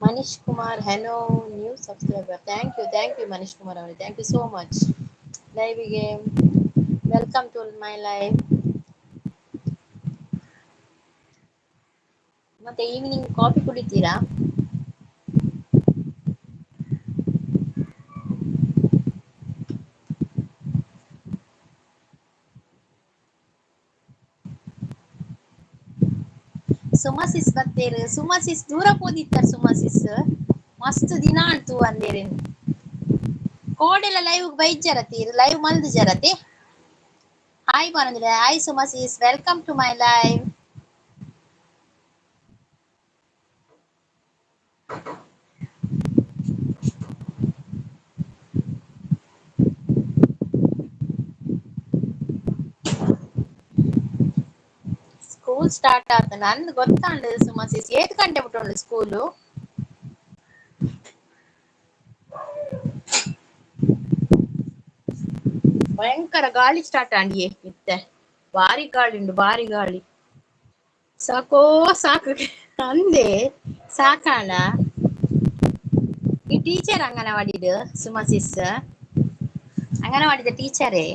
Manish Kumar, hello, new subscriber. Thank you, Manish Kumar. Thank you so much. Live game. Welcome to my live. ಮತ್ತೆ evening coffee ಕುಡಿತೀರಾ? ಸುಮಸಿಸ್ ಬತ್ತೇರು ಸುಮಸಿಸ್ ದೂರ ಹೋದಿತ್ತಾರ ಸುಮಸಿಸ್ ಮಸ್ತ್ ದಿನ ಅಂತು ಅಂದೇರೇನು ಕೋಡೆಲ್ಲ ಲೈವ್ ಬೈಟ್ ಜರತೀರ್ ಲೈವ್ ಮಲ್ದು ಜರತೆ ಹಾಯ್ ಬಂದ್ರೆ hi Suma sis welcome to my live school start ಆತ ನಂದು ಗೊತ್ತಾಂಡು ಸುಮಸಿಸ್ 7 ಗಂಟೆ ಬಿಟ್ಟು ಸ್ಕೂಲು ಭಯಂಕರ ಗಾಳಿ ಸ್ಟಾರ್ಟ್ ಆಂಡಿಯೇ ಇತ್ತೆ ಭಾರಿ ಗಾಳಿ ಉಂಡು ಭಾರಿ ಗಾಳಿ ಸಾಕೋ ಸಾಕು ಅಂದೆ ಸಾಕಾಣ ಈ ಟೀಚರ್ ಅಂಗನವಾಡಿದು ಸುಮಸಿಸ್ ಅಂಗನವಾಡಿದ ಟೀಚರೇ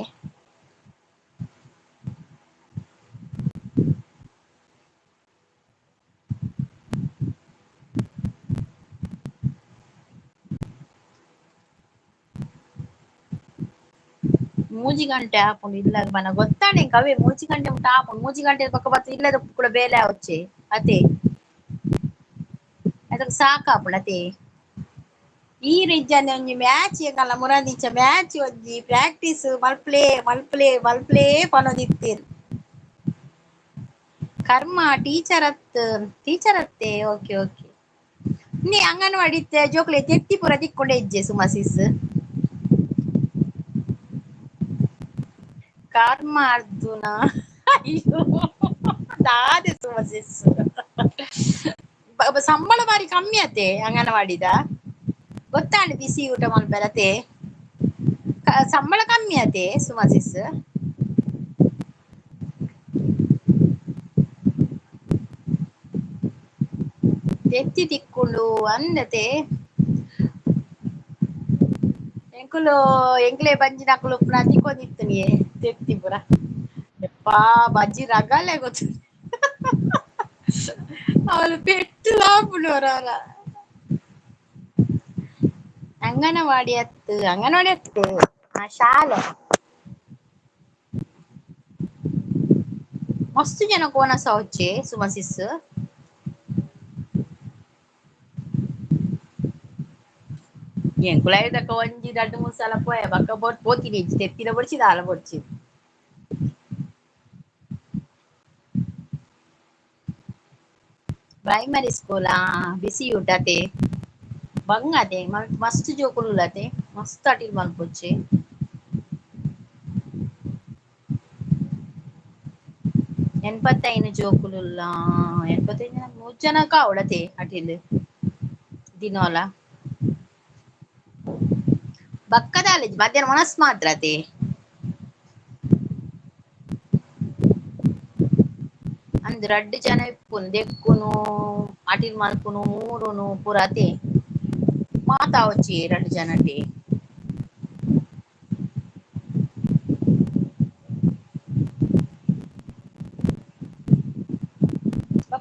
ಮೂಜಿ ಗಂಟೆ ಆಪುಂಡು ಇಲ್ಲ ಬನ ಗೊತ್ತಾಂಡೆ ಕವೆ ಮೂಜಿ ಗಂಟೆ ಉಂಟು ಆಪುಂಡು ಮೂಜಿ ಗಂಟೆ ಪಕ್ಕ ಬತ್ತು ಇಲ್ಲದ ಕೂಡ ಬೇಲೆ ಆವಚ್ಚೆ ಅತೆ ಅದಕ್ಕೆ ಸಾಕಾಪುಂಡು ಅತೆ ಈ ರೀಜನ್ ಒಂಜಿ ಮ್ಯಾಚ್ ಎಂಕಲ್ಲ ಮುರಂದಿಚ್ಚ ಮ್ಯಾಚ್ ಒಂಜಿ ಪ್ರಾಕ್ಟೀಸ್ ಮಲ್ಪ್ಲೇ ಮಲ್ಪ್ಲೇ ಮಲ್ಪ್ಲೇ ಪನೊಂದಿತ್ತೀರ್ ಕರ್ಮ ಟೀಚರ್ ಅತ್ತೆ ಓಕೆ ಓಕೆ ನೀ ಅಂಗನವಾಡಿ ಜೋಕ್ಲೆ ತೆತ್ತಿ ಪೂರ ತಿಕ್ಕೊಂಡೆ ಇಜ್ಜೆ ಸುಮಸಿಸ್ ಕರ್ಮ ಅರ್ಜುನ ಅಯ್ಯೋ ದಾದೆ ಸುಮಸಿಸ್ ಸಂಬಳ ಬಾರಿ ಕಮ್ಮಿ ಅತ್ತೆ ಅಂಗನವಾಡಿದ ಗೊತ್ತಾಂಡ್ ಬಿಸಿ ಊಟ ಮಲ್ಪೆರತೆ ಸಂಬಳ ಕಮ್ಮಿ ಅತೆ ಸುಮಸಿಸ್ ತೆತ್ತಿ ತಿಕ್ಕೊಂಡು ಅಂದತೆ ಎಂಕುಲು ಎಂಕ್ಲೆ ಬಂಜಿ ನಕುಲು ಪುನ ತಿಕ್ಕೊಂಡಿತ್ತು ತೆತ್ತಿ ಪುರ ಪಾ ಬಜ್ಜಿ ರಗಲೆ ಗೊತ್ತು ಅವಳು ಪೆಟ್ಟು ಲಾಪುನವರ ಅವರ ಅಂಗನವಾಡಿ ಅತ್ತು ಆ ಶಾಲೆ ಮಸ್ತ್ ಜನ ಕೋನಸ ಹೊಚ್ಚೆ ಸುಮಸಿಸ್ ಎಂಕುಲೈದಕ್ಕ ಒಂಜಿ 2-3 ಸಲ ಪೋಯ ಬಕ್ಕ ಪೋತಿನಿ ತೆತ್ತಿನ ಬೊಡ್ಚಿದ ಆಲ ಬೊಡ್ಚಿ ಪ್ರೈಮರಿ ಸ್ಕೂಲ್ ಬಿಸಿ ಊಟತೆ ಬಂಗತೆ ಮಸ್ತ್ ಜೋಕುಲತೆ ಮಸ್ತ್ ಅಟಿಲ್ ಮಲ್ಪೊಚ್ಚೆ ಎನ್ಪತ್ತೈನು ಜೋಕುಲುಲ್ಲ 85 3 ಜನಕ ಅವಳತೆ ಅಟಿಲ್ ದಿನೋಲ ಬಕ್ಕದಾಲೆ ಮಧ್ಯಾಹ್ನ ಮನಸ್ ಮಾತ್ರತೆ ಅಂದ್ 2 ಜನ ಇಪ್ಪುನು ದೆಕ್ಕುನು ಅಟಿಲ್ ಮಲ್ಪುನು ಮೂರುನು ಪುರತೆ ಮಾತಾವಚ್ಚಿ 2 ಜನತೆ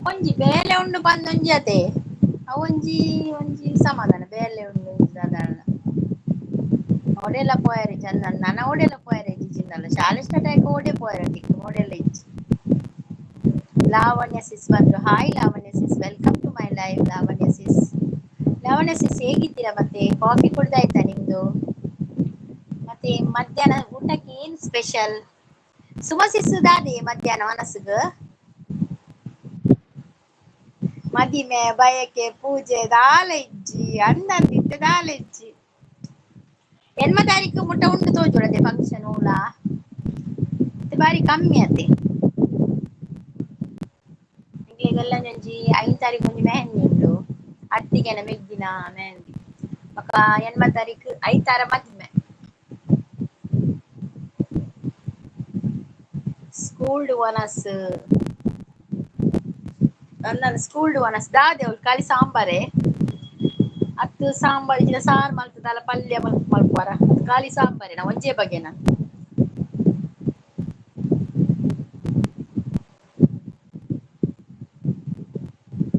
ಒಂಜಿ ಬೇಲೆ ಉಂಡು ಬಂದೊಂಜಿ ಅತೆ ಒಂಜಿ ಸಮಾಧಾನ ಬೇಲೆ ಉಂಡು ಸಾಧಾರಣ ಒಡೆಲ್ಲ ಪೋಯರೆ ಚಂದ ನನ್ನ ಒಡೆಲ್ಲ ಪೋಯರೆ ಚಿನ್ನಲ್ಲ ಶಾಲೆ ಸ್ಟಾರ್ಟ್ ಆಯ್ಕೆ ಓಡೆ ಪೋಯರೆ ಟಿಕ್ ಒಡೆಲ್ಲ ಇಚ್ಚಿ ಲಾವಣ್ಯ ಸಿಸ್ ಬಂದ್ರು hi Lavanya sis welcome to my live Lavanya sis ಹೇಗಿದ್ದೀರಾ ಮತ್ತೆ ಕಾಫಿ ಕುಡ್ದಾಯ್ತಾ ನಿಮ್ದು ಮತ್ತೆ ಮಧ್ಯಾಹ್ನ ಊಟಕ್ಕೆ ಏನ್ ಸ್ಪೆಷಲ್ ಸುಮಸಿಸುದಾದೆ ಮಧ್ಯಾಹ್ನ ಮನಸ್ಸುಗ ಮದಿಮೆ ಬಯಕೆ ಪೂಜೆ ದಾಲ ಇಜ್ಜಿ ಅಂದಂದಿತ್ತೆ ದಾಲ ಇಜ್ಜಿ ಎನ್ಮ ತಾರೀಕು ಮುಟ್ಟ ಉಂಟು ತೋಜುಡದೆ ಫಂಕ್ಷನ್ ಊಲ ಬಾರಿ ಕಮ್ಮಿ ಅತ್ತೆ ಈಗೆಲ್ಲ ನಂಜಿ 5 ತಾರೀಕು ಒಂಜಿ ಮೆಹಂದಿ ಉಂಟು ಅತ್ತಿಗೆನ ಮೆಗ್ದಿನ ಮೆಹಂದಿ ಬೊಕ 8 ತಾರೀಕು 5 ತಾರ ಮದ್ಮೆ ಸ್ಕೂಲ್ಡ್ ವನಸ್ ನನ್ನ ಸ್ಕೂಲ್ಡ್ ವನಸ್ ದಾದೆ ಅವಳು ಖಾಲಿ ಸಾಂಬಾರೆ ಅತ್ತು ಸಾಂಬಾರ್ ಇಜ್ಜಿನ ಸಾರು ಮಲ್ತದಲ್ಲ ಪಲ್ಯ ಮಲ್ಪುವರ ಖಾಲಿ ಸಾಂಬಾರೆ ನಾ ಒಂಜೇ ಬಗೆನ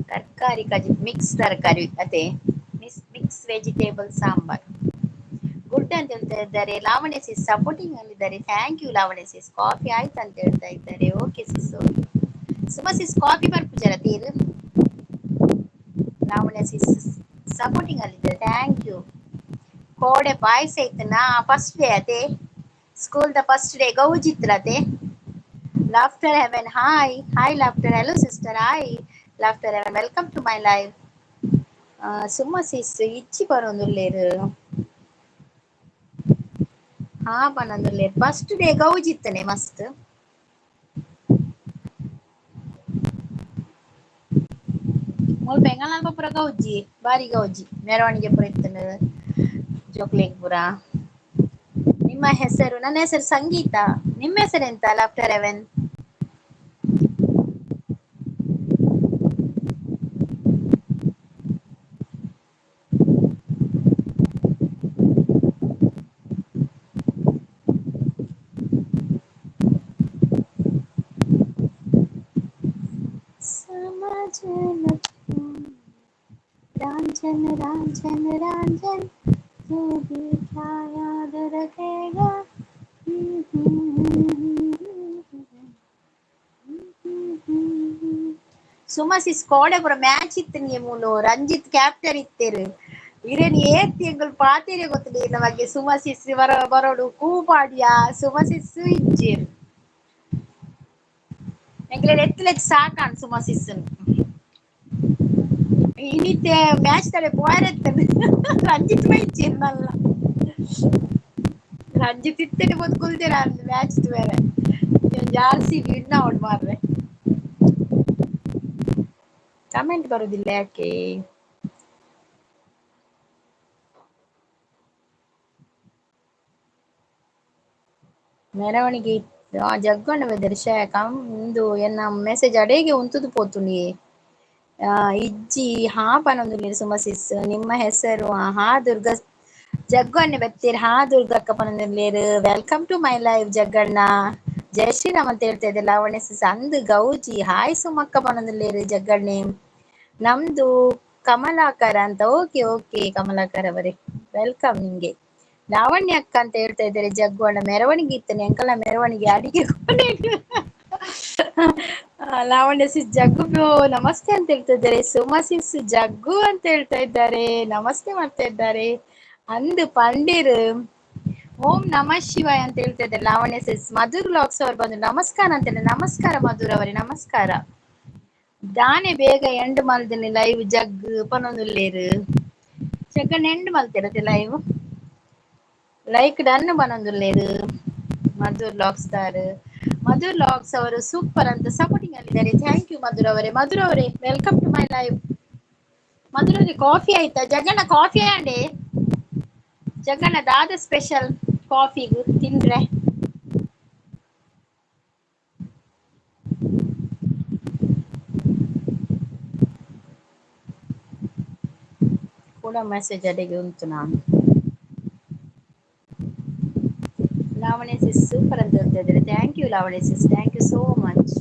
ತರಕಾರಿ ಕಜಿ ಮಿಕ್ಸ್ ತರಕಾರಿ ಅದೇ ಮಿಕ್ಸ್ ವೆಜಿಟೇಬಲ್ ಸಾಂಬಾರ್ ಗುಡ್ ಅಂತ ಹೇಳ್ತಾ ಇದ್ದಾರೆ ಲಾವಣ್ಯ ಸಿಸ್ ಸಪೋರ್ಟಿಂಗ್ ಅಲ್ಲಿದ್ದಾರೆ thank you Lavanya sis coffee ಆಯ್ತು ಅಂತ ಹೇಳ್ತಾ ಇದ್ದಾರೆ okay sis Suma sis coffee ಬರ್ಪುಜರ ತೀರು ಲಾವಣ್ಯ ಸಿಸ್ ಸಪೋರ್ಟಿಂಗ್ ಅಲ್ಲಿದ್ದಾರೆ ಥ್ಯಾಂಕ್ ಯು ಕೋಡೆ ಪಾಯಸ ಇತ್ತನಾ ಫಸ್ಟ್ ಡೇ ಅದೇ ಸ್ಕೂಲ್ ದ ಫಸ್ಟ್ ಡೇ ಗೌಜಿತ್ರತೆ laughter heaven hi laughter hello sister hi laughter heaven welcome to my live Suma sis ಇಚ್ಚಿ ಬರೋಂದುಲ್ಲೇರು ಹಾ ಬನ್ನೊಂದುಲ್ಲೇರು ಫಸ್ಟ್ ಡೇ ಗೌಜಿತ್ತನೆ ಮಸ್ತ್ ಮುಲ್ಪ ಎಂಗಲ್ನಲ್ಪ ಪೂರ ಗೌಜಿ ಬಾರಿ ಗೌಜಿ ಮೆರವಣಿಗೆ ಪೂರ ಇತ್ತನು ಜೋಕ್ಲೆಗ್ ಪೂರ ನಿಮ್ಮ ಹೆಸರು ನನ್ನ ಹೆಸರು ಸಂಗೀತ ನಿಮ್ಮ ಹೆಸರೆಂತ ಲಾಫ್ಟರ್ ಹೆವೆನ್ रांझन रांझन रांझन तू भी क्या याद रखेगा ಸುಮಾ ಸಿಸ್ ಕೋಡೆ ಪುರ ಮ್ಯಾಚ್ ಇತ್ತು ಮೂಲು ರಂಜಿತ್ ಕ್ಯಾಪ್ಟನ್ ಇತ್ತೇರು ಇರೇನು ಏತ್ ತಿಂಗಳು ಪಾತೇನೆ ಗೊತ್ತಿಲ್ಲ ನಮಗೆ ಸುಮಸಿಸ್ ಬರೋಡು ಕೂಪಾಡಿಯ ಸುಮಸಿಸ್ ಇಜ್ಜೇರು ಎಂಗ್ಲೆ ಎತ್ತಲೆಚ್ಚ ಸಾಕಾಣ್ ಸುಮಸಿಸ್ನ್ ಇನಿತ್ತೆ ಮ್ಯಾಚ್ ತಲೆ ಪೋಯರೆತ್ತ ರಂಜಿತ್ ಬೈಚಿರ್ನಲ್ಲ ರಂಜಿತ್ ಇತ್ತನೆ ಬದುಕುಲ್ತೀರ ಅಂದ್ ಮ್ಯಾಚ್ ಬೇರೆ ಜಾರ್ಸಿ ವಿನ್ ಔಟ್ ಮಾರ್ರೆ ಕಮೆಂಟ್ ಬರುದಿಲ್ಲ ಯಾಕೆ ಮೆರವಣಿಗೆ ಜಗ್ಗೊಂಡ ಬೆದರ್ಶ ಕಂದು ಎನ್ನ ಮೆಸೇಜ್ ಅಡೆಗೆ ಉಂತುದು ಪೋತುಂಡಿ ಇಜ್ಜಿ ಹಾ ಪನೊಂದುಲ್ಲೇರು ಸುಮಸಿಸ್ ನಿಮ್ಮ ಹೆಸರು ಹಾ ದುರ್ಗಾ ಜಗ್ಗಣ್ಣೆ ಬತ್ತೀರ್ ಹಾ ದುರ್ಗಕ್ಕ ಪನೊಂದುಲ್ಲೇರು welcome to my life Jagganna ಜಯ ಶ್ರೀರಾಮ್ ಅಂತ ಹೇಳ್ತಾ ಇದ್ದೆ ಲಾವಣ್ಯ ಸಿಸ್ ಅಂದು ಗೌಜಿ ಹಾಯ್ ಸುಮಕ್ಕ ಪನೊಂದುಲ್ಲೇರು ಜಗ್ಗಣ್ಣೆ ನಮ್ದು ಕಮಲಾಕರ ಅಂತ ಓಕೆ ಓಕೆ ಕಮಲಾಕರ್ ಅವರೇ ವೆಲ್ಕಮ್ ನಿಮ್ಗೆ ಲಾವಣ್ಯ ಅಕ್ಕ ಅಂತ ಹೇಳ್ತಾ ಇದ್ದಾರೆ ಜಗ್ಗಣ್ಣ ಮೆರವಣಿಗೆ ಇತ್ತಾನೆ ಅಂಕಲ್ನ ಮೆರವಣಿಗೆ ಅಡಿಗೆ ಲಾವಣ್ಯ ಸಿಸ್ ಜಗ್ಗು ನಮಸ್ತೆ ಅಂತ ಹೇಳ್ತಾ ಇದ್ದಾರೆ ಸುಮಾ ಸಿಸ್ ಜಗ್ಗು ಅಂತ ಹೇಳ್ತಾ ಇದ್ದಾರೆ ನಮಸ್ತೆ ಮಾಡ್ತಾ ಇದ್ದಾರೆ ಅಂದು ಪಂಡೀರ್ ಓಂ ನಮಃ ಶಿವಾಯ ಅಂತ ಹೇಳ್ತಾ ಇದ್ದಾರೆ ಲಾವಣ್ಯ ಸಿಸ್ ಮಧುರ್ ವ್ಲಾಗ್ಸ್ ಅವ್ರು ಬಂದು ನಮಸ್ಕಾರ ಅಂತ ಹೇಳಿ ನಮಸ್ಕಾರ ಮಧುರ್ ಅವರೇ ನಮಸ್ಕಾರ ದಾನೆ ಬೇಗ ಎಂಡ್ ಮಲ್ದಿನಿ ಲೈವ್ ಜಗ್ ಪನೊಂದುಲ್ಲೇರು ಜಗ್ಗಣ್ಣ ಎಂಡ್ ಮಲ್ತಿರತ್ತೆ ಲೈವ್ ಲೈಕ್ ಡನ್ ಪನೊಂದುಲ್ಲೇರು ಮಧುರ್ ಲಾಕ್ಸ್ ಮಧುರ್ ಲಾಕ್ಸ್ ಅವರು ಸೂಪರ್ ಅಂತ ಸಪೋರ್ಟಿಂಗ್ ಆಗಿದ್ದಾರೆ ಥ್ಯಾಂಕ್ ಯು ಮಧುರ್ ಅವರೇ ಮಧುರ್ ಅವರೇ welcome to my live Madhur ಅವರೇ ಕಾಫಿ ಆಯ್ತಾ ಜಗಣ್ಣ ಕಾಫಿ ಅಂಡೆ ಜಗಣ್ಣ ದಾದ ಸ್ಪೆಷಲ್ ಕಾಫಿಗೂ ತಿಂದ್ರೆ ಕೂಡ ಮೆಸೇಜ್ ಅಡೆಗೆ ಉಂಟು ನಾನು ಲಾವಣ್ಯ ಸಿಸ್ ಸೂಪರ್ ಅಂತ ಹೇಳ್ತಾ ಇದ್ದಾರೆ thank you Lavanya sis thank you so much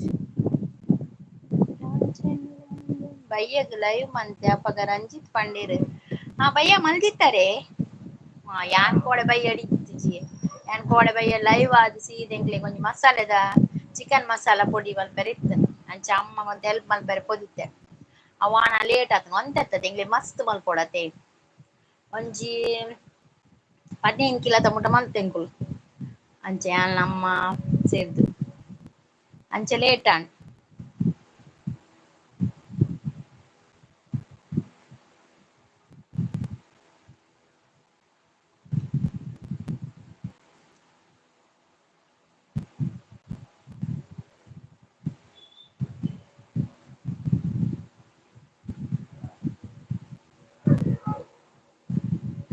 ಬಯ್ಯಗ್ ಲೈವ್ ಮಂತೆ ಅಪ್ಪಗ ರಂಜಿತ್ ಪಂಡೀರ್ ಬಯ್ಯ ಮಲ್ದಿತ್ತಾರೆ ಯಾನ್ ಕೋಡೆ ಬಯ್ಯ ಅಡಿಜ್ಜಿ ಯಾನ್ ಕೋಡೆ ಬಯ್ಯ ಲೈವ್ ಆದ್ ಸೀದೆಂಗ್ಲೆ ಕೊಂಚ ಮಸಾಲೆದ ಚಿಕನ್ ಮಸಾಲ ಪೊಡಿ ಮಲ್ಪೆರೆ ಇತ್ತು ಅಂಚ ಅಮ್ಮ ಒಂದು ಹೆಲ್ಪ್ ಮಲ್ಪೆರೆ ಪೊದಿತ್ತೆ ಅವಾಣ ಲೇಟ್ ಆತ ಒಂತೆತ್ತದ ಎಂಗ್ಲೆ ಮಸ್ತ್ ಮಲ್ಪೊಡತೆ ಒಂಜಿ 15 ಕಿಲೋ ತಮುಟ ಮಲ್ತೆಂಕುಲು ಅಂಚೆ ಯಾನ್ ನಮ್ಮ ಸೇರ್ದು ಅಂಚೆ ಲೇಟ್ ಆನ್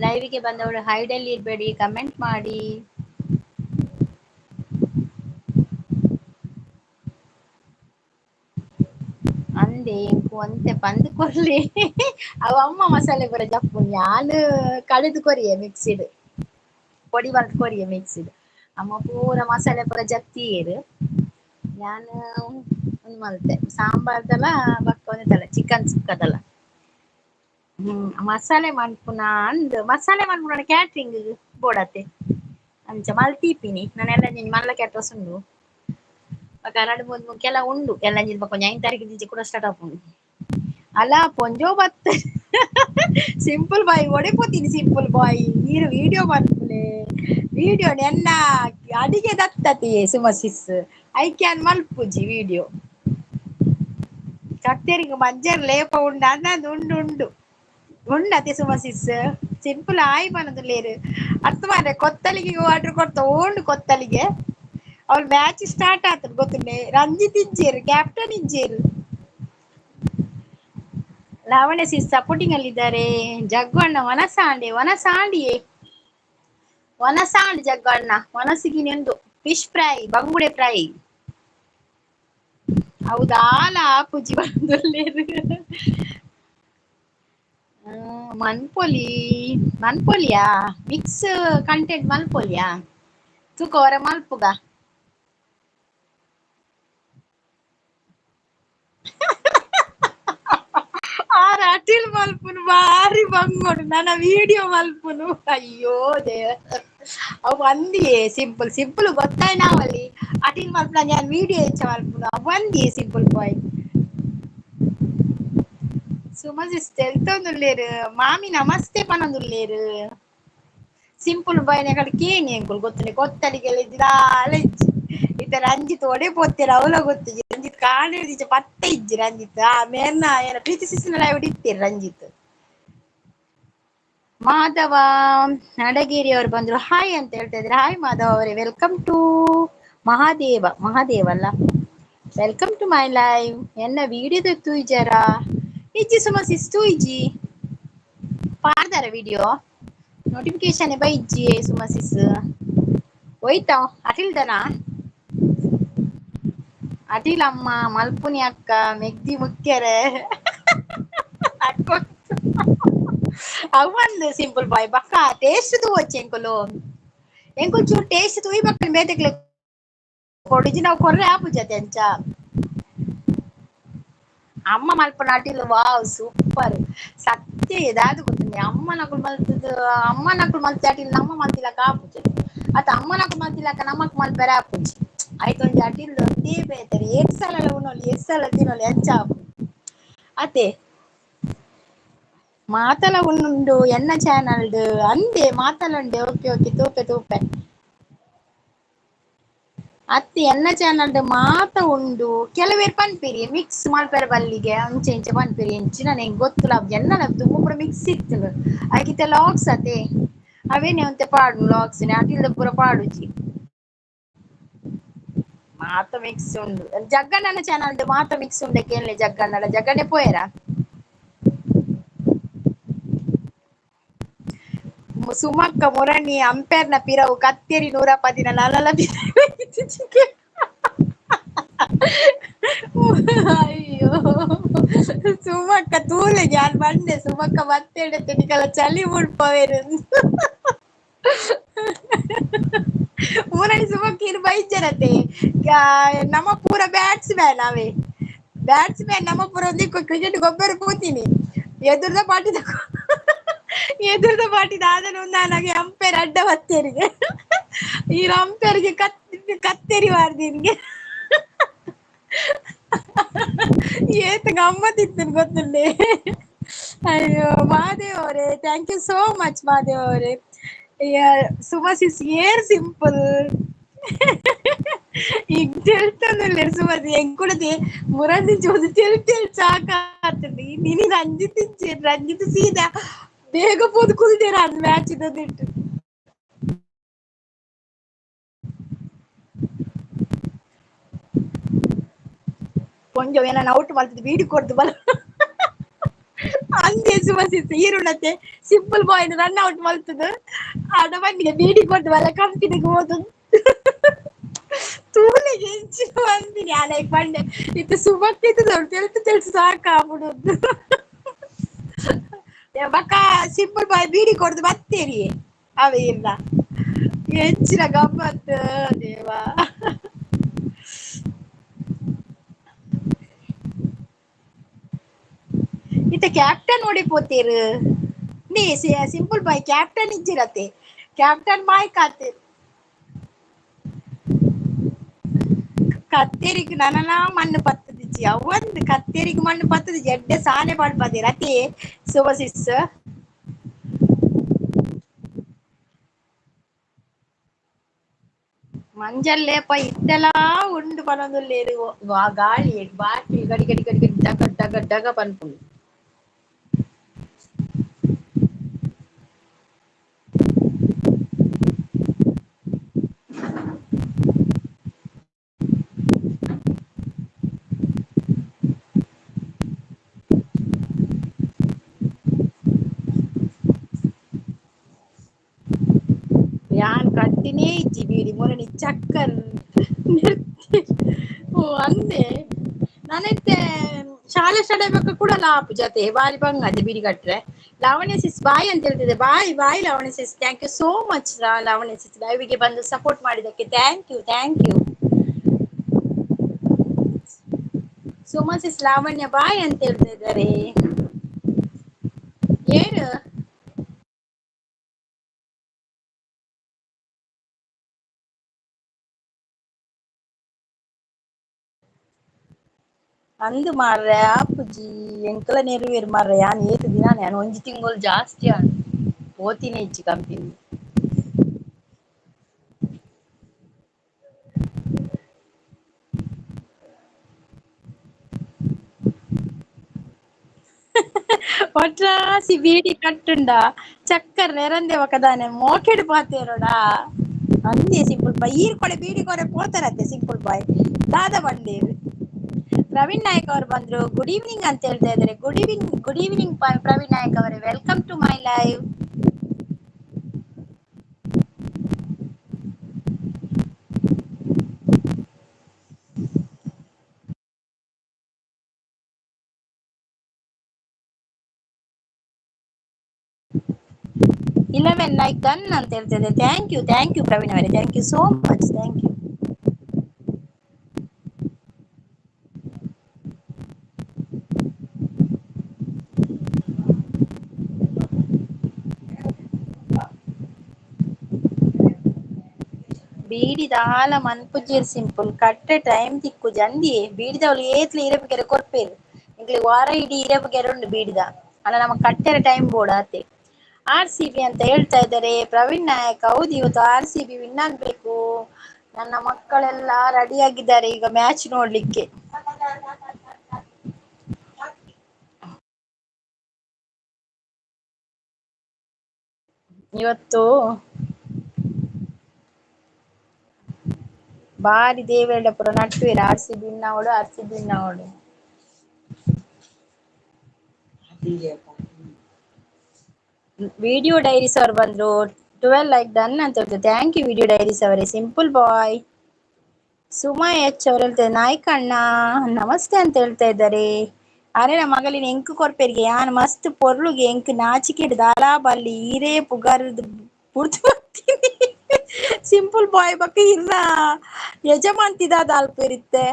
ಲೈವ್ಗೆ ಬಂದವರು ಹೈಡಲ್ಲಿ ಇರಬೇಡಿ ಕಮೆಂಟ್ ಮಾಡಿ ಅಂದೆ ಒಂತೆ ಬಂದು ಕೊರ್ಲಿ ಅವ ಅಮ್ಮ ಮಸಾಲೆ ಬರ ಜಪ್ಪು ಯಾನು ಕಳೆದು ಕೊರಿಯೆ ಮಿಕ್ಸಿಡ್ ಪೊಡಿ ಬರ್ದು ಕೊರಿಯೆ ಮಿಕ್ಸಿಡ್ ಅಮ್ಮ ಪೂರ ಮಸಾಲೆ ಪೂರ ಜತ್ತೀರು ನಾನು ಒಂದು ಮಲ್ತೆ ಸಾಂಬಾರ್ದಲ್ಲ ಬಕ್ಕ ಒಂದಲ್ಲ ಚಿಕನ್ ಸುಕ್ಕದಲ್ಲ ಮಸಾಲೆ ಮನ್ಪುನ ಅಂದ್ ಮಸಾಲೆ ಮನ್ಪುನ ಕ್ಯಾಟ್ರಿಂಗ್ ಬೋಡತ್ತೆ ಅಂಚ ಮಲ್ತೀಪಿನಿ ನಾನೆಲ್ಲ ಮಲ್ಲ ಕ್ಯಾಟ್ರಸ್ ಉಂಡು ಎರಡು ಮೂರು ಕೆಲ ಉಂಡು ಎಲ್ಲ ಕೊಂಚ 5 ತಾರೀಕು ಕೂಡ ಸ್ಟಾರ್ಟ್ ಆಪುಂಡು ಅಲ್ಲ ಪೊಂಜೋ ಬತ್ತ ಸಿಂಪಲ್ ಬಾಯ್ ಒಡೆಪೋತೀನಿ ಸಿಂಪಲ್ ಬಾಯ್ ನೀರು ವಿಡಿಯೋ ಮಾಡ್ತಲೆ ವಿಡಿಯೋ ನೆನ್ನ ಅಡಿಗೆ ದತ್ತತಿ ಸುಮಸಿಸ್ ಐ ಕ್ಯಾನ್ ಮಲ್ಪುಜಿ ವಿಡಿಯೋ ಕತ್ತೇರಿಗೆ ಮಂಜರ್ ಲೇಪ ಉಂಡು ಅನ್ನದು ಉಂಡು ಉಂಡು ಉಂಡತೆ ಸುಮಸಿಸ್ ಸಿಂಪಲ್ ಆಯ್ ಬನದು ಲೇರು ಅರ್ಥ ಮಾಡ್ರೆ ಕೊತ್ತಲಿಗೆ ಆರ್ಡರ್ ಕೊಡ್ತಾ ಓಂಡು ಕೊತ್ತಲಿಗೆ ಅವ್ರ ಮ್ಯಾಚ್ ಸ್ಟಾರ್ಟ್ ಆತದ ಗೊತ್ತುಂಡೆ Ranjit ಇಜ್ಜೇರು captain ಇಜ್ಜೇರು Lavanya sis supporting ಅಲ್ಲಿದ್ದಾರೆ ಜಗ್ಗು ಅಣ್ಣ ವನಸಾಂಡಿಯೇ ವನಸಾಂಡ್ ಜಗ್ಗು ಅಣ್ಣ ವನಸಿಗಿ ನೆಂದು ಫಿಶ್ ಫ್ರೈ ಬಂಗುಡೆ ಫ್ರೈ ಹೌದಾ ಪೂಜಿ ಬಂದುಲ್ಲೇರು ಮನ್ಪೊಲಿಯಾ ಮಿಕ್ಸ್ ಕಂಟೆಂಟ್ ಮಲ್ಪೊಲಿಯಾ ತೂಕೋರ ಮಲ್ಪುಗ ಅಟಿಲ್ ಮಲ್ಪುನು ಬಾರಿ ಬಂಗೋಡು ನನ್ನ ವಿಡಿಯೋ ಮಲ್ಪುನು ಅಯ್ಯೋ ದೇವ ಅವು ಅಂದಿಯೇ ಸಿಂಪಲ್ ಗೊತ್ತಾಯ್ ನಾವಲ್ಲಿ ಅಟಿಲ್ ಮಲ್ಪುನ ನಾನು ವಿಡಿಯೋ ಹೆಚ್ಚ ಮಲ್ಪುನು ಅವು ಅಂದಿಯೇ ಸಿಂಪಲ್ ಬಾಯ್ సుమజిస్ తెలుతోందుల్లేరు మామి నమస్తే పనందుల్లేరు ಸಿಂಪಲ್ ಬಾಯ್ನ ಕೇಣಿ ಗೊತ್ತನೆ ಕೊತ್ತಡಿಗೆಲ್ಲಿದ್ದ ಇತ ರಂಜಿತ್ ಒಡೆ ಪೋತ್ತೀರ ಅವಲ ಗೊತ್ತು ರಂಜಿತ್ ಕಾಣ ಪತ್ತೆ ಇಜ್ಜಿ ರಂಜಿತ್ ಮೇರ್ನ ಏನ ಪ್ರೀತಿ ಶಿಸ್ತಿನ ಇಟ್ಟಿರ್ತೀರಿ ರಂಜಿತ್ ಮಾಧವ ನಡಗೇರಿ ಅವರು ಬಂದ್ರು ಹಾಯ್ ಅಂತ ಹೇಳ್ತಾ ಇದ್ರೆ ಹಾಯ್ ಮಾಧವ ಅವರೇ ವೆಲ್ಕಮ್ ಟು ಮಹಾದೇವ ಅಲ್ಲ ವೆಲ್ಕಮ್ ಟು ಮೈ ಲೈವ್ ಎನ್ನ ವೀಡಿಯೋದ ತೂಜಾರಾ ಇಜ್ಜಿ ಸುಮಸಿಸ್ ತೂಜಿ ಪಾಡ್ದಾರ ವಿಡಿಯೋ ನೋಟಿಫಿಕೇಶನ್ ಬೈ ಇಜ್ಜಿ ಸುಮಸಿಸ್ ಹೋಯ್ತಾ ಅಟಿಲ್ದನಾ ಅಟಿಲ್ ಅಮ್ಮ ಮಲ್ಪುನಿ ಅಕ್ಕ ಮೆಗ್ದಿ ಮುಖ್ಯರೇ ಅವಂದು ಸಿಂಪಲ್ ಬಾಯ್ ಬಕ್ಕ ಟೇಸ್ಟ್ ತು వచ్చే ಎಂಕುಲು ಚೂರು ಟೇಸ್ಟ್ ತೂಯಿ ಬಕ್ಕ ಬೇತೆಕ್ಲೆ ಕೊಡಿಜಿ ನಾವು ಕೊರ್ರೆ ಆಪುಜ ತೆಂಚ ಅಮ್ಮ ಮಲ್ಪನ ಅಟಿಲ್ ವಾವ್ ಸೂಪರ್ ಸತ್ಯ ಇದಾದು ಗೊತ್ತುಂಡಿ ಅಮ್ಮ ನಕುಲು ಮಲ್ತದ ಅಮ್ಮ ನಕುಲು ಮಲ್ತೆ ಅಟಿಲ್ ನಮ್ಮ ಮಲ್ತಿಲಕ ಆಪುಜ ಅತ್ತ ಅಮ್ಮ ನಕುಲು ಮಲ್ತಿಲಕ ನಮಕ್ ಮಲ್ಪೆರೆ ಆಪುಜಿ ಐತೊಂಜಿ ಅಟಿಲ್ ಒಂದೇ ಬೇತರಿ ಏತ್ ಸಲ ಉನೊಲಿ ಎತ್ ಸಲ ತಿನೊಲಿ ಅಂಚ ಆಪುಂಡು ಅತೆ ಮಾತಲ ಉಂಡು ಎನ್ನ ಚಾನಲ್ಡ್ ಅಂದೆ ಮಾತಲಂಡೆ ಓಕೆ ಓಕೆ ತೂಪೆ ತೂಪೆ ಅತ್ತೆ ಎನ್ನ ಚಾನಲ್ಡ್ ಮಾತ ಉಂಡು ಕೆಲವೇರ್ ಪನ್ಪೆರಿ ಮಿಕ್ಸ್ ಮಲ್ಪೆರೆ ಬಲ್ಲಿಗೆ ಅಂಚೆ ಇಂಚೆ ಪನ್ಪೆರಿ ಎಂಚಿನ ನಂಗೆ ಗೊತ್ತುಲ ಎನ್ನಲ ತುಂಬ ಪೂರ ಮಿಕ್ಸ್ ಇತ್ತುಂಡು ಐಕಿತ್ತೆ ಲಾಗ್ಸ್ ಅತೆ ಅವೇನೆ ಒಂತೆ ಪಾಡು ಲಾಗ್ಸ್ ಅಟಿಲ್ದ ಪೂರ ಪಾಡುಜಿ ಮಾತ ಮಿಕ್ಸ್ ಉಂಡು ಜಗ್ಗಣ್ಣನ ಚಾನಲ್ಡ್ ಮಾತ ಮಿಕ್ಸ್ ಉಂಡೆ ಕೇಳಲೆ ಜಗ್ಗಣ್ಣಡ ಜಗ್ಗಣ್ಣೆ ಪೋಯರ ಸುಮಕ್ಕ ಮುರಣಿ ಅಂಪೇರ್ನ ಪಿರವು ಕತ್ತೇರಿ 110 ನಲಲ ಅಯ್ಯೋ ಸುಮಕ್ಕ ತೂಲೆ ಯಾನ್ ಬಂಡೆ ಸುಮಕ್ಕ ಮತ್ತೆ ನಿಕಲ ಚಲಿ ಮುಡ್ಪವೇರು ಮೂರನೇ ಸುಮಕ್ಕ ಇರು ಬೈಜರತೆ ನಮ್ಮ ಪೂರ ಬ್ಯಾಟ್ಸ್ಮ್ಯಾನ್ ಅವೇ ಬ್ಯಾಟ್ಸ್ಮ್ಯಾನ್ ನಮ್ಮ ಪೂರ ಕ್ರಿಕೆಟ್ ಗೊಬ್ಬರ ಪೂತೀನಿ ಎದುರ್ದ ಪಾಟಿದ ಆದನ ಒಂದಾನಾಗೆ ಅಂಪೇರ್ ಅಡ್ಡ ಬತ್ತೇರಿಗೆ ಈ ಅಂಪೇರ್ಗೆ ಕತ್ತೇರಿ ಮಾರ್ದಿನ್ಗೆ ಏತ್ ಗಮ್ಮತ್ ಇತ್ತು ಗೊತ್ತುಂಡೆ ಅಯ್ಯೋ ಮಹಾದೇವ್ ಅವರೇ thank you so much Mahadev ಅವರೇ ಸುಮಸಿಸ್ ಏರ್ ಸಿಂಪಲ್ ಈಗ ತಿಳ್ತಂದ್ರೆ ಸುಮಸಿ ಎಂಕುಡದೆ ಮುರಂದಿ ಚೋದು ತಿಳ್ ಸಾಕಾಗ್ತದೆ ನೀನು ರಂಜಿತ್ ಸೀದಾ ಬೇಗ ಪೋದು ಕುಲ್ದೇರ ಅಂದ್ ಮ್ಯಾಚ್ ಇದ್ದಿಟ್ಟು ಕೊಂಚ ಏನ ಔಟ್ ಮಾಡ್ತಿದ್ದು ಬೀಡಿ ಕೊಡ್ದು ಬಲ ಅಂದೇ ಸುಮಸಿಸ್ ಈರುಣ್ಣತೆ ಸಿಂಪಲ್ ಬಾಯ್ ರನ್ ಔಟ್ ಮಲ್ತದ ಆಡ ಬಂದಿಗೆ ಬೀಡಿ ಕೊಡ್ದು ಬಲ ಕಂಪಿನಿಗೆ ಹೋದು ತೂಲೆಗೆ ಹೆಂಚಿನ ಬಂದಿನಿ ಆಲೈಕ್ ಬಂಡೆ ಇತ್ತು ಸುಮಕ್ ತಿಳಿತು ಸಾಕಾಗ್ಬಿಡುದು ಬಕ್ಕ ಸಿಂಪಲ್ ಬಾಯ್ ಬೀಡಿ ಕೊಡ್ದು ಬತ್ತೇರಿ ಅವೇ ಇಲ್ಲ ಹೆಂಚಿನ ಗಮ್ಮತ್ ದೇವಾ ಇತ್ತ ಕ್ಯಾಪ್ಟನ್ ಓಡಿಪೋತೀರು ನೀ ಸಿಂಪಲ್ ಬಾಯ್ ಕ್ಯಾಪ್ಟನ್ ಇಜ್ಜಿರತ್ತೆ ಕ್ಯಾಪ್ಟನ್ ಬಾಯ್ ಕಾತೆ ಕತ್ತೇರಿಗೆ ನನನಾ ಮಣ್ಣು ಪತ್ತದಿಜ್ಜಿ ಅವಂದು ಕತ್ತೇರಿಗೆ ಮಣ್ಣು ಪತ್ತದಿಜ್ಜಿ ಎಡ್ಡೆ ಸಾನೆ ಪಡ್ಪದಿರ ಅತಿ ಸುಮಸಿಸ್ ಮಂಜಲ್ಲೇಪ ಇತ್ತೆಲಾ ಉಂಡು ಪನೊಂದುಲ್ಲೇರು ಗಾಳಿ ಬಾಟ್ಲಿ ಗಡಿ ಗಡಿ ಗಡಿ ಗಡಿ ಡಗ ಡಗ ಡಗ ಪನ್ಪುಂಡು ಯಾನ್ ಕಟ್ಟಿನೇ ಇಜ್ಜಿ ಬೀಡಿ ಮೊರಣಿ ಚಕ್ಕರ್ ಓ ಅಂದೆ ನಾನೈತೆ ಶಾಲೆ ಸ್ಟಾರ್ಟ್ ಕೂಡ ಲಾಪ್ ಜೊತೆ ಬಾರಿ ಬಂಗದೆ ಬೀಡಿ ಕಟ್ರೆ ಲಾವಣ್ಯ ಸಿಸ್ ಬಾಯ್ ಅಂತ ಹೇಳ್ತಿದ್ದೆ bye bye Lavanya sis thank you so much Lavanya sis ಲೈವ್ಗೆ ಬಂದು ಸಪೋರ್ಟ್ ಮಾಡಿದಕ್ಕೆ thank you Suma sis Lavanya bye ಅಂತ ಹೇಳ್ತಾ ಇದ್ದಾರೆ ಏನು ಅಂದು ಮಾರ್ರೆ ಆಪುಜಿ ಎಂಕಲ ನೆರವೇರು ಮಾರ್ರೆ ಯಾನ್ ಏತು ದಿನ ನಾನು ಒಂಜಿ ತಿಂಗಳು ಜಾಸ್ತಿ ಆಂಡ್ ಓತಿನೇ ಇಜ್ಜಿ ಕಂಪೆನಿ ಒಟ್ರಾಸಿ ಬೀಡಿ ಕಟ್ಟುಂಡ ಚಕ್ಕರ್ ನೆರಂದೆ ಒಕದಾನೆ ಮೋಕೆಡ್ ಪಾತೆರೋಡ ಅಂದೆ ಸಿಂಪಲ್ ಬಾಯ್ ಈರ್ ಕೊಡೆ ಬೀಡಿ ಕೊಡೆ ಪೋತಾರತ್ತೆ ಸಿಂಪಲ್ ಬಾಯ್ ದಾದ ಬಂದೇರು ಪ್ರವೀಣ್ ನಾಯಕ್ ಅವರು ಬಂದ್ರು ಗುಡ್ ಈವ್ನಿಂಗ್ ಅಂತ ಹೇಳ್ತಾ ಇದ್ದಾರೆ ಗುಡ್ ಈವ್ನಿಂಗ್ ಪ್ರವೀಣ್ ನಾಯಕ್ ಅವರೇ welcome to my live eleven like done ಅಂತ ಹೇಳ್ತಿದ್ದೆ ಥ್ಯಾಂಕ್ ಯು ಪ್ರವೀಣ್ ಅವರೇ thank you so much thank you ಬೀಡಿದಾಲ ಮನ್ಪುಜಿರ್ ಸಿಂಪಲ್ ಕಟ್ಟೆ ಟೈಮ್ ತಿಕ್ಕು ಜಂದಿ ಬೀಡಿದವಳು ಏತ್ಲಿ ಇರಬೇಕೆರೆ ಕೊರ್ಪೇರು ಇಂಗ್ಲಿ ವಾರ ಇಡೀ ಇರಬೇಕೆರೆ ಉಂಡು ಬೀಡಿದ ಅಲ್ಲ ನಮಗ್ ಕಟ್ಟೆರ ಟೈಮ್ ಬೋರ್ಡ್ ಆತೆ RCB ಅಂತ ಹೇಳ್ತಾ ಇದ್ದಾರೆ ಪ್ರವೀಣ್ ನಾಯಕ್ ಹೌದು ಇವತ್ತು RCB ವಿನ್ ಆಗ್ಬೇಕು ನನ್ನ ಮಕ್ಕಳೆಲ್ಲ ರೆಡಿ ಆಗಿದ್ದಾರೆ ಈಗ ಮ್ಯಾಚ್ ನೋಡ್ಲಿಕ್ಕೆ ಇವತ್ತು ಬಾರಿ ದೇವೇಡ ಪುರ ನಟ್ವೇರು RCB ವಿನ್ ಆವಡು ವಿಡಿಯೋ ಡೈರೀಸ್ ಅವ್ರು ಬಂದ್ರು 12 ಲೈಕ್ ಡನ್ ಅಂತ ಹೇಳ್ತಾರೆ ಥ್ಯಾಂಕ್ ಯು ವಿಡಿಯೋ ಡೈರೀಸ್ ಅವರೇ ಸಿಂಪಲ್ ಬಾಯ್ ಸುಮಾ ಎಚ್ ಅವ್ರು ಹೇಳ್ತಾರೆ ನಾಯ್ಕ ಅಣ್ಣ ನಮಸ್ತೆ ಅಂತ ಹೇಳ್ತಾ ಇದ್ದಾರೆ ಅರೆ ನಮ್ಮ ಮಗಳಿನ ಎಂಕು ಕೊರ್ಪೆರ್ಗೆ ಯಾನ್ ಮಸ್ತ್ ಪೊರ್ಲುಗೆ ಎಂಕ್ ನಾಚಿಕೆಡ್ ದಾರಾ ಬಲ್ಲಿ ಈರೇ ಪುಗಾರ್ದು ಪುಡ್ತು ಬರ್ತೀನಿ ಸಿಂಪಲ್ ಬಾಯ್ ಬಕ್ಕ ಇರ್ರ ಯಜಮಾನ್ತಿದಾದ ಅಲ್ಪೇರಿತ್ತೆ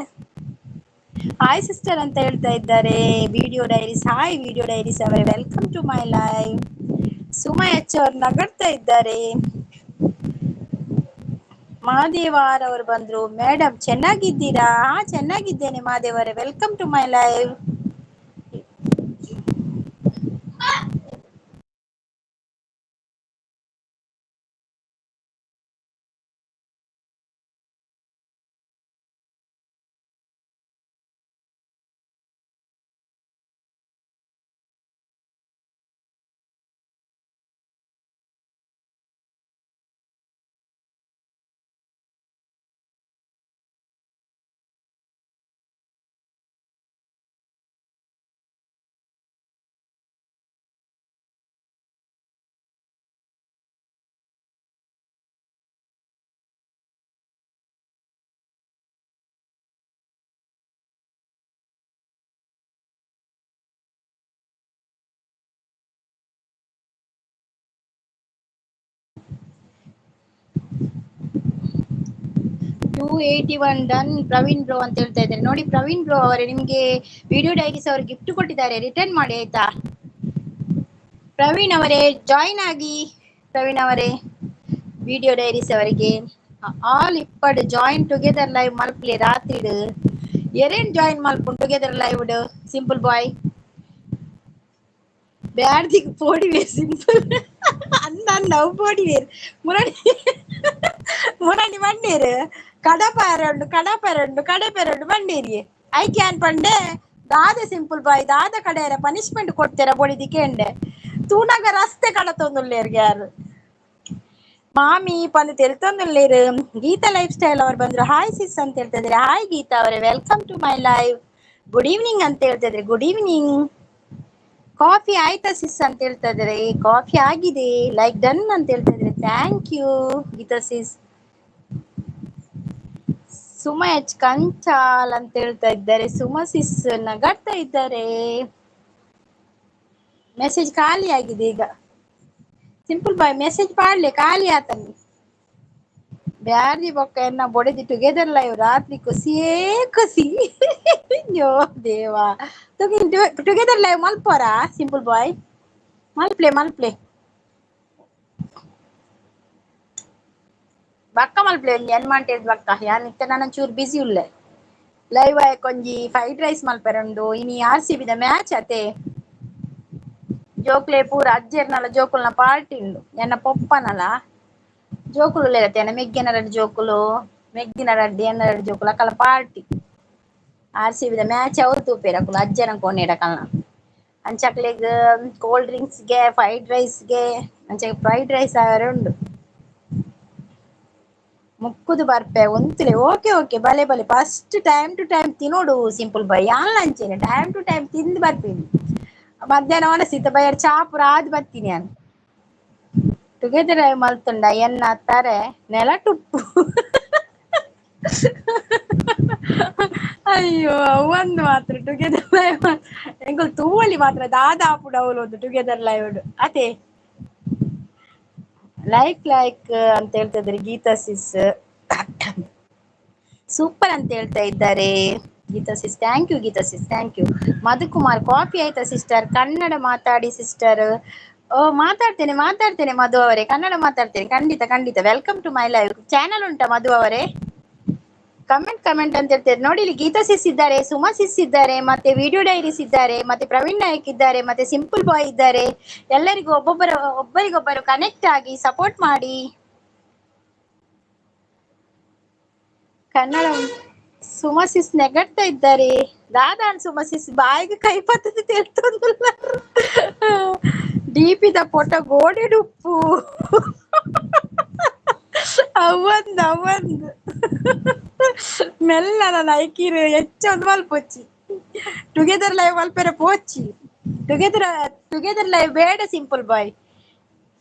ಹಾಯ್ ಸಿಸ್ಟರ್ ಅಂತ ಹೇಳ್ತಾ ಇದ್ದಾರೆ video diaries hi video diaries ಅವರೇ welcome to my live Suma H ಅವ್ರು ನಗಡ್ತಾ ಇದ್ದಾರೆ ಮಹಾದೇವಾರ್ ಅವರು ಬಂದ್ರು ಮೇಡಮ್ ಚೆನ್ನಾಗಿದ್ದೀರಾ ಚೆನ್ನಾಗಿದ್ದೇನೆ ಮಹಾದೇವರೇ welcome to my live $281 done Praveen bro ಅಂತ ಹೇಳ್ತಾ ಇದ್ದಾರೆ ನೋಡಿ ಪ್ರವೀಣ್ ಬ್ರೋ ಅವರೇ ನಿಮ್ಗೆ ವಿಡಿಯೋ ಡೈರೀಸ್ ಅವರು ಗಿಫ್ಟ್ ಕೊಟ್ಟಿದ್ದಾರೆ ರಿಟರ್ನ್ ಮಾಡಿ ಆಯ್ತಾ ಪ್ರವೀಣ್ ಅವರೇ ಜಾಯಿನ್ ಆಗಿ ಪ್ರವೀಣ್ ಅವರೇ ವಿಡಿಯೋ ಡೈರೀಸ್ ಅವರಿಗೆ ಆಲ್ ಇಪ್ಪಡ್ ಜಾಯಿನ್ ಟುಗೆದರ್ ಲೈವ್ ಮಲ್ಪ್ಲೆ ರಾತ್ರಿಡ್ ಎರೇನ್ ಜಾಯಿನ್ ಮಲ್ಪುಂಡು ಟುಗೆದರ್ ಲೈವ್ ಸಿಂಪಲ್ ಬಾಯ್ ಬ್ಯಾಡ್ದಿಗ್ ಪೋಡಿವೇರ್ ಸಿಂಪಲ್ ಅಂದ ನವ್ ಪೋಡಿವೇರ್ ಮುರಡಿ ಮುರಡಿ ಬಂಡೇರು ಕಡಪೆರಡು ಬಂಡೇರಿ ಐ ಕ್ಯಾನ್ ಪಂಡೆ ದಾದ ಸಿಂಪಲ್ ಬಾಯ್ ದಾದ ಕಡೆಯರ ಪನಿಷ್ಮೆಂಟ್ ಕೊಡ್ತೀರ ಬೊಡಿದಿಕ್ಕೆ ಎಂಡೆ ತೂನಗ ರಸ್ತೆ ಕಡತೊಂದುಲ್ಲೇರ್ಗೆ ಯಾರು ಮಾಮಿ ಪಂದು ತೆಲ್ತೊಂದುಲ್ಲೇರು ಗೀತಾ ಲೈಫ್ ಸ್ಟೈಲ್ ಅವ್ರು ಬಂದ್ರು ಹಾಯ್ ಸಿಸ್ ಅಂತ ಹೇಳ್ತಾ ಇದ್ರೆ ಹಾಯ್ ಗೀತಾ ಅವರೇ welcome to my live good evening ಅಂತ ಹೇಳ್ತಾ ಇದ್ರೆ ಗುಡ್ ಈವ್ನಿಂಗ್ ಕಾಫಿ ಆಯ್ತಾ ಸಿಸ್ ಅಂತ ಹೇಳ್ತಾ ಇದ್ದಾರೆ ಕಾಫಿ ಆಗಿದೆ ಲೈಕ್ ಡನ್ ಅಂತ ಹೇಳ್ತಾ ಇದ್ರೆ thank you Geetha sis Suma H ಕಂಚಾಲ್ ಅಂತ ಹೇಳ್ತಾ ಇದ್ದಾರೆ ಸುಮ ಸಿಸ್ ನಗಾಡ್ತಾ ಇದ್ದಾರೆ ಮೆಸೇಜ್ ಖಾಲಿ ಆಗಿದೆ ಈಗ ಸಿಂಪಲ್ ಬಾಯ್ ಮೆಸೇಜ್ ಪಾಡ್ಲೆ ಖಾಲಿ ಆತನಿ ಬ್ಯಾರ್ದಿ ಬೊಕ್ಕ ಎನ್ನ ಬೊಡೆದಿ ಟುಗೆದರ್ ಲೈವ್ ರಾತ್ರಿ ಖುಷಿಯೇ ಖುಷಿ ಯೋ ದೇವಾ ಟುಗೆದರ್ ಲೈವ್ ಮಲ್ಪೋರ ಸಿಂಪಲ್ ಬಾಯ್ ಮಲ್ಪ್ಲೆ ಬಕ್ಕ ಮಲ್ಪ್ಲೆ ಏನ್ ಮಾಡ್ತಿದ್ ಬಕ್ಕ ಯಾನ್ ಇತ್ತ ನಾನು ಚೂರು ಬಿಸಿ ಉಳ್ಳೆ ಲೈವ್ ಆಯ್ಕೊಂಜಿ ಫ್ರೈಡ್ ರೈಸ್ ಮಲ್ಪೆರಂಡು ಇನಿ RCB ದ ಮ್ಯಾಚ್ ಅತೆ ಜೋಕ್ಲೆ ಪೂರ ಅಜ್ಜೆರ್ನಲ ಜೋಕುಲ್ನ ಪಾರ್ಟಿ ಉಂಡು ಎನ್ನ ಪೊಪ್ಪನಲ ಜೋಕುಲು ಲೇರತ್ತೆ ಎನ್ನ ಮೆಗ್ಗೆನ ರಡ್ಡ್ ಜೋಕುಲು ಮೆಗ್ಗಿನ ರಡ್ಡ್ ಎನ್ನ ರಡ್ಡ್ ಜೋಕುಲು ಅಕಲ ಪಾರ್ಟಿ RCB ದ ಮ್ಯಾಚ್ ಅವ್ರು ತೂಪೆರ್ ಅಕುಲು ಅಜ್ಜೆನ ಕೊನೆಡ್ ಅಕಲ್ನ ಅಂಚಕ್ಲೆಗ್ ಕೋಲ್ಡ್ ಡ್ರಿಂಕ್ಸ್ ಗೆ ಫ್ರೈಡ್ ರೈಸ್ ಗೆ ಅಂಚ ಫ್ರೈಡ್ ರೈಸ್ ಆವರೆ ಉಂಡು ಮುಕ್ಕುದು ಬರ್ಪೆ ಒಂತುಲೆ ಓಕೆ ಓಕೆ ಬಲೆ ಬಲೆ ಫಸ್ಟ್ ಟೈಮ್ ಟು ಟೈಮ್ ತಿನೋಡು ಸಿಂಪಲ್ ಬೈ ಯಾನ್ ಅಂಚೆನೆ ಟೈಮ್ ಟು ಟೈಮ್ ತಿಂದು ಬರ್ತೀನಿ ಮಧ್ಯಾಹ್ನ ಒನಸಿತ ಬೈಯರ್ ಚಾಪುರ ಆದ್ ಬರ್ತೀನಿ ನಾನು ಟುಗೆದರ್ ಮಲ್ತುಂಡ ಎನ್ನ ತಾರೆ ನೆಲಟುಪ್ಪು ಅಯ್ಯೋ ಅವಂದು ಮಾತ್ರ ಟುಗೆದರ್ ಲೈವ್ ಎಂಕುಲು ತೂವಲಿ ಮಾತ್ರ ದಾದ ಆಪುಡು ಅವಲೊಂದು ಟುಗೆದರ್ ಲೈವ್ ಅತೆ ಲೈಕ್ ಅಂತ ಹೇಳ್ತಾ ಇದ್ದಾರೆ ಗೀತಾ ಸಿಸ್ ಸೂಪರ್ ಅಂತ ಹೇಳ್ತಾ ಇದ್ದಾರೆ Geetha sis thank you Geetha sis thank you Madhukumar coffee ಆಯ್ತಾ ಸಿಸ್ಟರ್ ಕನ್ನಡ ಮಾತಾಡಿ ಸಿಸ್ಟರ್ ಓ ಮಾತಾಡ್ತೇನೆ ಮಧು ಅವರೇ ಕನ್ನಡ ಮಾತಾಡ್ತೇನೆ ಖಂಡಿತ ಖಂಡಿತ welcome to my live channel ಉಂಟಾ ಮಧು ಅವರೇ ಕಮೆಂಟ್ ಅಂತ ಹೇಳ್ತಾರೆ ನೋಡಿ ಇಲ್ಲಿ ಗೀತಾ ಸಿಸ್ ಇದ್ದಾರೆ ಸುಮಾ ಸಿಸ್ ಇದ್ದಾರೆ ಮತ್ತೆ ವಿಡಿಯೋ ಡೈರೀಸ್ ಇದ್ದಾರೆ ಮತ್ತೆ ಪ್ರವೀಣ್ ನಾಯಕ್ ಇದ್ದಾರೆ ಮತ್ತೆ ಸಿಂಪಲ್ ಬಾಯ್ ಇದ್ದಾರೆ ಎಲ್ಲರಿಗೂ ಒಬ್ಬರಿಗೊಬ್ಬರು ಕನೆಕ್ಟ್ ಆಗಿ ಸಪೋರ್ಟ್ ಮಾಡಿ ಕನ್ನಡ ಸುಮಾ ಸಿಸ್ ನೆಗಡ್ತಾ ಇದ್ದಾರೆ ದಾದಾನ್ ಸುಮಾ ಸಿಸ್ ಬಾಯಿಗೆ ಕೈ ಪತ್ತದ ತಿಳ್ತಂದಲ್ಲ ಡಿಪಿದ ಪೊಟ ಗೋಡೆಡ್ ಉಪ್ಪು ಅವಂದು ಮೆಲ್ಲನ ಲೈಕಿರು ಹೆಚ್ಚೊಂದು ಮಲ್ಪೊಚ್ಚಿ ಟುಗೆದರ್ ಲೈವ್ ಮಲ್ಪೆರ ಪೋಚಿ ಟುಗೆದರ್ ಲೈವ್ ಬೇಡ ಸಿಂಪಲ್ ಬಾಯ್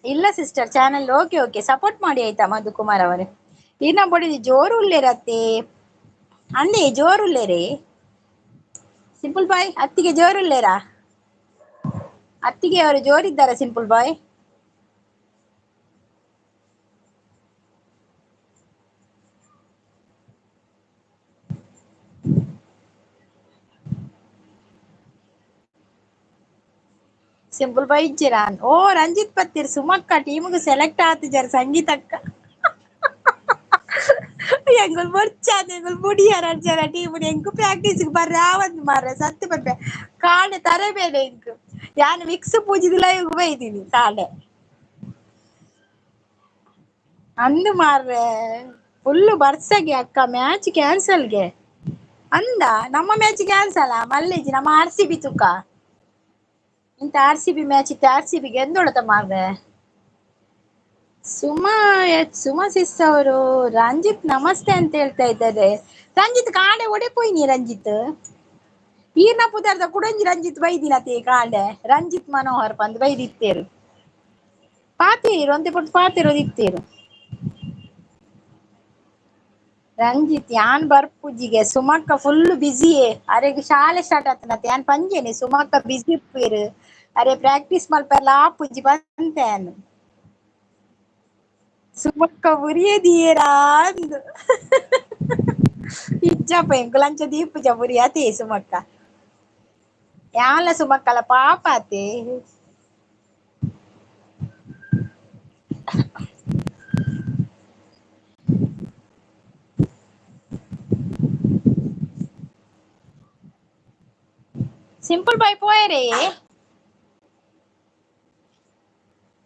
ಇಲ್ಲ ಸಿಸ್ಟರ್ ಚಾನಲ್ ಓಕೆ ಸಪೋರ್ಟ್ ಮಾಡಿ ಆಯ್ತಾ ಮಧುಕುಮಾರ್ ಅವರೇ ಇನ್ನ ಬಡಿದಿ ಜೋರು ಉಳ್ಳೇರತ್ತೆ ಅಂದೆ ಜೋರು ಉಳ್ಳೇರೆ ಸಿಂಪಲ್ ಬಾಯ್ ಅತ್ತಿಗೆ ಜೋರು ಉಳ್ಳೇರಾ ಅತ್ತಿಗೆ ಅವರು ಜೋರಿದ್ದಾರ ಸಿಂಪಲ್ ಬಾಯ್ ಸಿಂಪಲ್ ಬಾಯ್ ಇಜ್ಜಿರಾನ್ ಓ ರಂಜಿತ್ ಪತ್ತಿರ್ ಸುಮಕ್ಕ ಟೀಮ್ಗೆ ಸೆಲೆಕ್ಟ್ ಆತಿದ್ದಾರೆ ಸಂಗೀತಕ್ಕ ಎಂಗುಲ್ ಬರ್ಚಾದ ಎಂಗುಲ್ ಮುಡಿಯಾರ ಜನ ಟೀಮ್ ಎಂಕು ಪ್ರಾಕ್ಟೀಸ್ ಬರ್ರಾವಂದ್ ಮಾರ ಸತ್ತು ಬರ್ಬೆ ಕಾಣೆ ತರಬೇನೆ ಎಂಕು ಯಾನು ಮಿಕ್ಸ್ ಪೂಜಿದ ಲೈವ್ ಬೈದೀನಿ ಕಾಣೆ ಅಂದು ಮಾರ್ರೆ ಫುಲ್ಲು ಬರ್ಸಗೆ ಅಕ್ಕ ಮ್ಯಾಚ್ ಕ್ಯಾನ್ಸಲ್ಗೆ ಅಂದ ನಮ್ಮ ಮ್ಯಾಚ್ ಕ್ಯಾನ್ಸಲ್ ಮಲ್ಲೇಜಿ ನಮ್ಮ RCB ತುಕ ಇಂತ RCB ಮ್ಯಾಚ್ ಇತ್ತು RCBಗೆ ಎಂದೊಡತ ಮಾರ್ರೆ ಸುಮಾ ಸಿಸ್ ಅವರು ರಂಜಿತ್ ನಮಸ್ತೆ ಅಂತ ಹೇಳ್ತಾ ಇದ್ದಾರೆ ರಂಜಿತ್ ಕಾಂಡೆ ಒಡೆಪೋಯ್ನಿ ರಂಜಿತ್ ಈರ್ನ ಪುದಾರ್ದ ಕುಡಂಜಿ ರಂಜಿತ್ ಬೈದಿನತೆ ಕಾಂಡೆ ರಂಜಿತ್ ಮನೋಹರ್ ಪಂದ್ ಬೈದಿತ್ತೇರು ಪಾತೀರು ಒಂತೆ ಪುಟ್ಟು ಪಾತಿರೋದಿತ್ತೇರು ರಂಜಿತ್ ಯಾನ್ ಬರ್ಪುಜಿಗೆ ಸುಮಕ್ಕ ಫುಲ್ ಬಿಸಿಯೇ ಅರೆಗ್ ಶಾಲೆ ಸ್ಟಾರ್ಟ್ ಆತನತೆ ಯಾನ್ ಪಂಜೆನೆ ಸುಮಕ್ಕ ಬಿಸಿ ಇಪ್ಪೇರು ಅರೆ ಪ್ರಾಕ್ಟೀಸ್ ಮಲ್ಪರ್ಲ ಆಪುಜಿ ಬಂತೇನು ಸುಮಕ್ಕ ಉರಿಯದಿಯೇರಾ ಅಂದು ಇಜ್ಜಪ್ಪ ಎಂಕುಲಂಚ ದೀಪುಜ ಉರಿಯತೆ ಸುಮಕ್ಕ ಯಾನ್ಲ ಸುಮಕ್ಕಲ ಪಾಪ ಆತೆ ಸಿಂಪಲ್ ಬಾಯ್ ಪೋಯರೇ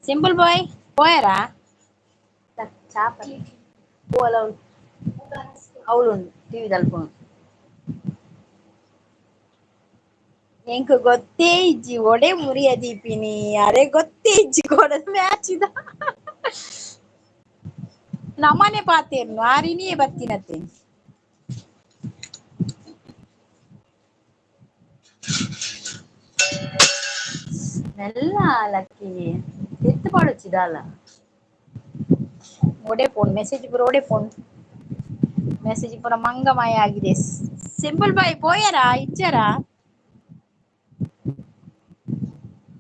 ಸಿಂಪಲ್ ಬಾಯ್ పోయారా చాప అవును టీవీ తలుపు ಎಂಕು ಗೊತ್ತೇ ಇಜ್ಜಿ ಒಡೆ ಮುರಿಯ ದೀಪಿನಿ ಅರೆ ಗೊತ್ತೇ ಇಜ್ಜಿ ಕೊಡದ ಮ್ಯಾಚ್ ಇದ ನಮ್ಮನೆ ಪಾತೇನು ಆರಿನಿಯೇ ಬರ್ತೀನತ್ತೆ ಎಲ್ಲ ಲಕ್ಕಿ ಎತ್ತು ಪಡುಚ್ಚಿದಲ್ಲ ಓಡೆಪೋನ್ ಮೆಸೇಜ್ ಪೂರ ಓಡೆಪೋನ್ ಮೆಸೇಜ್ ಪೂರ ಮಂಗಮಯ ಆಗಿದೆ ಸಿಂಪಲ್ ಬಾಯ್ ಪೋಯರಾ ಇಚ್ಚಾರಾ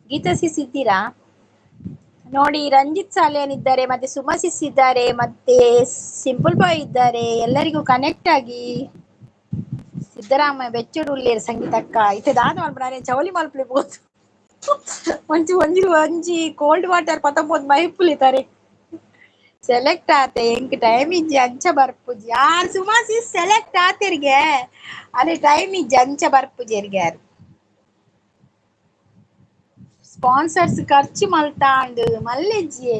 ಗೀತಾ ಸಿಸ್ ಇದ್ದೀರಾ ನೋಡಿ ರಂಜಿತ್ ಸಾಲಿಯನ್ ಇದ್ದಾರೆ ಮತ್ತೆ ಸುಮಾ ಸಿಸ್ ಇದ್ದಾರೆ ಮತ್ತೆ ಸಿಂಪಲ್ ಬಾಯ್ ಇದ್ದಾರೆ ಎಲ್ಲರಿಗೂ ಕನೆಕ್ಟ್ ಆಗಿ ಸಿದ್ದರಾಮಯ್ಯ ಬೆಚ್ಚಡು ಉಳ್ಳೇರು ಸಂಗೀತಕ್ಕ ಇತ್ತೆ ದಾದ ಮಲ್ಪನಾರೆ ಚವಲಿ ಮಲ್ಪಲಿಬಹುದು ಒಂಜಿ ಕೋಲ್ಡ್ ವಾಟರ್ ಪತ್ತಂಬೋದು ಮೈಪುಲಿತಾರೆ ಸೆಲೆಕ್ಟ್ ಆತೆ ಎಂಕ್ ಟೈಮ್ ಇಜ್ಜಿ ಅಂಚ ಬರ್ಪುಜಿ ಯಾರು ಸುಮಾಸಿ ಸೆಲೆಕ್ಟ್ ಆತೆರ್ಗೆ ಅದೇ ಟೈಮ್ ಇಜ್ಜಿ ಅಂಚ ಬರ್ಪುಜೆರ್ಗೆ ಯಾರು ಸ್ಪಾನ್ಸರ್ಸ್ ಖರ್ಚು ಮಲ್ತಾಂಡ್ ಮಲ್ಲೆಜ್ಜಿ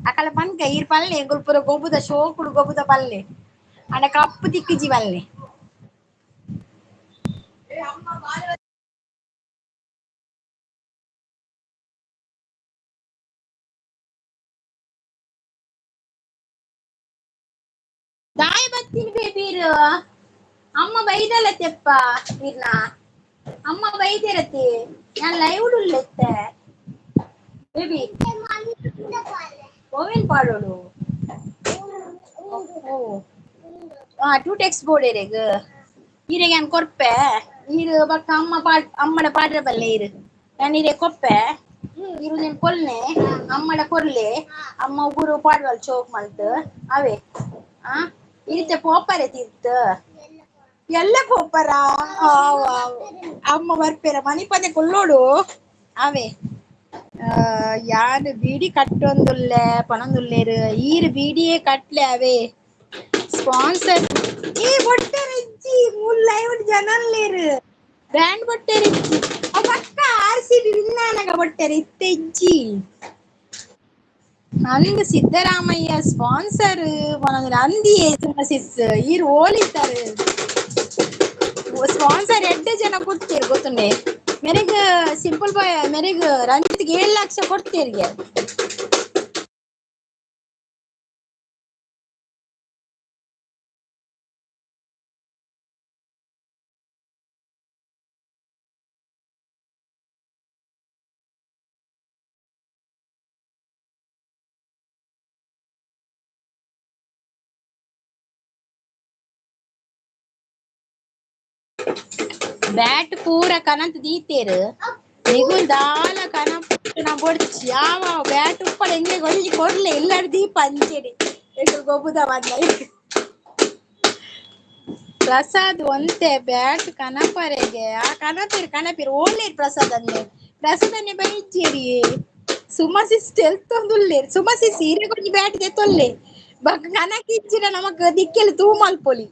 ಅಕಲ ಪನ್ಕ ಈರ್ ಪಲ್ಲೆ ಎಂಗುಲ್ ಪೂರ ಗೊಬ್ಬುದ ಶೋಕುಡು ಗೊಬ್ಬುದ ಪಲ್ಲೆ ಅಂಡ ಕಪ್ಪು ತಿಕ್ಕಿಜಿ ಪಲ್ಲೆ ದಾಯ ಬತ್ತೀನಿ ಬೇಬೀರು ಅಮ್ಮ ಬೈದಲ್ಲ ತೆಪ್ಪ ಬೀರ್ನ ಅಮ್ಮ ಬೈದಿರತಿ ನಾನು ಲೈವ್ ಉಳ್ಳೆತ್ತೆ ಬೇಬಿ ಓವೆನ್ ಪಾಡೋಡು ಟೂ ಟೆಕ್ಸ್ಟ್ ಬೋರ್ಡ್ ಎರೆಗ್ ಈರೆಗೆ ನಾನು ಕೊರ್ಪೆ ಈರು ಬಕ್ಕ ಅಮ್ಮಡ ಪಾಡ್ರೆ ಬಲ್ಲೆ ಇರು ನಾನು ಇರೆ ಕೊಪ್ಪೆ ಇರು ನೀನು ಕೊಲ್ನೆ ಅಮ್ಮಡ ಕೊರ್ಲೆ ಅಮ್ಮ ಗುರು ಪಾಡ್ವಲ್ ಚೋಕ್ ಮಲ್ತ್ ಅವೇ ಆ ಇರಿತೆ ಪೋಪರೆ ತಿರ್ತ್ ಎಲ್ಲ ಪೋಪರ ಅಮ್ಮ ಬರ್ಪೇರ ಮನಿ ಪದೆ ಕೊಲ್ಲೋಡು ಅವೇ ಯಾರು ಬೀಡಿ ಕಟ್ಟೊಂದುಲ್ಲೆ ಪಣೊಂದುಲ್ಲೇರು ಈರು ಬೀಡಿಯೇ ಕಟ್ಲೆ ಅವೇ ಸ್ಪಾನ್ಸರ್ ಏ ಬೊಟ್ಟೆರ ಇಜ್ಜಿ ಮೂಲ್ ಲೈವ್ ಜನಲ್ಲೇರು ಬ್ರ್ಯಾಂಡ್ ಬೊಟ್ಟೆರ ಇಜ್ಜಿ ಅ ಪಕ್ಕ RCB ವಿನ್ನಾನಗ ಬೊಟ್ಟೆರ ಇತ್ತೆ ಇಜ್ಜಿ ಅಂದ್ ಸಿದ್ದರಾಮಯ್ಯ ಸ್ಪಾನ್ಸರ್ ಮನೊಂದು ಅಂದಿ ಸುಮಸಿಸ್ ಈರು ಓಲಿತಾರೆ ಸ್ಪಾನ್ಸರ್ ಎಡ್ಡೆ ಜನ ಕೊಡ್ತೀರಿ ಗೊತ್ತುಂಡೆ ಮೇರೆಗ್ ಸಿಂಪಲ್ ಬಾಯ್ ಮೇರೆಗ್ ರಂಜಿತ್ಗೆ 7 ಲಕ್ಷ ಕೊಡ್ತೀರಿಗೆ ಬ್ಯಾಟ್ ಪೂರ ಕನಂತ ದೀತೇರು ನಿಗುಲ್ ದಾಲ ಕನ ಬೊಡ್ಚಿ ಯಾವ ಬ್ಯಾಟ್ ಉಪ್ಪಳ ಎಂಗೆ ಗೊಜ್ಜಿ ಕೊಡ್ಲೆ ಎಲ್ಲಾರು ದೀಪ ಅಂಚೆಡಿ ಎದುರು ಗೊಬ್ಬುದ ಬಂದ ಪ್ರಸಾದ್ ಒಂತೆ ಬ್ಯಾಟ್ ಕನಪರೆಗೆ ಆ ಕನಪಿರ್ ಓಡ್ಲೇರು ಪ್ರಸಾದನ್ನೇ ಬೈಜೇರಿ ಸುಮಸಿಸ್ ತೆಲ್ತೊಂದುಲ್ಲೇರು ಸುಮಸಿಸ್ ಸೀರೆ ಕೊಂಜಿ ಬ್ಯಾಟ್ ತೆತ್ತೊಲ್ಲೆ ಬಕ್ ಕನಕ್ ಇಚ್ಚಿರ ನಮಕ್ ದಿಕ್ಕೆಲ್ ತೂ ಮಲ್ಪೊಲಿ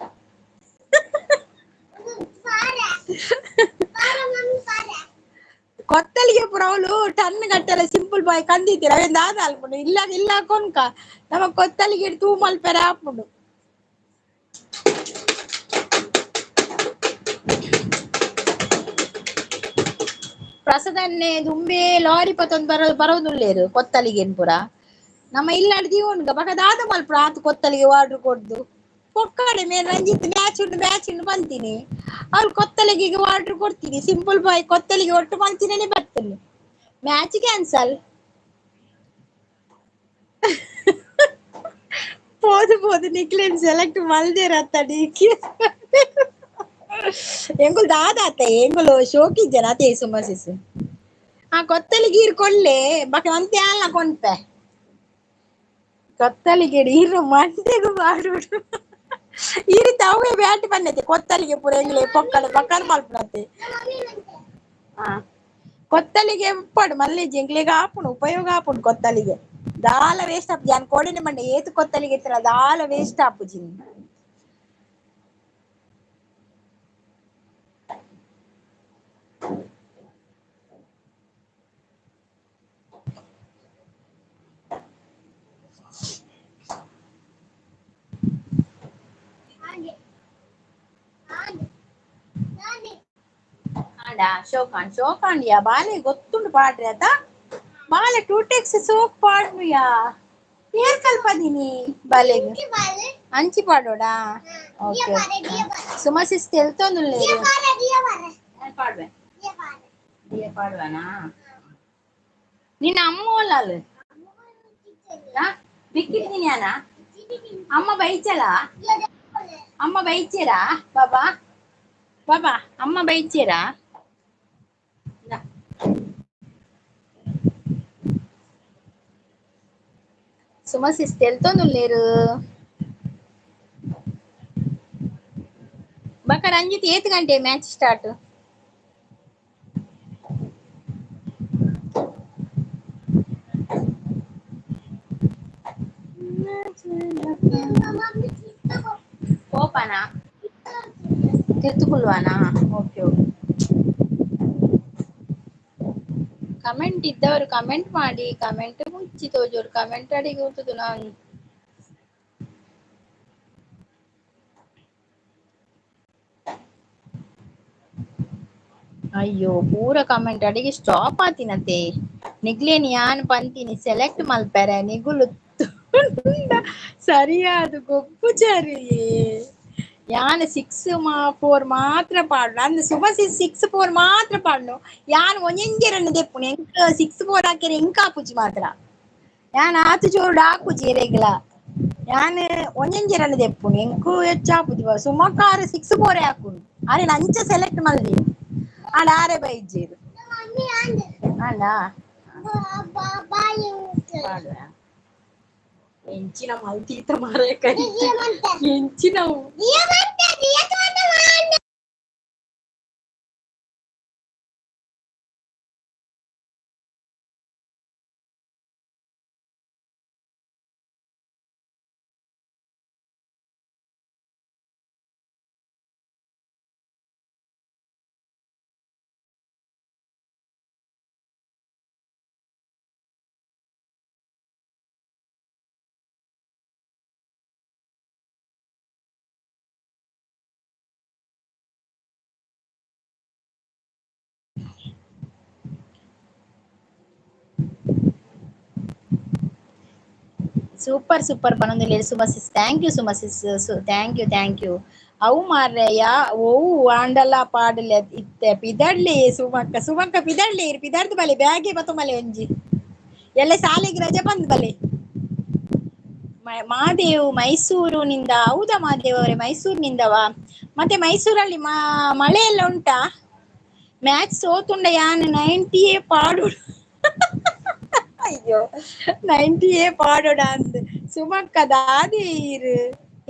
ಕೊತ್ತಲಿಗೆ ಪುರ ಅವಳು ಟನ್ ಗಟ್ಟಲೆ ಸಿಂಪಲ್ ಬಾಯ್ ಕಂದಿದ್ದೀರ ಅವೇನ್ ದಾದ ಅಲ್ಪುಂಡು ಇಲ್ಲ ಕೊನ್ಕ ನಮಕ್ ಕೊತ್ತಲಿಗೆ ತೂ ಮಲ್ಪೆರ ಆಪುಂಡು ಪ್ರಸಾದನ್ನೇ ದುಂಬೆ ಲಾರಿ ಪತ್ತೊಂದು ಬರೋದುಲ್ಲೇರು ಕೊತ್ತಲಿಗೆ ಪುರ ನಮ್ಮ ಇಲ್ಲಾಡ್ ದೀವನ್ಗ ಬಕ ದಾದ ಮಲ್ಪುರ ಆತು ಕೊತ್ತಲಿಗೆ ವಾರ್ಡ್ರ್ ಕೊಡ್ದು ಪೊಕ್ಕಡೆ ಮೇಲೆ ರಂಜಿತ್ ಮ್ಯಾಚ್ ಉಂಡು ಬಂತೀನಿ ಅವ್ರು ಕೊತ್ತಲಿಗೆ ವಾರ್ಡ್ರ್ ಕೊಡ್ತೀನಿ ಸಿಂಪಲ್ ಬಾಯ್ ಕೊತ್ತಲಿಗೆ ಒಟ್ಟು ಮಂಚಿನೇ ಬರ್ತೀನಿ ಮ್ಯಾಚ್ ಕ್ಯಾನ್ಸಲ್ போது நிக்லேன் செலக்ட் மல்தேர் அத்தடி ಎಂಗುಲ್ ದಾದಾತೆ ಎಂಗುಲು ಶೋಕಿ ಜನತೆ ಸುಮಸಿಸ್ ಆ ಕೊತ್ತಲಿಗೆ ಈರ್ ಕೊಳ್ಳೆ ಬಕ ಒಂತೆ ಆಲ್ನ ಕೊಂಡ್ಪೆ ಕೊತ್ತಲಿಗೆ ಈರು ಮಂಟೆಗೂ ಮಾಡುಡು ಈ ರೀತಿ ಅವೇ ಬ್ಯಾಟ್ ಬನ್ನತೆ ಕೊತ್ತಲಿಗೆ ಪುರ ಎಂಗ್ಲೆ ಪೊಕ್ಕಡೆ ಬಕ್ಕರ್ ಮಲ್ಪನತೆ ಕೊತ್ತಲಿಗೆ ಉಪ್ಪಡು ಮಲ್ಲೆಜಿ ಎಂಗ್ಲೆಗ ಆಪುಂಡು ಉಪಯೋಗ ಆಪುಂಡು ಕೊತ್ತಲಿಗೆ ದಾಲ ವೇಸ್ಟ್ ಆಪು ಜಾನ್ ಕೋಡೆನೆ ಮಂಡೆ ಏತು ಕೊತ್ತಲಿಗೆ ಇತ್ತರ ದಾಲ ವೇಸ್ಟ್ ಆಪುಜಿ ಶೋಕಾಂಡಿಯಾ ಬಾಲೆ ಗೊತ್ತುಂಡು ಪಾಡ್ರೆ ಅತ ಬಾಲೆ ಟೂಟೆಕ್ಸ್ ಸೋಕ್ ಪಾಡ್ನುಯಾ ಏರ್ ಕಲ್ಪದಿನಿ ಬಾಲೆಗ್ ಅಂಚಿ ಪಾಡೋಡಾ ಓಕೆ ಸುಮಸಿಸ್ ತೆಲ್ತೊಂದುಲ್ಲೇರು ಪಾಡ್ವೆ ದಿಯೆ ಪಾಡ್ವನಾ ನಿನ್ನ ಅಮ್ಮ ಓಲಾಲ್ ಬಿಕ್ಕಿಟ್ಟಿನ್ಯಾನ ಅಮ್ಮ ಬೈಚೇರಾ ಬಾಬಾ ಅಮ್ಮ ಬೈಚೇರಾ ಸುಮಸಿಸ್ ತೆಲ್ತೊಂದುಲ್ಲೇರು ಬಕ ರಂಜಿತ್ 8 ಗಂಟೆ ಮ್ಯಾಚ್ ಸ್ಟಾರ್ಟ್ ಕಿತ್ತುಕೊಳ್ಳುವನಾ? Okay okay. ಕಮೆಂಟ್ ಇದ್ದವರು ಕಮೆಂಟ್ ಮಾಡಿ, ಕಮೆಂಟ್ ಮುಚ್ಚಿ ತೋಜೋರು ಕಮೆಂಟ್ ಅಡಿಗೆ ಹೋಗ್ತದೆ ನಾನು. ಅಯ್ಯೋ ಪೂರ ಕಮೆಂಟ್ ಅಡಿಗೆ ಸ್ಟಾಪ್ ಆತಿನತೆ. ನಿಗ್ಲೇನಿ ಯಾನ್ ಪಂತೀನಿ ಸೆಲೆಕ್ಟ್ ಮಲ್ಪೆರೆ ನಿಗುಲು ಸರಿಯಾದ ಗೊಬ್ಬು ಚರಿ ಯಾನ್ 6-4 ಮಾತ್ರ ಪಾಡ್ನು ಅಂದ್ ಸುಮ 6-4 ಮಾತ್ರ ಪಾಡ್ನು. ಯಾನ್ ಒಂಜೆಂಜೆರನ್ನು ದೆಪ್ಪುನು ಎಂಕ್ 6-4 ಹಾಕ್ಯರೆ ಎಂಕ್ ಆಪುಜಿ ಮಾತ್ರ ಯಾನ್ ಆತು ಜೋರು ಹಾಕುಜಿ ಎರೆಗ್ಲ. ಯಾನ್ ಒಂಜೆಂಜೆರನ್ನು ದೆಪ್ಪುನು ಎಂಕು ಹೆಚ್ಚು ಆಪುಜಿ ಸುಮಕಾರ 6-4 ಹಾಕುನು. ಅರೆ ನಂಚ ಸೆಲೆಕ್ಟ್ ಮಲ್ದಿ ಆಡ ಆರೆ ಬೈಜೆರ್ ಅಲ್ಲ ಎಂಚಿನ ಮಲ್ತೀತ ಮಾರೆ ಕೈ ಎಂಚಿನವು ಸೂಪರ್ ಸೂಪರ್ ಪನೊಂದುಲ್ಲೆ Suma sis thank you Suma sis thank you ಅವು ಮಾರ್ರೆಯ ಓವು ಆಂಡಲ ಪಾಡ್ಲೆ ಇತ್ತೆ ಪಿದಡ್ಲಿ ಸುಮಕ್ಕ ಪಿದಡ್ಲಿ ಪಿದಡ್ದು ಬಲೆ ಬ್ಯಾಗೆ ಬತ್ತು ಮಲೆ ಒಂಜಿ ಎಲ್ಲ ಶಾಲೆಗೆ ರಜೆ ಬಂದ್ ಬಲೆ ಮಾದೇವ್ ಮೈಸೂರಿನಿಂದ. ಹೌದಾ ಮಾದೇವ್ ಅವರೇ ಮೈಸೂರಿನಿಂದವಾ? ಮತ್ತೆ ಮೈಸೂರಲ್ಲಿ ಮಳೆ ಎಲ್ಲ ಉಂಟಾ? ಮ್ಯಾಚ್ ಸೋತುಂಡ ಯಾನ್ 90 ಪಾಡು ಅಯ್ಯೋ 90 ಪಾಡೋಡ ಅಂದ್ ಸುಮಕ್ಕ ದಾದೀರ್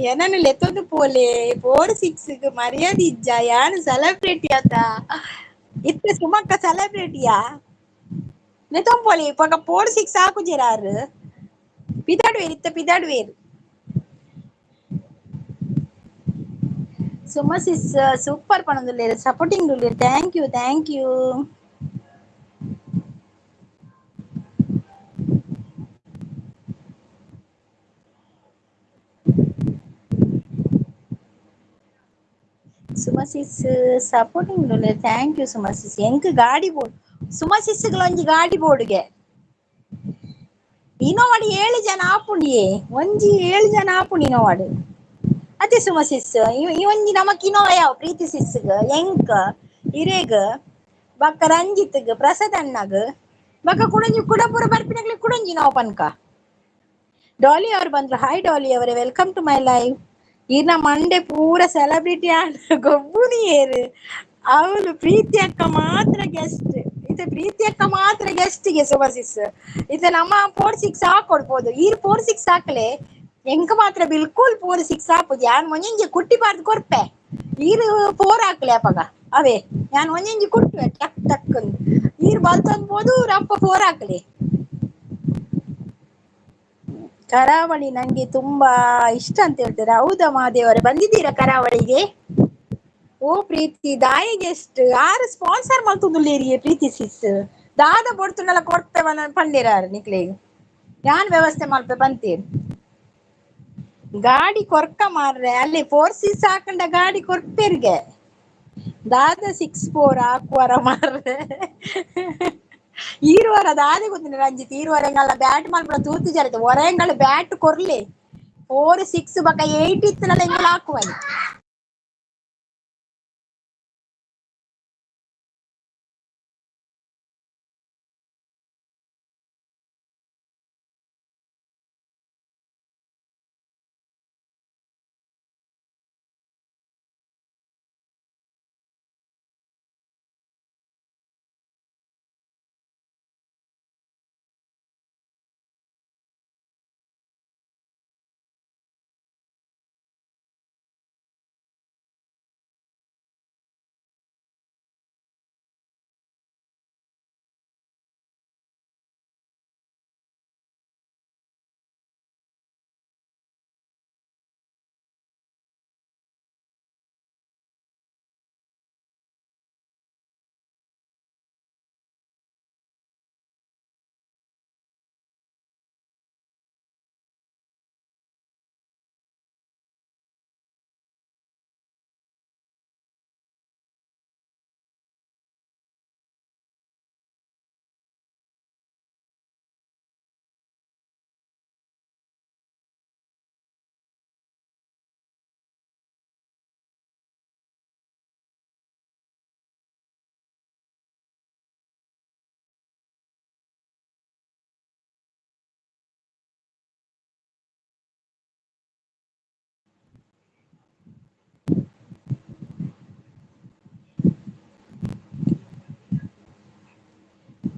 ಏನನ್ನು ಲೆತ್ತೊಂದು ಪೋಲೆ 4-6 ಮರ್ಯಾದೆ ಇಜ್ಜ ಯಾನ್ ಸೆಲೆಬ್ರಿಟಿ ಆತ ಇತ್ತೆ ಸುಮಕ್ಕ ಸೆಲೆಬ್ರಿಟಿಯಾ ನೆತೊಂಪೊಲಿ ಪಗ 4-6 ಹಾಕುಜೆರಾರು ಪಿದಾಡುವೇರ್ ಇತ್ತ ಪಿದಾಡುವೇರ್ ಸುಮಸಿಸ್ ಸೂಪರ್ ಪಣದುಲ್ಲೇರ್ ಸಪೋರ್ಟಿಂಗ್ ಉಲ್ಲೇರ್ ಥ್ಯಾಂಕ್ ಯು. ಸುಮಸಿಸ್ ಸಪೋರ್ಟಿಂಗ್ ಉಲ್ಲೇರ್ ಥ್ಯಾಂಕ್ ಯು ಸುಮಸಿಸ್. ಎಂಕ್ ಗಾಡಿ ಬೋಡು ಸುಮಸಿಸ್ಗಳ ಒಂಜಿ ಗಾಡಿ ಬೋಡುಗೆ ಇನೋವಾಡ್ 7 ಜನ ಆಪುಂಡಿಯೇ ಒಂಜಿ 7 ಜನ ಆಪುಂಡು ಇನೋವಾಡ್. ಅತ್ತೆ ಸುಮಸಿಸ್ ಈ ಒಂಜಿ ನಮಕ್ ಇನೋವಾ ಯಾವ್ ಪ್ರೀತಿ ಸಿಸ್ಗ್ ಎಂಕ್ ಇರೇಗ್ ಬಕ್ಕ ರಂಜಿತ್ಗ್ ಪ್ರಸಾದ್ ಅಣ್ಣಗ್ ಬಕ್ಕ ಕುಡಂಜಿ ಕುಡ ಪೂರ ಬರ್ಪಿನಕ್ಲೆ ಕುಡಂಜಿ ನಾವು ಪನ್ಕ. ಡಾಲಿ ಅವರು ಬಂದ್ರು. ಹಾಯ್ ಡಾಲಿ ಅವರೇ, ವೆಲ್ಕಮ್ ಟು ಮೈ ಲೈವ್. ಇನ್ನ ಮಂಡೆ ಪೂರ ಸೆಲೆಬ್ರಿಟಿ ಆಂಡ್ ಗೊಬ್ಬುನಿ ಏರು ಅವಳು ಪ್ರೀತಿ ಅಕ್ಕ ಮಾತ್ರ ಗೆಸ್ಟ್. ಇದು ಪ್ರೀತಿ ಅಕ್ಕ ಮಾತ್ರ ಗೆಸ್ಟ್ಗೆ ಸುಮಸಿಸ್ ಇದು ನಮ್ಮ 4-6 ಹಾಕೊಡ್ಬೋದು. ಈ 4-6 ಹಾಕ್ಲೆ ಎಂಕ್ ಮಾತ್ರ ಬಿಲ್ಕುಲ್ 4-6 ಹಾಪುಜಿ ಯಾನ್ ಒಂಜಿ ಕುಟ್ಟಿ ಪಾರ್ದು ಕೊರ್ಪೆ ಈರು 4 ಹಾಕ್ಲೆ ಅಪಗ ಅವೇ ಯಾನ್ ಒಂಜಿ ಕುಟ್ಟುವೆ ಟಕ್ ಟಕ್ ಈರು ಬಲ್ತೊಂದ್ಬೋದು ರಪ್ಪ 4 ಹಾಕ್ಲೆ. ಕರಾವಳಿ ನಂಗೆ ತುಂಬಾ ಇಷ್ಟ ಅಂತ ಹೇಳ್ತಾರೆ. ಹೌದಾ ಮಹಾದೇವರೇ, ಬಂದಿದ್ದೀರಾ ಕರಾವಳಿಗೆ? ಓ ಪ್ರೀತಿ ದಾಯಿಗೆ ಎಷ್ಟು ಯಾರು ಸ್ಪಾನ್ಸರ್ ಮಲ್ತುದುಲ್ಲೇರಿಯೇ ಪ್ರೀತಿ ಸಿಸ್ ದಾದ ಬೊಡ್ತುಂಡಲ ಕೊಡ್ತೇವ ಪಂಡೇರಾರು ನಿಕ್ಲೆಗ್ ಯಾನ್ ವ್ಯವಸ್ಥೆ ಮಲ್ಪೆ ಬಂತೇರು. ಗಾಡಿ ಕೊರ್ಕ ಮಾರ್ರೆ ಅಲ್ಲಿ 4-6 ಹಾಕೊಂಡ ಗಾಡಿ ಕೊರ್ಪೆರ್ಗೆ ದಾದ 6-4 ಹಾಕುವರ ಮಾರ್ರೆ ಈರುವರ ದಾದೆ ಗೊತ್ತಿನ ರಂಜಿತ್ ಈರುವರೆಂಗಲ್ಲ ಬ್ಯಾಟ್ ಮಲ್ಪಡ ತೂತು ಜರತೆ ಒರೆಂಗಳ ಬ್ಯಾಟ್ ಕೊರ್ಲಿ 4-6 ಬಕ 8 ಇತ್ತನಲ್ಲ ಎಂಗಳ ಹಾಕುವನಿ.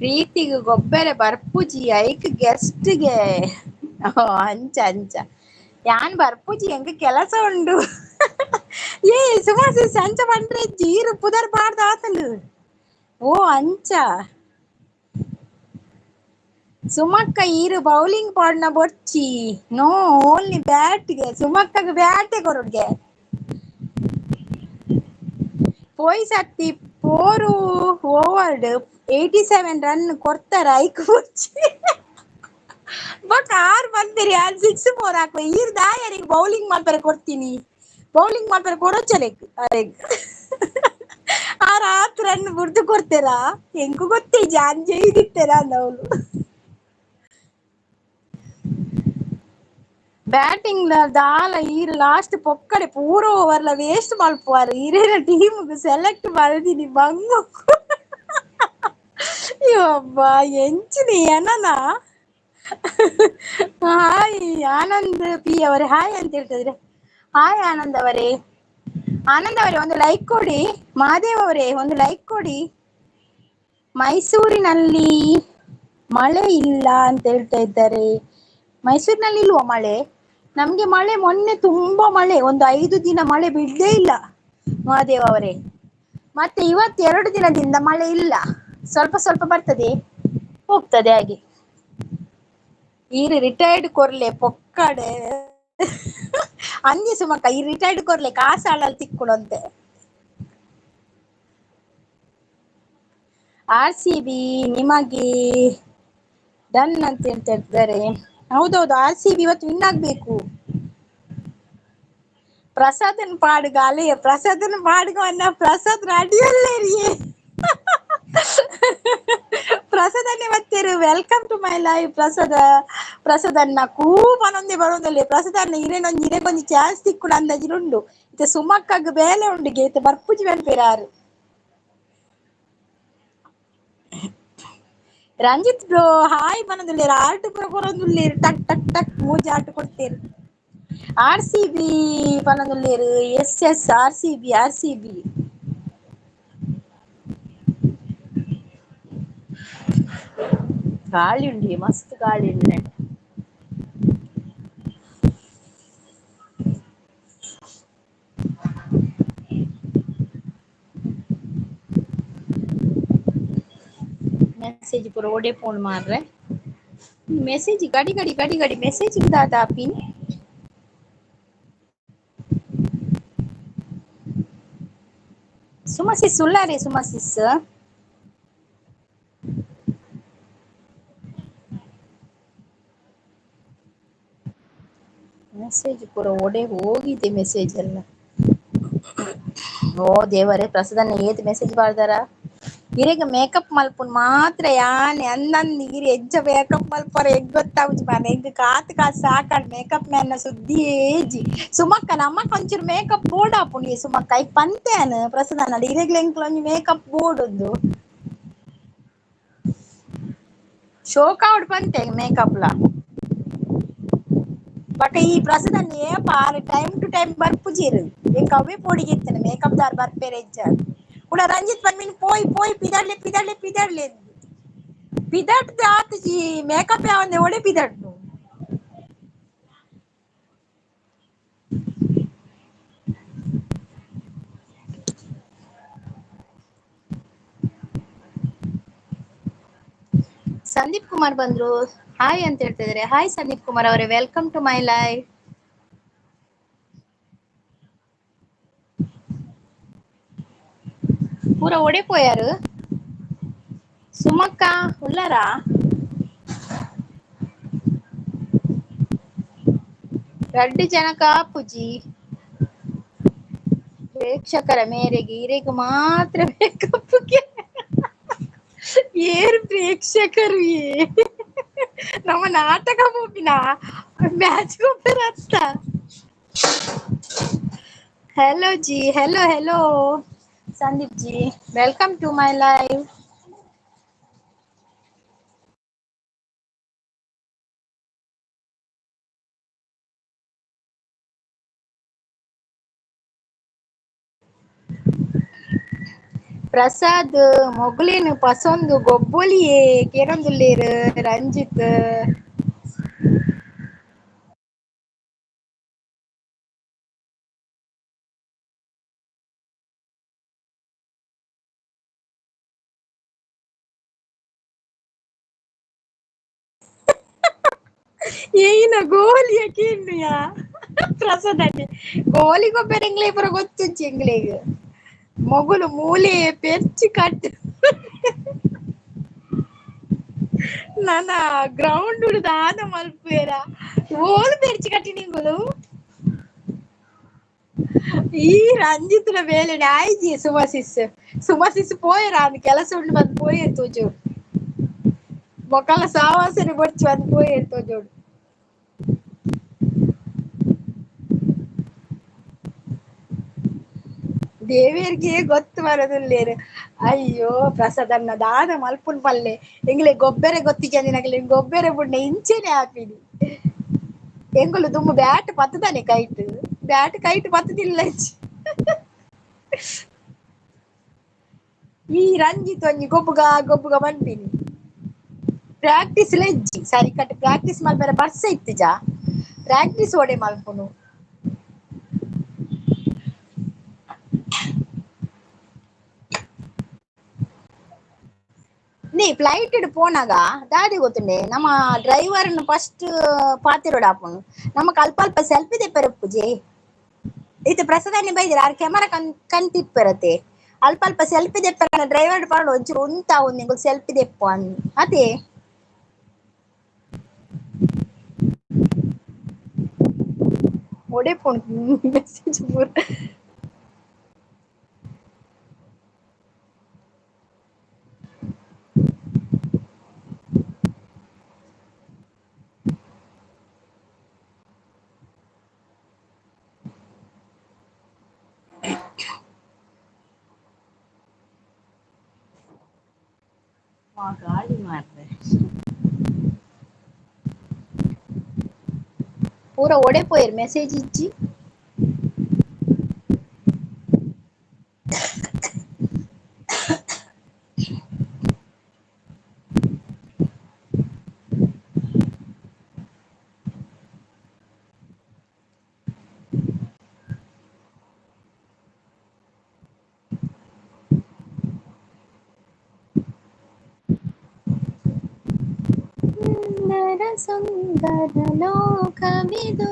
ಪ್ರೀತಿಗೆ ಗೊಬ್ಬರ ಬರ್ಪುಜಿ ಐಕ್ ಗೆಸ್ಟ್ಗೆ. ಓ ಅಂಚ ಅಂಚ ಯಾನ್ ಬರ್ಪುಜಿ ಎಂಕ್ ಕೆಲಸ ಉಂಡು. ಏ ಸುಮಾಸಿಸ್ ಅಂಚ ಪಂಡ್ರೆಜ್ಜಿ ಈರ್ ಪುದರ್ ಪಾಡ್ದ್ ಆತುಂಡು. ಓ ಅಂಚ ಸುಮಕ್ಕ ಈರು ಬೌಲಿಂಗ್ ಪಾಡ್ನ ಬೊರ್ಚಿ ನೋ ಓನ್ಲಿ ಬ್ಯಾಟ್ಗೆ ಸುಮಕ್ಕಗ್ ಬ್ಯಾಟೆ ಕೊರೊಡ್ಗೆ. ಪೋಯಿ ಸರ್ತಿ 4 ಓವರ್ಡ್ 87 ರನ್ ಕೊರ್ತಾರ ಐಕ್ ಬೊರ್ಚಿ. ಬೊಕ 6 ಬಂದೆರ್ ಯಾನ್ 6 4 ಹಾಕ್ಬೆ ಈರ್ ದಾಯರಿಗೆ ಬೌಲಿಂಗ್ ಮಲ್ಪರೆ ಕೊರ್ತೀನಿ. ಬೌಲಿಂಗ್ ಮಲ್ಪರೆ ಕೊರೊಚ್ಚಲೇಕ್ ಅರೆಗ್. ಆರ್ 4 ರನ್ ಬುರ್ದು ಕೊರ್ತೆರ ಎಂಕ್ ಗೊತ್ತೇಜಿ ಅಂಚ ಈದಿತ್ತೆರ ಅಂದ್ ಅವ್ಲು. ಬ್ಯಾಟಿಂಗ್ ಲ ದಾಲ ಈರ್ ಲಾಸ್ಟ್ ಪೊಕ್ಕಡೆ ಪೂರ ಓವರ್ಲ ವೇಸ್ಟ್ ಮಲ್ಪುವಾರ್ ಇರೆನ ಟೀಮ್ಗ್ ಸೆಲೆಕ್ಟ್ ಮಲ್ದೀನಿ ಬಂಗ. ಯಬ್ಬ ಎಂಚಿನ ಎನನ. ಹಾಯ್ ಆನಂದ್ ಪಿ ಅವರೇ ಹಾಯ್ ಅಂತ ಹೇಳ್ತಿದ್ರೆ. ಹಾಯ್ ಆನಂದ್ ಅವರೇ. ಆನಂದ್ ಅವರೇ ಒಂದು ಲೈಕ್ ಕೊಡಿ. ಮಹಾದೇವ್ ಅವರೇ ಒಂದು ಲೈಕ್ ಕೊಡಿ. ಮೈಸೂರಿನಲ್ಲಿ ಮಳೆ ಇಲ್ಲ ಅಂತ ಹೇಳ್ತಾ ಇದ್ದಾರೆ. ಮೈಸೂರಿನಲ್ಲಿ ಇಲ್ವಾ ಮಳೆ? ನಮ್ಗೆ ಮಳೆ ಮೊನ್ನೆ ತುಂಬಾ ಮಳೆ ಒಂದು 5 ದಿನ ಮಳೆ ಬಿಡ್ಲೇ ಇಲ್ಲ ಮಹಾದೇವ್ ಅವರೇ. ಮತ್ತೆ ಇವತ್ತು 2 ದಿನದಿಂದ ಮಳೆ ಇಲ್ಲ. ಸ್ವಲ್ಪ ಸ್ವಲ್ಪ ಬರ್ತದೆ ಹೋಗ್ತದೆ ಹಾಗೆ. ಈರ್ ರಿಟೈರ್ಡ್ ಕೊರ್ಲೆ ಪೊಕ್ಕಡೆ. ಅಂಗಿ ಸುಮಕ್ಕ ಈ ರಿಟೈರ್ಡ್ ಕೊರ್ಲೆ ಕಾಸಾಳಲ್ ತಿಕ್ಕುಂಡು. RCB ನಿಮಗೆ ಡನ್ ಅಂತ ಹೇಳ್ತಾ ಇದ್ದಾರೆ. ಹೌದೌದು RCB ಇವತ್ತು ವಿನ್ ಆಗ್ಬೇಕು. ಪ್ರಸಾದನ್ ಪಾಡುಗ ಅಲೆಯ ಪ್ರಸಾದನ್ ಪಾಡುಗ ಅನ್ನ ಪ್ರಸಾದ್ ಅಡಿಯಲ್ಲೇರಿಯೇ. ಪ್ರಸಾದನ್ನೇ ಮತ್ತೇರು welcome to my life Prasad. ಪ್ರಸಾದನ್ನ ಕೂಪನೊಂದೆ ಬರೋದಲ್ಲೇ ಪ್ರಸಾದನ್ನ ಇರೇನೊಂದು ಇರೆಗೊಂದು ಚಾನ್ಸ್ ತಿಕ್ಕುಂಡು ಅಂದಾಜಿಡುಂಡು. ಇತ್ತೆ ಸುಮಕ್ಕಗ್ ಬೇಲೆ ಉಂಡುಗೆ ಇತ್ತೆ ಬರ್ಪುಜಿ ಮನ್ಪೆರಾರು. ರಂಜಿತ್ ಬ್ರೋ ಹಾಯ್ ಪನೊಂದುಲ್ಲೇರ್ ಆರ್ಟ್ ಪೂರ ಕೊರೊಂದುಲ್ಲೇರ್ ಟಕ್ ಟಕ್ ಟಕ್ ಮೂಜಿ ಆರ್ಟ್ ಕೊಡ್ತೇರ್. RCB ಪನೊಂದುಲ್ಲೇರ್ SS RCB. ಗಾಳಿ ಉಂಡು ಮಸ್ತ್ ಗಾಳಿ ಉಂಡು. ಮೆಸೇಜ್ ಪೂರ ಒಡೆ ಪೋಂಡ್ ಮಾರ್ರೆ. ಮೆಸೇಜ್ ಗಡಿ ಗಡಿ ಮೆಸೇಜ್ ದಾದ ಪಿನ್. ಸುಮಸಿಸ್ ಉಳ್ಳಾರೆ ಸುಮಸಿಸ್. ಮೆಸೇಜ್ ಪೂರ ಒಡೆ ಹೋಗಿದೆ ಮೆಸೇಜ್ ಎಲ್ಲ. ಓ ದೇವರೇ ಪ್ರಸಾದನ್ನ ಏತ್ ಮೆಸೇಜ್ ಪಾಡ್ದಾರ. ಇರೆಗ್ ಮೇಕಪ್ ಮಲ್ಪುನ್ ಮಾತ್ರ ಯಾನ್ ಅಂದಂದ್ ಇರ್ ಎಜ್ಜ ಮೇಕಪ್ ಮಲ್ಪರೆ ಎಂಕ್ ಗೊತ್ತಾವುಜಿ ಮಾರ್ರೆ. ಎಂಕ್ ಕಾತ್ ಸಾಕಾಂಡ್ ಮೇಕಪ್ ಮ್ಯಾನ್ ನ ಸುದ್ದಿಯೇ ಇಜ್ಜಿ. ಸುಮಕ್ಕ ನಮಕ್ ಒಂಚೂರು ಮೇಕಪ್ ಬೋರ್ಡ್ ಆಪುಂಡಿಯೇ ಸುಮಕ್ಕ ಐಕ್ ಪಂತೇನ್ ಪ್ರಸಾದನ ಇರೆಗ್ಲ ಎಂಕ್ಲ ಒಂಜಿ ಮೇಕಪ್ ಬೋರ್ಡ್ ಉಂದು. ಶೋಕಾವಡ್ ಪಂತೆ ಮೇಕಪ್ಲ. ಬಟ್ ಈ ಪ್ರಸಾದನ್ ಏಪ ಆರ್ ಟೈಮ್ ಟು ಟೈಮ್ ಬರ್ಪುಜೀರ್ ಎಂಕ್ ಅವೇ ಪೋಡಿಗೆತ್ತುಂಡು ಮೇಕಪ್ ದಾರ್ ಬರ್ಪೆರೆ ಎಜ್ಜ. ಉಂಡ ರಂಜಿತ್ ಪನ್ಪಿನ್ ಪೋಯಿ ಪೋಯಿ ಪಿದಡ್ಲೆ ಪಿದಡ್ದು ಆತುಜಿ ಮೇಕಪ್ ಯಾವಂದೆ ಒಡೆ ಪಿದಡ್ದು. ಸಂದೀಪ್ ಕುಮಾರ್ ಬಂದ್ರು ಹಾಯ್ ಅಂತ ಹೇಳ್ತಿದಾರೆ. ಹಾಯ್ ಸಂದೀಪ್ ಕುಮಾರ್ ಅವರೇ ವೆಲ್ಕಮ್ ಟು ಮೈ ಲೈಫ್. ಪೂರ ಒಡೆ ಪೋಯಾರು ಸುಮಕ್ಕ ಉಳ್ಳಾರ. ರಡ್ಡ್ ಜನಕ ಆಪುಜಿ ಪ್ರೇಕ್ಷಕರ ಮೇರೆಗೆ ಇರೆಗ್ ಮಾತ್ರ ಮೇಕಪ್ಗೆ. ಏರ್ ಪ್ರೇಕ್ಷಕರು ನಮ್ಮ ನಾಟಕ ಮೂಪಿನ ಮ್ಯಾಚ್ ಗೊಬ್ಬರ ಅತ್ತ. Hello ji hello Sandeep ji welcome to my live. Prasad ಮೊಗಲೇನು ಪಸಂದು ಗೊಬ್ಬೊಲಿಯೇ ಕೇನೊಂದುಲ್ಲೇರು ರಂಜಿತ್ ಏನ ಗೋಲಿಯಕ್ಕೆ ಇನ್ನುಯ ಪ್ರಸಾದ್ ಅಣ್ಣೆ ಗೋಲಿ ಗೊಬ್ಬರ ಎಂಗ್ಲೇ ಪುರ ಗೊತ್ತುಂಚಿ ಎಂಗ್ಲೇಗ್ ಮೊಗುಲು ಮೂಲೆ ಪೆರ್ಚಿ ಕಟ್ ನಾನ ಗ್ರೌಂಡ್ ದಾದ ಮಲ್ಪುವೆರ ಓಲ್ ಪೆರ್ಚಿ ಕಟ್ಟಿ ನಿಂಗುಲು ಈ ರಂಜಿತ್‌ಲ ಬೇಲೆನೆ ಆಯ್ಜಿ ಸುಮಸಿಸ್ ಪೋಯೆರ ಅಂದ್ ಕೆಲಸ ಉಂಡು ಬಂದ್ ಪೋಯೆರ್ ತೋಜೋಡು ಬೊಕಲ ಸಾವಾಸನೆ ಬೊರ್ಚಿ ಬಂದ್ ಪೋಯೆರ್ ತೋಜೋಡು ದೇವೇರ್ಗೆ ಗೊತ್ತು ಬರದುಲ್ಲೇರು ಅಯ್ಯೋ ಪ್ರಸಾದ್ ಅಣ್ಣ ದಾದ ಮಲ್ಪುನ್ ಪಲ್ಲೆ ಎಂಗ್ಲೆ ಗೊಬ್ಬರೆ ಗೊತ್ತಿಜಂದಿನಕ್ಲೆ ಗೊಬ್ಬರೆ ಬುಡ್ನ ಇಂಚೆನೆ ಆಪಿನಿ ಎಂಗುಲು ದುಂಬು ಬ್ಯಾಟ್ ಪತ್ತುದಾನೆ ಕೈಟ್ ಬ್ಯಾಟ್ ಕೈಟ್ ಪತ್ತುದಿಲ್ಲ ಈ ರಂಜಿತ್ ಒಂಜಿ ಗೊಬ್ಬುಗ ಮನ್ಪಿನಿ ಪ್ರಾಕ್ಟೀಸ್ ಲ ಇಜ್ಜಿ ಸರಿ ಕಟ್ ಪ್ರಾಕ್ಟೀಸ್ ಮಲ್ಪರೆ ಬರ್ಸ ಇತ್ತಿಜ ಪ್ರಾಕ್ಟೀಸ್ ಒಡೆ ಮಲ್ಪುನು ನೀ ಫ್ಲೈಟ್ ಪೋನಾಗ ದಾದಿ ಗೊತ್ತುಂಡೆ ನಮ್ಮ ಡ್ರೈವರ್ ಫಸ್ಟ್ ಪಾತಿರೋಡು ಆಪುಂಡು ನಮಕ್ ಅಲ್ಪ ಅಲ್ಪ ಸೆಲ್ಫಿ ದೆಪ್ಪರೆ ಉಪ್ಪುಜೆ ಇತ್ತೆ ಪ್ರಸಾದನೆ ಬೈದಿರ ಆರ್ ಕ್ಯಾಮರಾ ಕಂತಿಪ್ಪೆರತೆ ಅಲ್ಪ ಅಲ್ಪ ಸೆಲ್ಫಿ ದೆಪ್ಪರೆ ಡ್ರೈವರ್ ಪಾಂಡ್ ಒಂಚೂರು ಉಂತಾ ನಿಂಗು ಸೆಲ್ಫಿ ದೆಪ್ಪು ಅಂದ್ ಅತೆ ಒಡೆಪುಂಡು ಮೆಸೇಜ್ ಪೂರ ಗಾಳಿ ಮಾರ್ರೆ ಪೂರ ಒಡೆ ಪೋಯೆರ್ ಮೆಸೇಜ್ ಇಜ್ಜಿ ಸುಂದರ ಸುಂದರ ಲೋಕವಿದು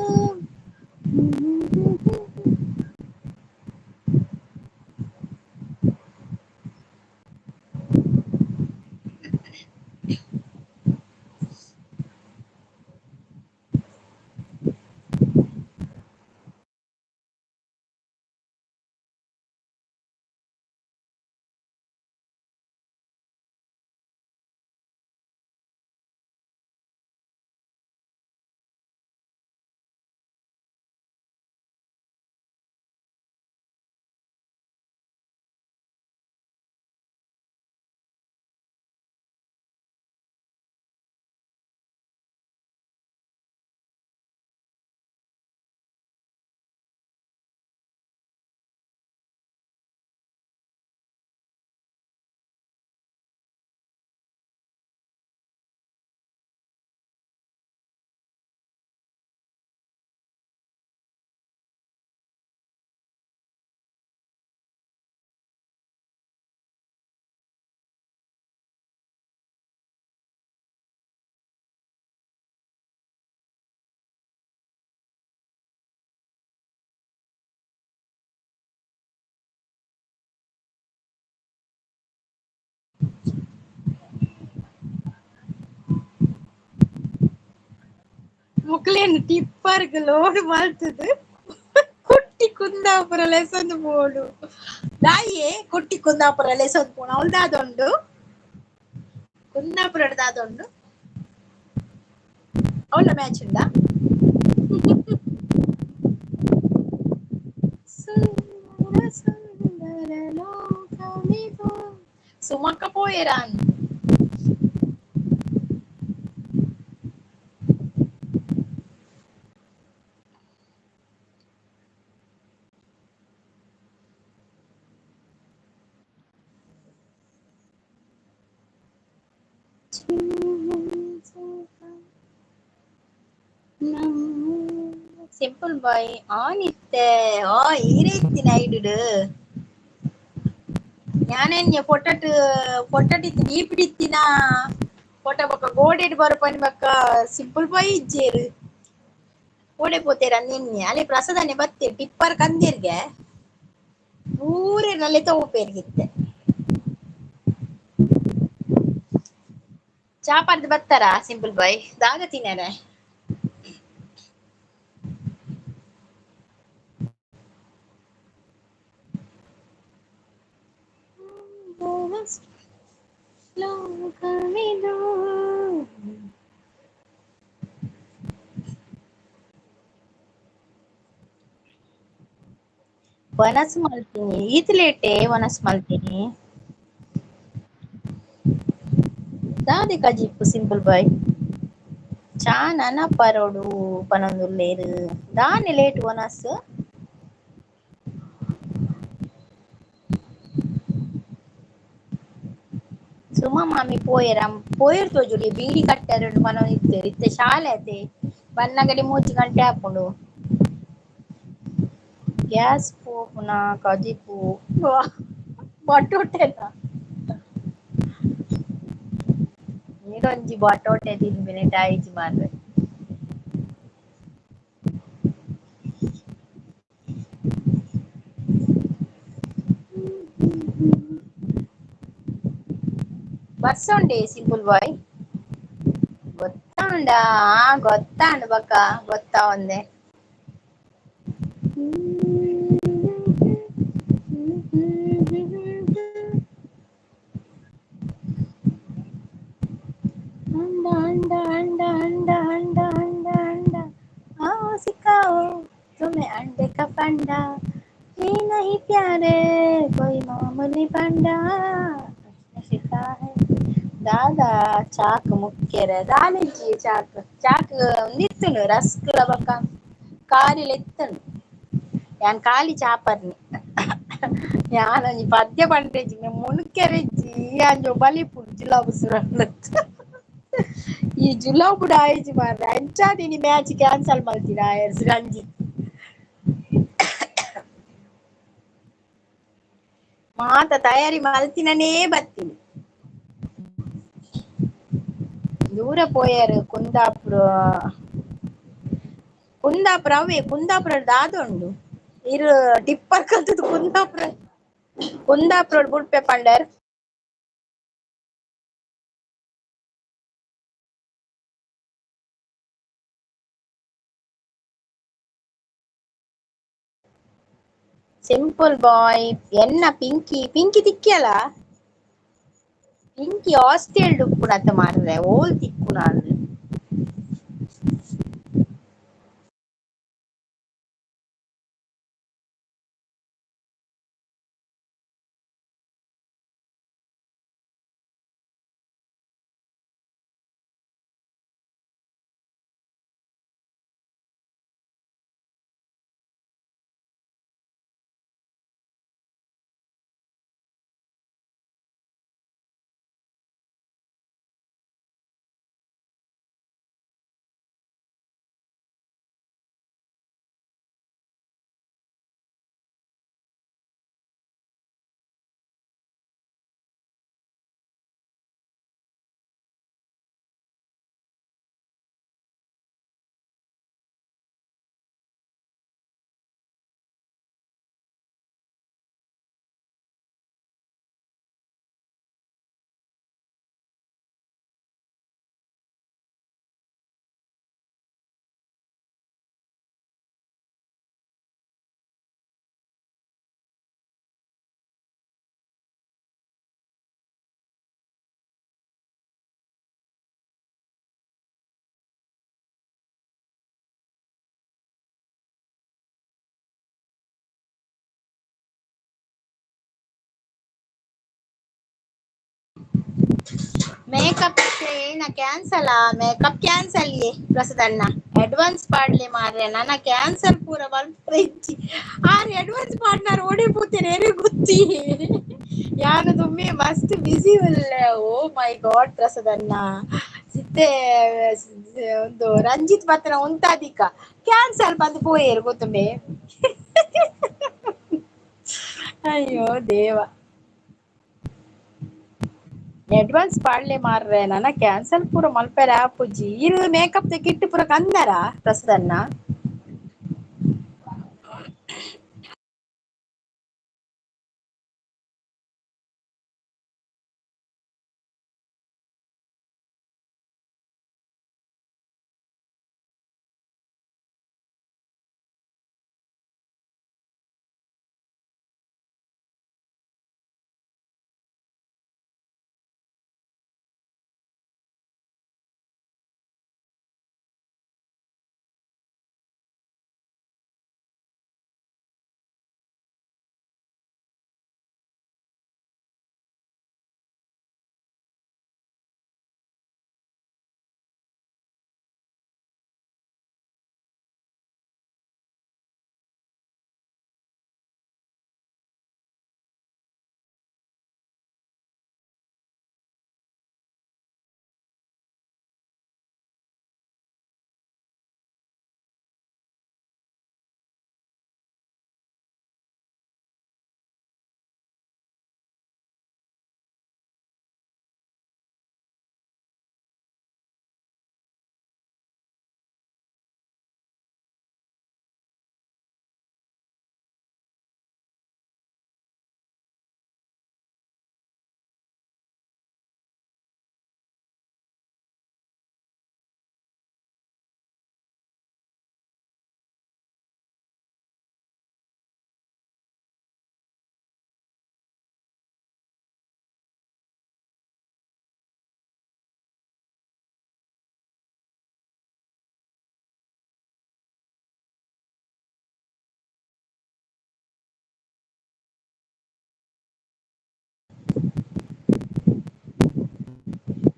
ಮುಕ್ಲೇನ್ ಟಿಪ್ಪರ್ಗ್ ಲೋಡ್ ಮಾಡ್ತದೆ ಕುಟ್ಟಿ ಕುಂದಾಪುರ ಲೆಸೊಂದು ಬೋಡು ದಾಯೆ ಕುಟ್ಟಿ ಕುಂದಾಪುರ ಲೆಸೊಂದು ಪೋಣ ಅವಳು ದಾದೊಂಡು ಕುಂದಾಪುರ ದಾದೊಂಡು ಅವಳ ಮ್ಯಾಚ್ ಉಂಡಾ ಸುಂದರ ಸುಂದರ ಲೋಕವಿದು ಸುಮಕ್ಕ ಪೋಯೆರಾನ್ ಸಿಂಪಲ್ ಬಾಯ್ ಆನ್ ಇತ್ತೆ ಈ ರೀತಿ ನೈಡು ഞാനെന്നെ പൊട്ടട്ട് ഡീപിടിത്തിന പൊട്ട ಬೊಕ್ಕ ಗೋಡೆಡ್ ಬರಪನಿ ಬಕ್ಕ ಸಿಂಪಲ್ ಬಾಯ್ ಇಜ್ಜೇರು ಗೋಡೆ ಪೋತೆರ ನಿನ್ನೆ ಅಲ್ಲಿ ಪ್ರಸಾದನೆ ಬತ್ತೆ ಟಿಪ್ಪರ್ ಕಂದಿರ್ಗೆ ಪೂರೆ ನಲ್ಲೆ ತಗೋಪೇರ್ಗಿತ್ತೆ ಚಾಪರ್ದು ಬತ್ತಾರ ಸಿಂಪಲ್ ಬಾಯ್ ದಾಗ ತಿನ್ನರೆ ವನಸ್ ಮಲ್ತೀನಿ ಈತ್ ಲೇಟೆ ವನಸ್ ಮಲ್ತೀನಿ ದಾದಿ ಕಜಿಪ್ಪು ಸಿಂಪಲ್ ಬಾಯ್ ಚಾ ನನ ಪರೋಡು ಪನೊಂದುಲ್ಲೇರು ದಾನೆ ಲೇಟ್ ವನಸ್ ಸುಮ ಮಾಮಿ ಪೋಯರ್ ತೋಜುಡಿ ಬೀಡಿ ಕಟ್ಟರು ಮನೋ ಇತ್ತೆ ಇತ್ತೆ ಶಾಲೆ ಅತೆ ಬನ್ನಗಡಿ 3 ಗಂಟೆ ಹಾಕೊಂಡು ಗ್ಯಾಸ್ ಪೋಪುನ ಕಜಿಪು ಬಟೋಟೆನ ನೀರೊಂಜಿ ಬಟೋಟೆ ತಿನ್ಬಿನೆ ಡಾಯಿಜಿ ಮಾರ್ರೆ ಬಸ್ ಉಂಡೆ ಸಿಂಪಲ್ ಬಾಯ್ ಗೊತ್ತಾಂಡ ಗೊತ್ತಾಂಡು ಬಕ್ಕ ಗೊತ್ತಾ ಒಂದೆ ಅಂಡ ಅಂಡ ಅಂಡ ಅಂಡ ಅಂಡ ಅಂಡ ಅಂಡ आओ सिखाओ तुम्हें अंडे का फंडा ये नहीं प्यारे कोई मामूली फंडा सिखा है ದಾದಾ ಚಾಕ್ ಮುಖ್ಯರ ದಾಲೆಜ್ಜಿ ಚಾಕ್ ನಿತ್ತನು ರಸ್ಕ್ ಬಕ್ಕ ಕಾರಿಲ ಎತ್ತನು ಯಾನ್ ಖಾಲಿ ಚಾಪರ್ನಿ ಯಾನೊಂಜಿ ಪದ್ಯ ಪಂಡ್ರೆಜ್ಜಿ ಮುನುಕೆರೆಜ್ಜಿ ಅಂಜೋ ಬಲಿಪುಡು ಜುಲಾಬು ಸುರಣ್ಣತ್ ಈ ಜುಲಾಬುಡು ಆಯ್ಜಿ ಮಾರ್ರೆ ಅಂಚಾದಿನಿ ಮ್ಯಾಚ್ ಕ್ಯಾನ್ಸಲ್ ಮಲ್ತಿನ ಆಯರ್ಸ್ ರಂಜಿ ಮಾತ ತಯಾರಿ ಮಲ್ತಿನನೇ ಬತ್ತೀನಿ ದೂರ ಪೋಯರು ಕುಂದಾಪುರ ಅವೇ ಕುಂದಾಪುರ ದಾದೊಂಡು ಇರು ಟಿಪ್ಪರ್ ಕಲ್ತದ್ದು ಕುಂದಾಪುರ ಬುಡ್ಪೆ ಪಂಡರ್ ಸಿಂಪಲ್ ಬಾಯ್ ಎನ್ನ ಪಿಂಕಿ ತಿಕ್ಕಿಯಲ್ಲ ಪಿಂಕಿ ಹಾಸ್ಟೆಲ್ ಉಪ್ಪುನತ್ತ ಮಾರ್ರೆ ಓಲ್ ತಿಕ್ಕು ನಾನು ಮೇಕಪ್ ಏನ ಕ್ಯಾನ್ಸಲ್ ಮೇಕಪ್ ಕ್ಯಾನ್ಸಲ್ ಪ್ರಸದಣ್ಣ ಅಡ್ವಾನ್ಸ್ ಪಾಡ್ಲೆ ಮಾರ್ರೆ ನನ್ನ ಕ್ಯಾನ್ಸಲ್ ಪೂರ ಮಲ್ಪರೆ ಇಜ್ಜಿ ಆರ್ ಅಡ್ವಾನ್ಸ್ ಪಾಡ್ನಾರ ಓಡಿ ಪೂತೆನೆ ಗೊತ್ತಿ ಯಾನು ತುಮ್ಮಿ ಮಸ್ತ್ ಬಿಸಿ ಉಲ್ಲೆ. ಓ ಮೈ ಗಾಡ್ ಪ್ರಸದನ್ನ ಸಿತ್ತೆ ಒಂದು ರಂಜಿತ್ ಪತ್ರ ಉಂತಾದಿಕ್ಕ ಕ್ಯಾನ್ಸಲ್ ಬಂದು ಪೋಯೇರು ಗೊತ್ತುಂಬೆ. ಅಯ್ಯೋ ದೇವ. ಅಡ್ವಾನ್ಸ್ ಪಾಡ್ಲೆ ಮಾರ್ರೆ ನನ ಕ್ಯಾನ್ಸಲ್ ಪೂರ ಮಲ್ಪೆರೆ ಆಪುಜಿ ಇರ್ ಮೇಕಪ್ ದ ಕಿಟ್ ಪೂರ ಕಂದರ ಪ್ರಸದನ್ನ.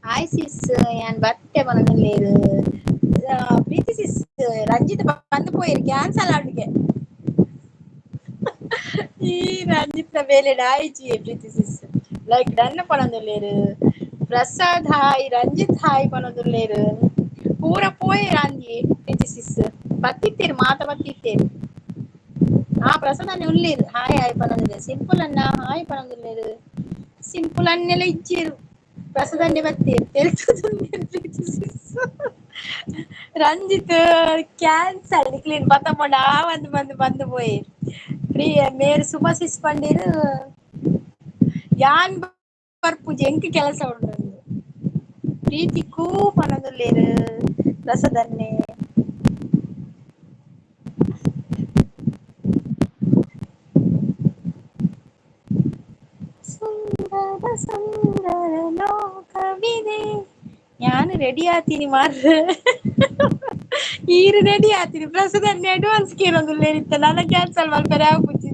ಹಾಯ್ ಸಿಸ್ ಯಾನ್ ಬಟ್ಟೆ ಬನೊಂದುಲ್ಲೆರ್. ಪ್ರೀತಿ ಸಿಸ್ ರಂಜಿತ್ ಬಂದು ಪೋಯೆರ್ ಕ್ಯಾನ್ಸಲ್ ಆಡುಗೆ. ಈ ರಂಜಿತ್‌ನ ಬೇಲೆ ಡಾಯಿಚಿ ಪ್ರೀತಿ ಸಿಸ್ ಲೈಕ್ ಡನ್ನ ಪನೊಂದುಲ್ಲೆರ್. ಪ್ರಸಾದ್ ಹಾಯ್ ರಂಜಿತ್ ಹಾಯ್ ಪನೊಂದುಲ್ಲೆರ್. ಪೂರ ಪೋಯೆರ್ ಅಂಗಿ ಪ್ರೀತಿ ಸಿಸ್ ಬತ್ತಿತ್ತೆರ್ ಮಾತ ಬತ್ತಿತ್ತೆರ್. ಪ್ರಸಾದ್ ಅನ್ನ ಉಲ್ಲೆರ್ ಹಾಯ್ ಹಾಯ್ ಪನೊಂದುಲ್ಲೆರ್. ಸಿಂಪಲ್ ಅನ್ನ ಹಾಯ್ ಪನೊಂದುಲ್ಲೆರ್. ಸಿಂಪಲ್ ಅನ್ನೆಲ ಇಜ್ಜೆರ್ ಪ್ರಸಾದ್ ಅಂಡೆ ಬತ್ತೆರ್ ಪ್ರೀತಿ ಸಿಸ್. ರಂಜಿತ್ ಕ್ಯಾನ್ಸಲ್ ನಿಕ್ಲೆನ್ ಪತಂಬಂಡ ಬಂದು ಬಂದು ಬಂದು ಪೋಯೆರ್. ಮೇರ್ ಸುಮ ಸಿಸ್ ಪಂಡೇರ್ ಯಾನ್ ಬರ್ಪುಜಿ ಎಂಕ್ ಕೆಲಸ ಉಂಡು ಪ್ರೀತಿಗೂ ಪನೊಂದುಲ್ಲೆರ್ ಪ್ರಸಾದ್ ಅನ್ನೆ. ಸುಂದರ ಸುಂದರ ಲೋಕವಿದೆ. ഞാൻ റെഡി ആത്തിന് മാറ് ഈര് റെഡി ആത്തിന് പ്രസദ എന്നെ അഡ്വാൻസ് കേറൊന്നുമില്ല ನನ್ನ ಕ್ಯಾನ್ಸಲ್ ಮಾಡ್ತಾರೆ ಆಗುತ್ತಿ.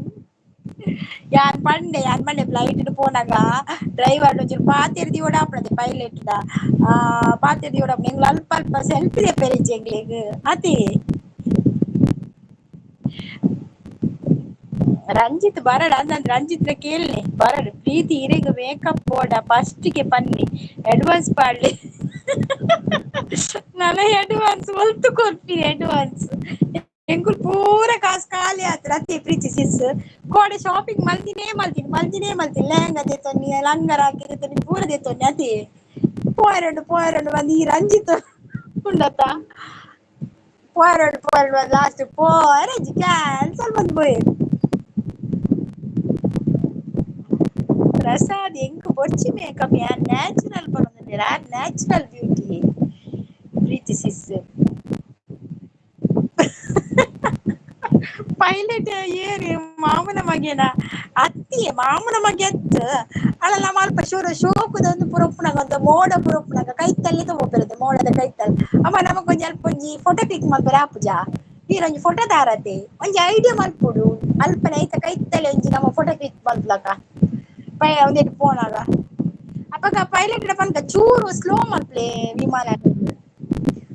ಯಾನ್ ಪಂಡೆ ಫ್ಲೈಟ್ ಪೋನಾಗ ಡ್ರೈವರ್ ಒಂಚೂರು ಪಾತೆರ್ದಿ ಓಡಾಪಣದೆ ಪೈಲಟ್ ದ ಪಾತೆರ್ದಿ ಓಡಾಪಣ ಎಂಗ್ಲು ಅಲ್ಪ ಅಲ್ಪ ಸೆಲ್ಫಿ ದೆಪ್ಪೆರಿಜ್ಜಿ ಎಂಗ್ಲೆಗ್ ಅತಿ ರಂಜಿತ್ ಬರಡ ಅಂದ್ ರಂಜಿತ್ ಕೇಳನೆ ಬರಡ್ ಪ್ರೀತಿ ಇರೆಗ್ ಮೇಕಪ್ ಬೋಡ ಫಸ್ಟ್ ಗೆ ಪನ್ನಿ ಅಡ್ವಾನ್ಸ್ ಪಾಡ್ಲಿ. ನನ ಅಡ್ವಾನ್ಸ್ ಒಲ್ತು ಕೊರ್ಪಿ ಅಡ್ವಾನ್ಸ್ ಎಂಕುಲ್ ಪೂರ ಕಾಸ್ ಖಾಲಿ ಆತ್ರ ಅತ್ತೆ ಪ್ರೀತಿ ಸಿಸ್ ಕೋಡೆ ಶಾಪಿಂಗ್ ಮಲ್ತಿನಿ ಲೆಹಂಗಾ ದೆತ್ತೊನ್ನಿ ಲಂಗರ್ ಹಾಕಿ ದೆತ್ತೊನ್ನಿ ಪೂರ ದೆತ್ತೊನ್ನಿ ಅತಿ ಪೋಯರಡು ಬಂದು ಈ ರಂಜಿತ್ ಉಂಡತ್ತ ಪೋಯರಡು ಬಂದು ಲಾಸ್ಟ್ ಪೋಯರಜ್ಜಿ ಕ್ಯಾನ್ಸಲ್ ಬಂದು ಪೋಯೆರ್. ಪ್ರಸಾದ್ ಎಂಕ್ ಬೊರ್ಚಿ ಮೇಕಪ್ ಯಾನ್ ನ್ಯಾಚುರಲ್ ಪನೊಂದುಲ್ಲೆರ್ ಆರ್ ನ್ಯಾಚುರಲ್ ಬ್ಯೂಟಿ ಪ್ರೀತಿ ಸಿಸ್. ಪೈಲಟ್ ಏರ್ ಮಾಮನ ಮಗೇನ ಅತ್ತಿ ಮಾಮನ ಮಗೆ ಅತ್ತು ಅಲ್ಲ ಮಲ್ಪ ಶೋಕುದ ಒಂದು ಪುರಪ್ಪುನಗ ಒಂದು ಮೋಡ ಪುರಪ್ಪುನಗ ಕೈತಲ್ಲಿ ತಗೋಬರದು ಮೋಡದ ಕೈತಲ್ ಅಮ್ಮ ನಮಕ್ ಒಂಜಿ ಅಲ್ಪ ಒಂಜಿ ಫೋಟೋ ಕ್ಲಿಕ್ ಮಲ್ಪರೆ ಆಪುಜಾ ಈರೊಂಜಿ ಫೋಟೋ ದಾರತೆ ಒಂಜಿ ಐಡಿಯಾ ಮಲ್ಪೊಡು ಅಲ್ಪನೆ ಐತ ಕೈತಲೆ ಒಂಜಿ ನಮ್ಮ ಫೋಟೋ ಕ್ಲಿಕ್ ಮಲ್ಪಲಕ ಒಂದೆಟ್ ಪೋನಾಗ ಅಪಗ ಪೈಲಟ್ ಪನ್ಕ ಚೂರು ಸ್ಲೋ ಮಲ್ಪಲೆ ವಿಮಾನ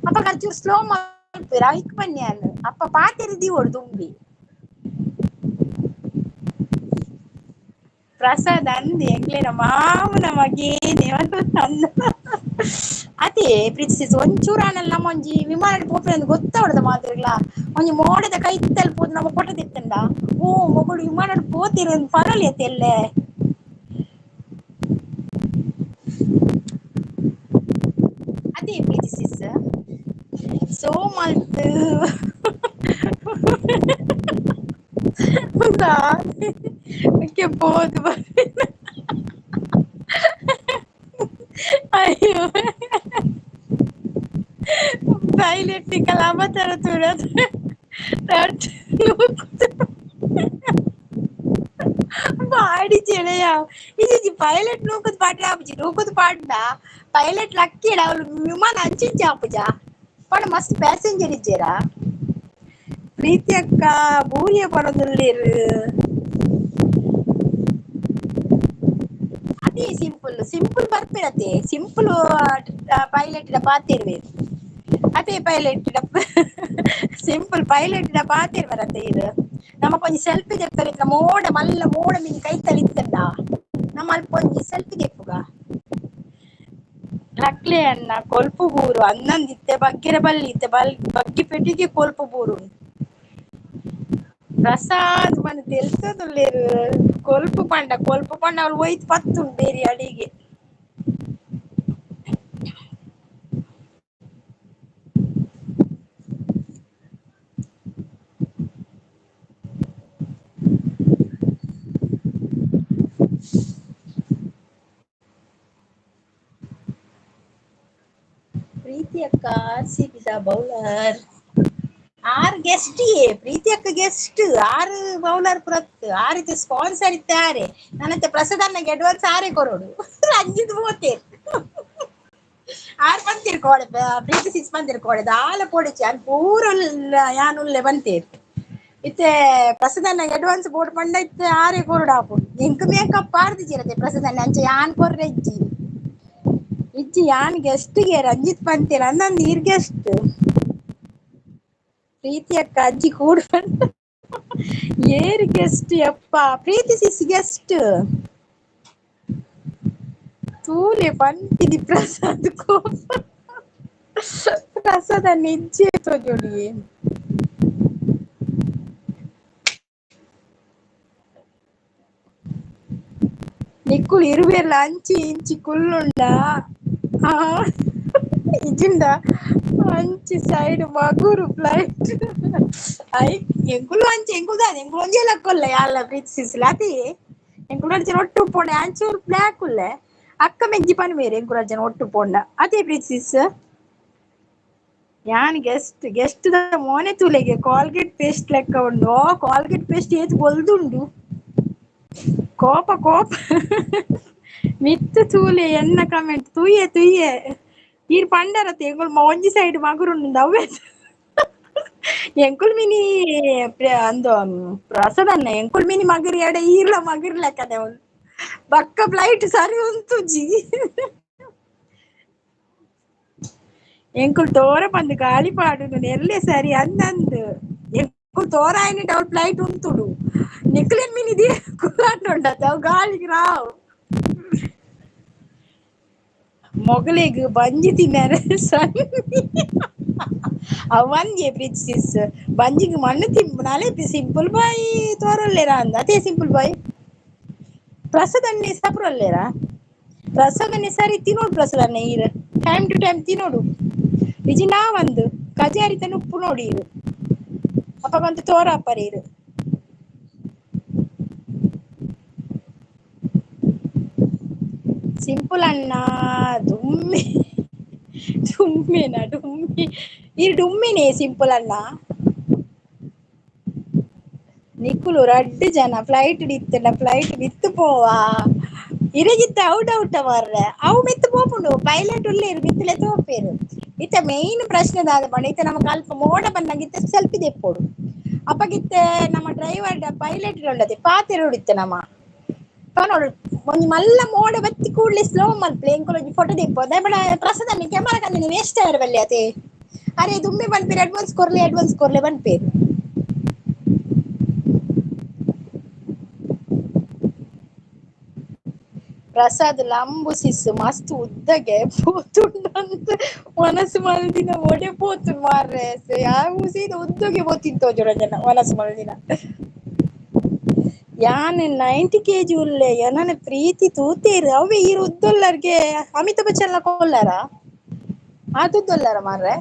ಅಪಗ ಚೂರು ಸ್ಲೋ ಮಲ್ಪೆರ್ ಐಕ್ ಪನ್ಯಾನ್ ಅಪ್ಪ ಪಾತೆರ್ದಿ ಓಡು ತುಂಬಿ ಪ್ರಸಾದ್ ಅಂದ್ ಎಂಗ್ಲೆನ ಮಾಮನ ಮಗೇನೆ ಅಂದ ಅದೇ ಪ್ರೀತಿಸಿಸ್ ಒಂಚೂರಾನಲ್ಲ ನಮ್ಮ ಒಂಜಿ ವಿಮಾನ ಪೋಪೆ ಗೊತ್ತಾವಡ್ದ ಮಾತ್ರಲ್ಲ ಒಂಜಿ ಮೋಡದ ಕೈ ತಲ್ಪುದು ನಮ್ಮ ಕೊಟ್ಟದಿತ್ತಂಡ ಓ ಮೊಗಳು ವಿಮಾನ ಪೋತಿರ ಪರಲಿಯತ್ತೆ ಎಲ್ಲೇ ಅದೇ ಪ್ರೀತಿಸಿಸ್ ಸೋ ಮಲ್ತ್ ಕ್ಕೆ போது ಅಯ್ಯೋ ಪೈಲೆಟ್ ಅವತಾರ ತೋರದು ಬಾಡಿ ಚೆಳೆಯ ಇದು ಪೈಲಟ್ ನೂಕದ್ ಪಾಟ ಆಪುಜಿ ನೂಕದ್ ಪಾಡ್ಡ ಪೈಲಟ್ ಲಕ್ಕಿಡ ಅವಳು ವಿಮಾನ ಅಂಚಿಂಚ ಆಪುಜ ಪಡ ಮಸ್ತ್ ಪ್ಯಾಸೆಂಜರ್ ಇಜ್ಜೇರಾ ಪ್ರೀತಿ ಅಕ್ಕ ಬೂಲಿಯ ಪಡದುಲ್ಲೇರು ಅದೇ ಸಿಂಪಲ್ ಸಿಂಪಲ್ ಬರ್ಪಿರತ್ತೆ ಸಿಂಪಲ್ ಪೈಲಟ್ ಪಾತಿರ್ವೆ ಅದೇ ಪೈಲಟ್ ಸಿಂಪಲ್ ಪೈಲಟ್ ಪಾತಿರ್ ಬರತ್ತೆ ಇದು ನಮ್ಮ ಕೊಂಚ ಸೆಲ್ಫಿ ತೆಪ್ಪರೆ ಮೋಡ ಮಲ್ಲ ಮೋಡ ಮೀನ್ ಕೈ ತಲಿತ್ತಲ್ಲ ನಮ್ಮ ಅಲ್ಪ ಒಂಜಿ ಸೆಲ್ಫಿ ತೆಪ್ಪುಗ ಲಕ್ಲೆ ಅನ್ನ ಕೊಲ್ಪು ಬೂರು ಅನ್ನಂದಿತ್ತೆ ಬಗ್ಗೆರ ಬಲ್ಲಿ ಇತ್ತೆ ಬಗ್ಗಿ ಪೆಟ್ಟಿಗೆ ಕೊಲ್ಪು ಬೂರು ಪ್ರಸಾದ್ ಬಂದು ತೆಲ್ಸದುಲ್ಲೇರು ಕೊಲ್ಪು ಪಂಡ ಅವ್ಳು ಒಯ್ತು ಪತ್ತುಂಡು ಬೇರೆ ಅಡಿಗೆ ಪ್ರೀತಿ ಅಕ್ಕ ಸಿಬಿದ ಬೌಲರ್ ಆರು ಗೆಸ್ಟ್ ಪ್ರೀತಿ ಅಕ್ಕ ಗೆಸ್ಟ್ ಆರು ಬೌಲರ್ ಪುರತ್ ಆರಿತ ಸ್ಪಾನ್ಸರ್ ಇತ್ತಾರೆ ನನ್ನತ್ತೆ ಪ್ರಸಾದನ್ನಗೆ ಅಡ್ವಾನ್ಸ್ ಆರೇ ಕೊರೋಡು ಅಂಜಿದ್ ಮೂವತ್ತೇರು ಆರು ಬಂತೀರಿ ಕೋಡೆ ಪ್ರೀತಿ ಸಿಕ್ಸ್ ಬಂದಿರು ಕೋಡೆ ದಾಲ ಪೋಡಿಚಿ ಅಲ್ಲಿ ಪೂರ ಯಾನುಲ್ಲೆ ಬಂತೇರು ಇತ್ತೆ ಪ್ರಸಾದನ್ನಗೆ ಅಡ್ವಾನ್ಸ್ ಬೋರ್ಡ್ ಪಂಡ ಇತ್ತೆ ಆರೇ ಕೊರೋಡು ಆಪು ಎಂಕ್ ಮೇಕಪ್ ಆರ್ದಿಜಿರತ್ತೆ ಪ್ರಸಾದನ್ನ ಅಂಚೆ ಯಾನ್ ಕೊರ್ರೆ ಇಜ್ಜಿ ಯಾನ್ ಗೆಸ್ಟ್ಗೆ ರಂಜಿತ್ ಪಂತೇರ ಅಂದಂದು ಈರ್ ಗೆಸ್ಟ್ ಪ್ರೀತಿ ಅಕ್ಕ ಅಜ್ಜಿ ಕೂಡ ಏರ್ ಗೆಸ್ಟ್ ಯಪ್ಪ ಪ್ರೀತಿ ಸಿಸ್ ಗೆಸ್ಟ್ ತೂಲೆ ಪಂಪಿದಿ ಪ್ರಸಾದ್ ಕೋಪ ಪ್ರಸಾದ ನಿಜ್ಜೆ ತೋಜೊಡಿ ನಿಕ್ಕುಳು ಇರುವೆಲ್ಲ ಅಂಚಿ ಇಂಚಿ ಕುಲ್ಲುಂಡ ಇಜಿಂಡ ಅಂಚಿ ಸೈಡ್ ಮಗುರು ಫ್ಲೈಟ್ ಐ ಎಂಕುಲು ಅಂಚಿ ಎಂಕುಲ್ದಾನೆ ಎಂಕುಲು ಒಂಜೇಲ ಕೊಲ್ಲ ಯಾಲ್ಲ ಪ್ರೀತಿಸಿಸ್ಲ ಅತಿ ಎಂಕುಲು ಅಡ್ಚನ ಒಟ್ಟು ಪೋಂಡ ಅಂಚೂರು ಬ್ಲ್ಯಾಕ್ ಉಲ್ಲೆ ಅಕ್ಕ ಮೆಜ್ಜಿ ಪನ್ ಬೇರೆ ಎಂಕುಲು ಅಡ್ಚನ ಒಟ್ಟು ಪೋಂಡ ಅದೇ ಪ್ರೀತಿಸಿಸ್ ಯಾನ್ ಗೆಸ್ಟ್ ಮೋನೆ ತೂಲೆಗೆ ಕಾಲ್ಗೇಟ್ ಪೇಸ್ಟ್ ಲೆಕ್ಕ ಉಂಡು ಕಾಲ್ಗೇಟ್ ಪೇಸ್ಟ್ ಏತ್ ಬೊಲ್ದುಂಡು ಕೋಪ ಮಿತ್ತು ತೂಲೆ ಎನ್ನ ಕಮೆಂಟ್ ತುಯ್ಯೆ ಈರ್ ಪಂಡರತ್ತೆ ಎಂಕುಲು ಒಂಜಿ ಸೈಡ್ ಮಗುರುಂಡು ಅವೇ ಎಂಕುಲ್ ಮಿನಿ ಅಂದು ಪ್ರಸಾದನ್ನ ಎಂಕುಲ್ ಮಿನಿ ಮಗರಿ ಎಡೆ ಈರ್ಲ ಮಗಿರ್ಲೆಕ್ಕನೆ ಅವಳು ಬಕ್ಕ ಫ್ಲೈಟ್ ಸರಿ ಉಂತುಜಿ ಎಂಕುಲ್ ತೋರ ಬಂದು ಗಾಳಿ ಪಾಡುದು ನೆರ್ಲೆ ಸರಿ ಅಂದಂದು ಎಂಕುಲ್ ತೋರ ಆಯ್ನಿಟ್ಟು ಅವ್ಳು ಫ್ಲೈಟ್ ಉಂತುಡು ನಿಕ್ಲೆನ್ ಮಿನಿದಿ ಕುಲಾಂಡೊಂಡತ್ತೆ ಅವು ಗಾಳಿಗೆ ರಾವ್ ಮೊಗಲಿಗೆ ಬಂಜಿ ತಿನ್ನರೆ ಸಣ್ಣ ಅವಂಗೆ ಪ್ರೀತಿಸಿಸ್ ಬಂಜಿಗೆ ಮಣ್ಣು ನಾಳೆ ಸಿಂಪಲ್ ಬಾಯಿ ತೋರಲ್ಲೇರ ಅಂದ ಅದೇ ಸಿಂಪಲ್ ಬಾಯ್ ಪ್ರಸಾದನ್ನೇ ಸಪ್ರಲ್ಲೇರ ಪ್ರಸಾದನ್ನೇ ಸರಿ ತಿನ್ನೋಡು ಪ್ರಸಾದನ್ನೇ ಈರು ಟೈಮ್ ಟು ಟೈಮ್ ತಿನ್ನೋಡು ವಿಜಿ ನಾವಂದು ಕಜಾರಿತನ ಉಪ್ಪು ನೋಡಿ ಇರು ಅಪ್ಪಗಂತ ತೋರ ಅಪ್ಪರಿ ಇರು ಸಿಂಪಲ್ ಅಣ್ಣ ದುಮ್ಮಿ ಈ ಡುಮ್ಮಿನೇ ಸಿಂಪಲ್ ಅಣ್ಣ ನಿಕ್ಕುಲು ರಡ್ಡು ಜನ ಫ್ಲೈಟ್ ಇತ್ತಲ್ಲ ಫ್ಲೈಟ್ ಬಿತ್ತು ಪೋವಾ ಇರಗಿತ್ತ ಔಟ್ ಮಾರ್ರೆ ಅವು ಮೆತ್ತು ಪೋಪುಂಡು ಪೈಲಟ್ ಉಳ್ಳೇರು ಬಿತ್ತಲೆ ತೋಪೇರು ಇತ್ತ ಮೇನ್ ಪ್ರಶ್ನೆ ದಾದ ಪಂಡ ಇತ್ತ ನಮಕ್ ಅಲ್ಪ ಮೋಡ ಬಂದಾಗಿತ್ತ ಸೆಲ್ಫಿ ತೆಪ್ಪೋಡು ಅಪ್ಪಗಿತ್ತ ನಮ್ಮ ಡ್ರೈವರ್ ಪೈಲಟ್ ಉಂಡದೆ ಪಾತೆರೋಡಿತ್ತ ನಮ್ಮ ನೋಡು ಒಂಜಿ ಮಲ್ಲ ಮೋಡ ಬತ್ತಿ ಕೂಡ್ಲೆ ಸ್ಲೋ ಮಲ್ಪಲೆ ಎಂಕುಲು ಫೋಟೋ ತೆಪ್ಪೋದ ಬಡ ಪ್ರಸಾದನಿ ಕ್ಯಾಮರಾ ಕಂದಿನಿ ವೇಸ್ಟ್ ಆಯ್ರ ಬಲ್ಲೆ ಅತೆ ಅರೆ ದುಮ್ಮಿ ಬನ್ಪೇರು ಅಡ್ವಾನ್ಸ್ ಕೊರ್ಲೆ ಬನ್ಪೇರು ಪ್ರಸಾದ್ ಲಂಬುಸಿಸ್ ಮಸ್ತ್ ಉದ್ದಗೆ ಪೋತುಂಡಂತ ಮನಸ್ಸು ಮಲ್ದಿನ ಒಡೆ ಪೋತು ಮಾರ್ರೆ ಯಾವ ಸೀದಾ ಉದ್ದಗೆ ಪೋತಿನ್ ತೋಜುರ ಜನ ಮನಸ್ಸು ಮಲ್ದಿನ ಯಾನ್ 90 kg ಉಲ್ಲೆ ನನ್ನ ಪ್ರೀತಿ ತೂತೇರು ಅವೇ ಈ ಉದ್ದೊಲ್ಲರ್ಗೆ ಅಮಿತಾಬ್ ಬಚ್ಚನ್ ಕೊಲ್ಲಾರ ಆದುದ್ದೊಲ್ಲಾರ ಮಾರ್ರೆ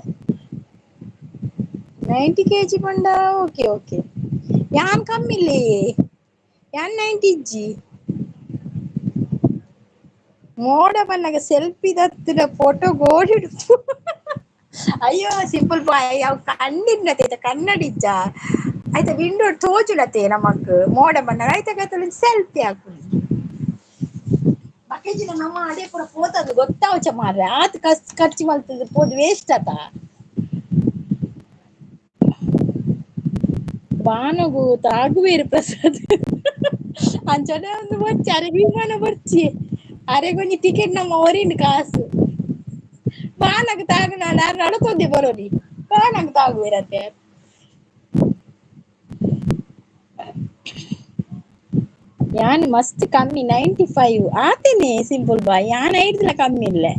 90 kg ಪಂಡ ಓಕೆ ಓಕೆ ಯಾನ್ ಕಮ್ಮಿಲ್ಲಿ ಯಾನ್ 90 ಇಜ್ಜಿ ಮೋಡ ಬನ್ನಗ ಸೆಲ್ಫಿ ದತ್ತಿನ ಫೋಟೋ ಗೋಡಿಡು ಅಯ್ಯೋ ಸಿಂಪಲ್ ಬಾಯ್ ಅವ್ ಕಣ್ಣಿಡ್ನತೆ ಕನ್ನಡಿಜ್ಜ ಆಯ್ತಾ ವಿಂಡೋ ತೋಜುಡತೆ ನಮಕ್ ಮೋಡ ಬನ್ನಗ ಆಯ್ತಾ ಸೆಲ್ಫಿ ಹಾಕು ಬಕೇಜಿನ ನಮ್ಮ ಅದೇ ಪೂರ ಪೋತದು ಗೊತ್ತಾವಚ ಮಾರ್ರೆ ಆತ್ ಖರ್ಚು ಮಲ್ತದ ಪೋದು ವೇಸ್ಟ್ ಆತ ಬಾನಗು ತಾಗುವೇರು ಪ್ರಸಾದ್ ಅಂಚನೆ ಒಂದು ಬರ್ಚಿ ಅರೆ ವಿಮಾನ ಬರ್ಚಿ ಅರೆಗೊಂಜಿ ಟಿಕೆಟ್ ನಮ್ಮ ಒರಿನ್ ಕಾಸು ಬಾನಗ ತಾಗು ನಾನು ನಡತೊಂದೆ ಬರೋಲಿ ಬಾನಗ ತಾಗುವೇರತ್ತೆ ಯಾನ್ ಮಸ್ತ್ ಕಮ್ಮಿ 95 ಆತೇನೆ ಸಿಂಪಲ್ ಬಾಯ್ ಯಾನ್ ಐಡ್ಲ ಕಮ್ಮಿ ಇಲ್ಲೆ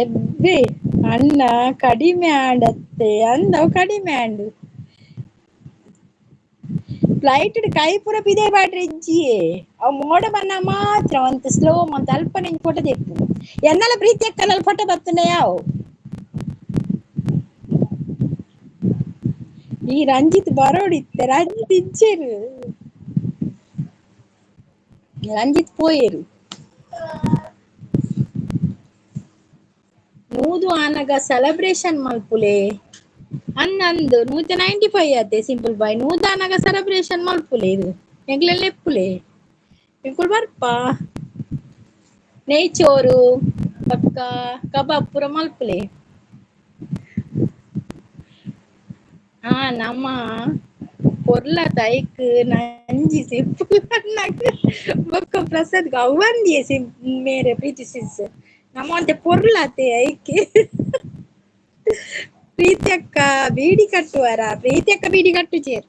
ಎಬ್ಬೆ ಅಣ್ಣ ಕಡಿಮೆ ಆಡತ್ತೆ ಅಂದವ್ ಕಡಿಮೆ ಆಂಡು ಫ್ಲೈಟ್ ಕೈ ಪೂರ ಪಿದೆ ಬಾಡ್ರಿ ಇಜ್ಜಿಯೇ ಅವ್ ಮೋಡ ಬನ್ನ ಮಾತ್ರ ಒಂತ ಸ್ಲೋ ಮಂತ್ ಅಲ್ಪ ನಿಂಗೆ ಫೋಟೋ ತೆಕ್ಕು ಎನ್ನಲ ಪ್ರೀತಿ ಅಕ್ಕನಲ್ಲಿ ಫೋಟೋ ಬರ್ತನೆ ಯಾವ ಈ ರಂಜಿತ್ ಬರೋಡಿತ್ತೆ ರಂಜಿತ್ ಇಜ್ಜೇರು ರಂಜಿತ್ ಪೋಯೇರು ನೂದು ಆನಗ ಸೆಲೆಬ್ರೇಷನ್ ಮಲ್ಪುಲೆ ಅನ್ನಂದು 95 ಅತ್ತೆ ಸಿಂಪಲ್ ಬಾಯ್ ನೂದಾನಾಗ ಸೆಲೆಬ್ರೇಷನ್ ಮಲ್ಪುಲೆ ಇದು ಎಂಗ್ಲೆಲ್ಲ ಎಪ್ಪುಲೆ ಎಂಕುಲ್ ಬರ್ಪ ನೇಚೋರು ಪಕ್ಕ ಕಬಾಬ್ ಪೂರ ಮಲ್ಪುಲೆ ನಮ್ಮ ಪೊರ್ಲ ತೈಕ್ ನಂಜಿ ಸಿಂಪಲ್ ಬೊಕ್ಕ ಪ್ರಸಾದ್ ಅವಂದಿಯೇ ಮೇರೆ ಪ್ರೀತಿ ಸಿಸ್ ನಮ್ಮ ಅಂತೆ ಪೊರ್ಲಾತೆ ಐಕೆ ಪ್ರೀತಿ ಅಕ್ಕ ಬೀಡಿ ಕಟ್ಟುವರ ಪ್ರೀತಿ ಅಕ್ಕ ಬೀಡಿ ಕಟ್ಟು ಚೇರ್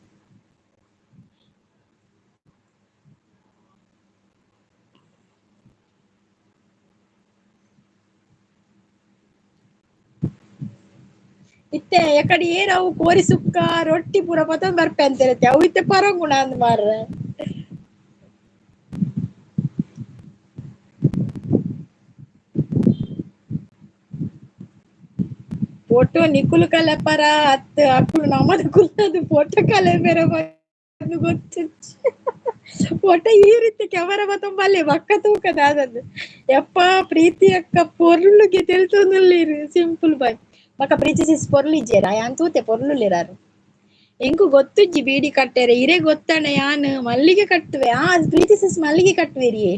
ಇತ್ತೆ ಎಕಡೆ ಏನವು ಕೋರಿ ಸುಕ್ಕ ರೊಟ್ಟಿ ಪೂರ ಪತಂಗ್ ಬರ್ಪೆ ಅಂತ ಇರುತ್ತೆ ಅವು ಇತ್ತೆ ಪರಂಗುಣ ಅಂದ್ ಮಾರ್ರೆ ಫೋಟೋ ನಿಕುಲು ಕಲೆ ಪರ ಅತ್ತ ಅಕ್ಕಳು ನಮ್ಮದು ಕುಲ್ಲದು ಫೋಟೋ ಕಲೆ ಬೇರೆ ಗೊತ್ತು ಫೋಟೋ ಈ ರೀತಿ ಕ್ಯಾಮರಾ ಬತ್ತಂಬಲ್ಲಿ ಪಕ್ಕ ತೂಕದ ಅದನ್ನು ಯಪ್ಪ ಪ್ರೀತಿ ಅಕ್ಕ ಪೊರ್ಲುಗೆ తెలుసుందిల్లిరు ಸಿಂಪಲ್ ಬಾಯ್ ಪಕ್ಕ ಪ್ರೀತಿ ಸಿಸ್ ಪೊರ್ಲಿಜ್ಜೇರ ಯಾನ್ ತೂತೆ ಪೊರ್ಲುಲಿರಾರು ಎಂಕು ಗೊತ್ತುಜ್ಜಿ ಬೀಡಿ ಕಟ್ಟೆರೆ ಇರೇ ಗೊತ್ತಣ್ಣ ಯಾನ್ ಮಲ್ಲಿಗೆ ಕಟ್ಟುವೆ ಪ್ರೀತಿ ಸಿಸ್ ಮಲ್ಲಿಗೆ ಕಟ್ಟುವೆರಿಯೇ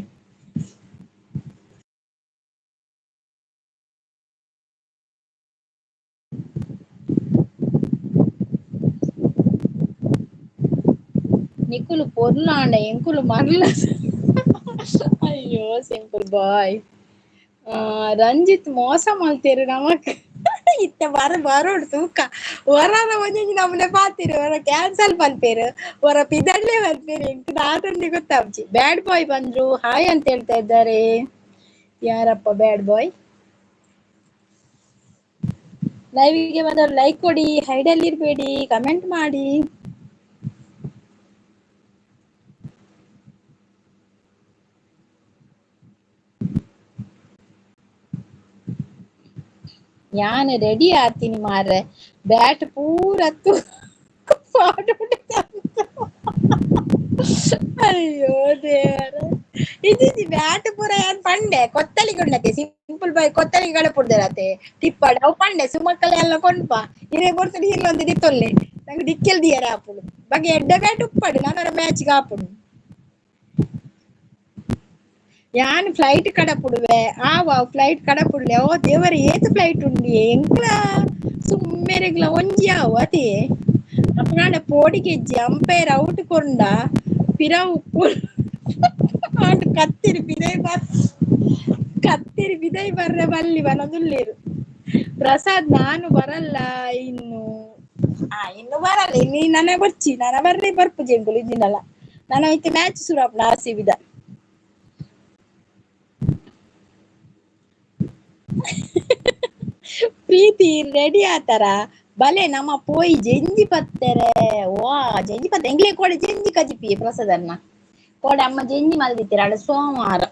ನಿಕುಲು ಪೊರ್ಲಾಂಡ ಎಂಕುಲು ಮರ್ಲ ಅಯ್ಯೋ ಸಿಂಪಲ್ ಬಾಯ್ ರಂಜಿತ್ ಮೋಸ ಮಲ್ತೇರು ನಮಕ್ ಇತ್ತ ಬರೋಡು ತೂಕ ಹೊರ ಒಂಜಿ ನಮ್ಮನೆ ಪಾತಿರು ಹೊರ ಕ್ಯಾನ್ಸಲ್ ಮಲ್ಪೇರು ಹೊರ ಪಿದಳ್ಳೆ ಮಲ್ಪೇರು ಎಂಕ್ ನಾತಂದೆ ಗೊತ್ತಾವ್ಜಿ ಬ್ಯಾಡ್ ಬಾಯ್ ಬಂದ್ರು ಹಾಯ್ ಅಂತ ಹೇಳ್ತಾ ಇದ್ದಾರೆ ಯಾರಪ್ಪ ಬ್ಯಾಡ್ ಬಾಯ್ ಲೈವ್ಗೆ ಬಂದವ್ರು ಲೈಕ್ ಕೊಡಿ ಹೈಡಲ್ಲಿ ಇರ್ಬೇಡಿ ಕಮೆಂಟ್ ಮಾಡಿ ಯಾನ್ ರೆಡಿ ಆತೀನಿ ಮಾರ್ರೆ ಬ್ಯಾಟ್ ಪೂರತ್ತು ಅಯ್ಯೋ ದೇವರ ಇದಿ ಬ್ಯಾಟ್ ಪೂರ ಯಾನ್ ಪಂಡೆ ಕೊತ್ತಲಿಗೊಂಡತೆ ಸಿಂಪಲ್ ಬಾಯ್ ಕೊತ್ತಲಿಗಳ ಪುಡ್ದರತೆ ಟಿಪ್ಪಡ್ ಅವು ಪಂಡೆ ಸುಮಕ್ಕಲ ಎಲ್ಲ ಕೊಂಡ್ಪ ಇರೇ ಬೋರ್ಸಡಿ ಇಲ್ಲೊಂದು ದಿತ್ತೊಲ್ಲೆ ನಂಗೆ ದಿಕ್ಕೆಲ್ ದಿಯರ ಆಪುಡು ಬಗೆ ಎಡ್ಡ ಬ್ಯಾಟ್ ಉಪ್ಪಡು ನಾನರ ಮ್ಯಾಚ್ಗೆ ಆಪುಡು ಯಾನ್ ಫ್ಲೈಟ್ ಕಡಪುಡುವೆ ಫ್ಲೈಟ್ ಕಡಪುಡ್ಲೆ ಓ ದೇವರ ಏತ್ ಫ್ಲೈಟ್ ಉಂಡಿ ಎಂಕ್ಲ ಸುಮ್ಮೆರೆಗ್ಲ ಒಂಜಿ ಅತಿ ಅಪ್ಪಗಾಂಡ ಪೋಡಿಗೆಜ್ಜಿ ಅಂಪೈರ್ ಔಟ್ ಕೊಂಡ ಪಿರವು ಕತ್ತಿರಿ ಬಿದೈ ಬರ್ರೆ ಬಲ್ಲಿ ಬನದುಲ್ಲೇರು ಪ್ರಸಾದ್ ನಾನು ಬರಲ್ಲ ಇನ್ನು ಬರಲ್ಲ ಇನ್ನು ನನ್ನ ಬರ್ಚಿ ನನ್ನ ಬರ್ರಿ ಬರ್ಪು ಜಂಗುಲು ಇದ್ದಿನಲ್ಲ ನಾನು ಐತೆ ಮ್ಯಾಚ್ ಸುರಾಪ್ ಆರ್‌ಸಿಬಿದ ಪ್ರೀತಿ ರೆಡಿ ಆತರ ಬಲೆ ನಮ್ಮ ಪೋಯಿ ಜಂಜಿ ಪತ್ತೆರೆ ವಾ ಜಂಜಿ ಪತ್ತೆ ಎಂಗ್ಲೇ ಕೋಡೆ ಜಂಜಿ ಕಜಿಪಿ ಪ್ರಸಾದನ್ನ ಕೋಡೆ ಅಮ್ಮ ಜಂಜಿ ಮಲ್ದಿತ್ತೀರ ಅಡ ಸೋಮವಾರ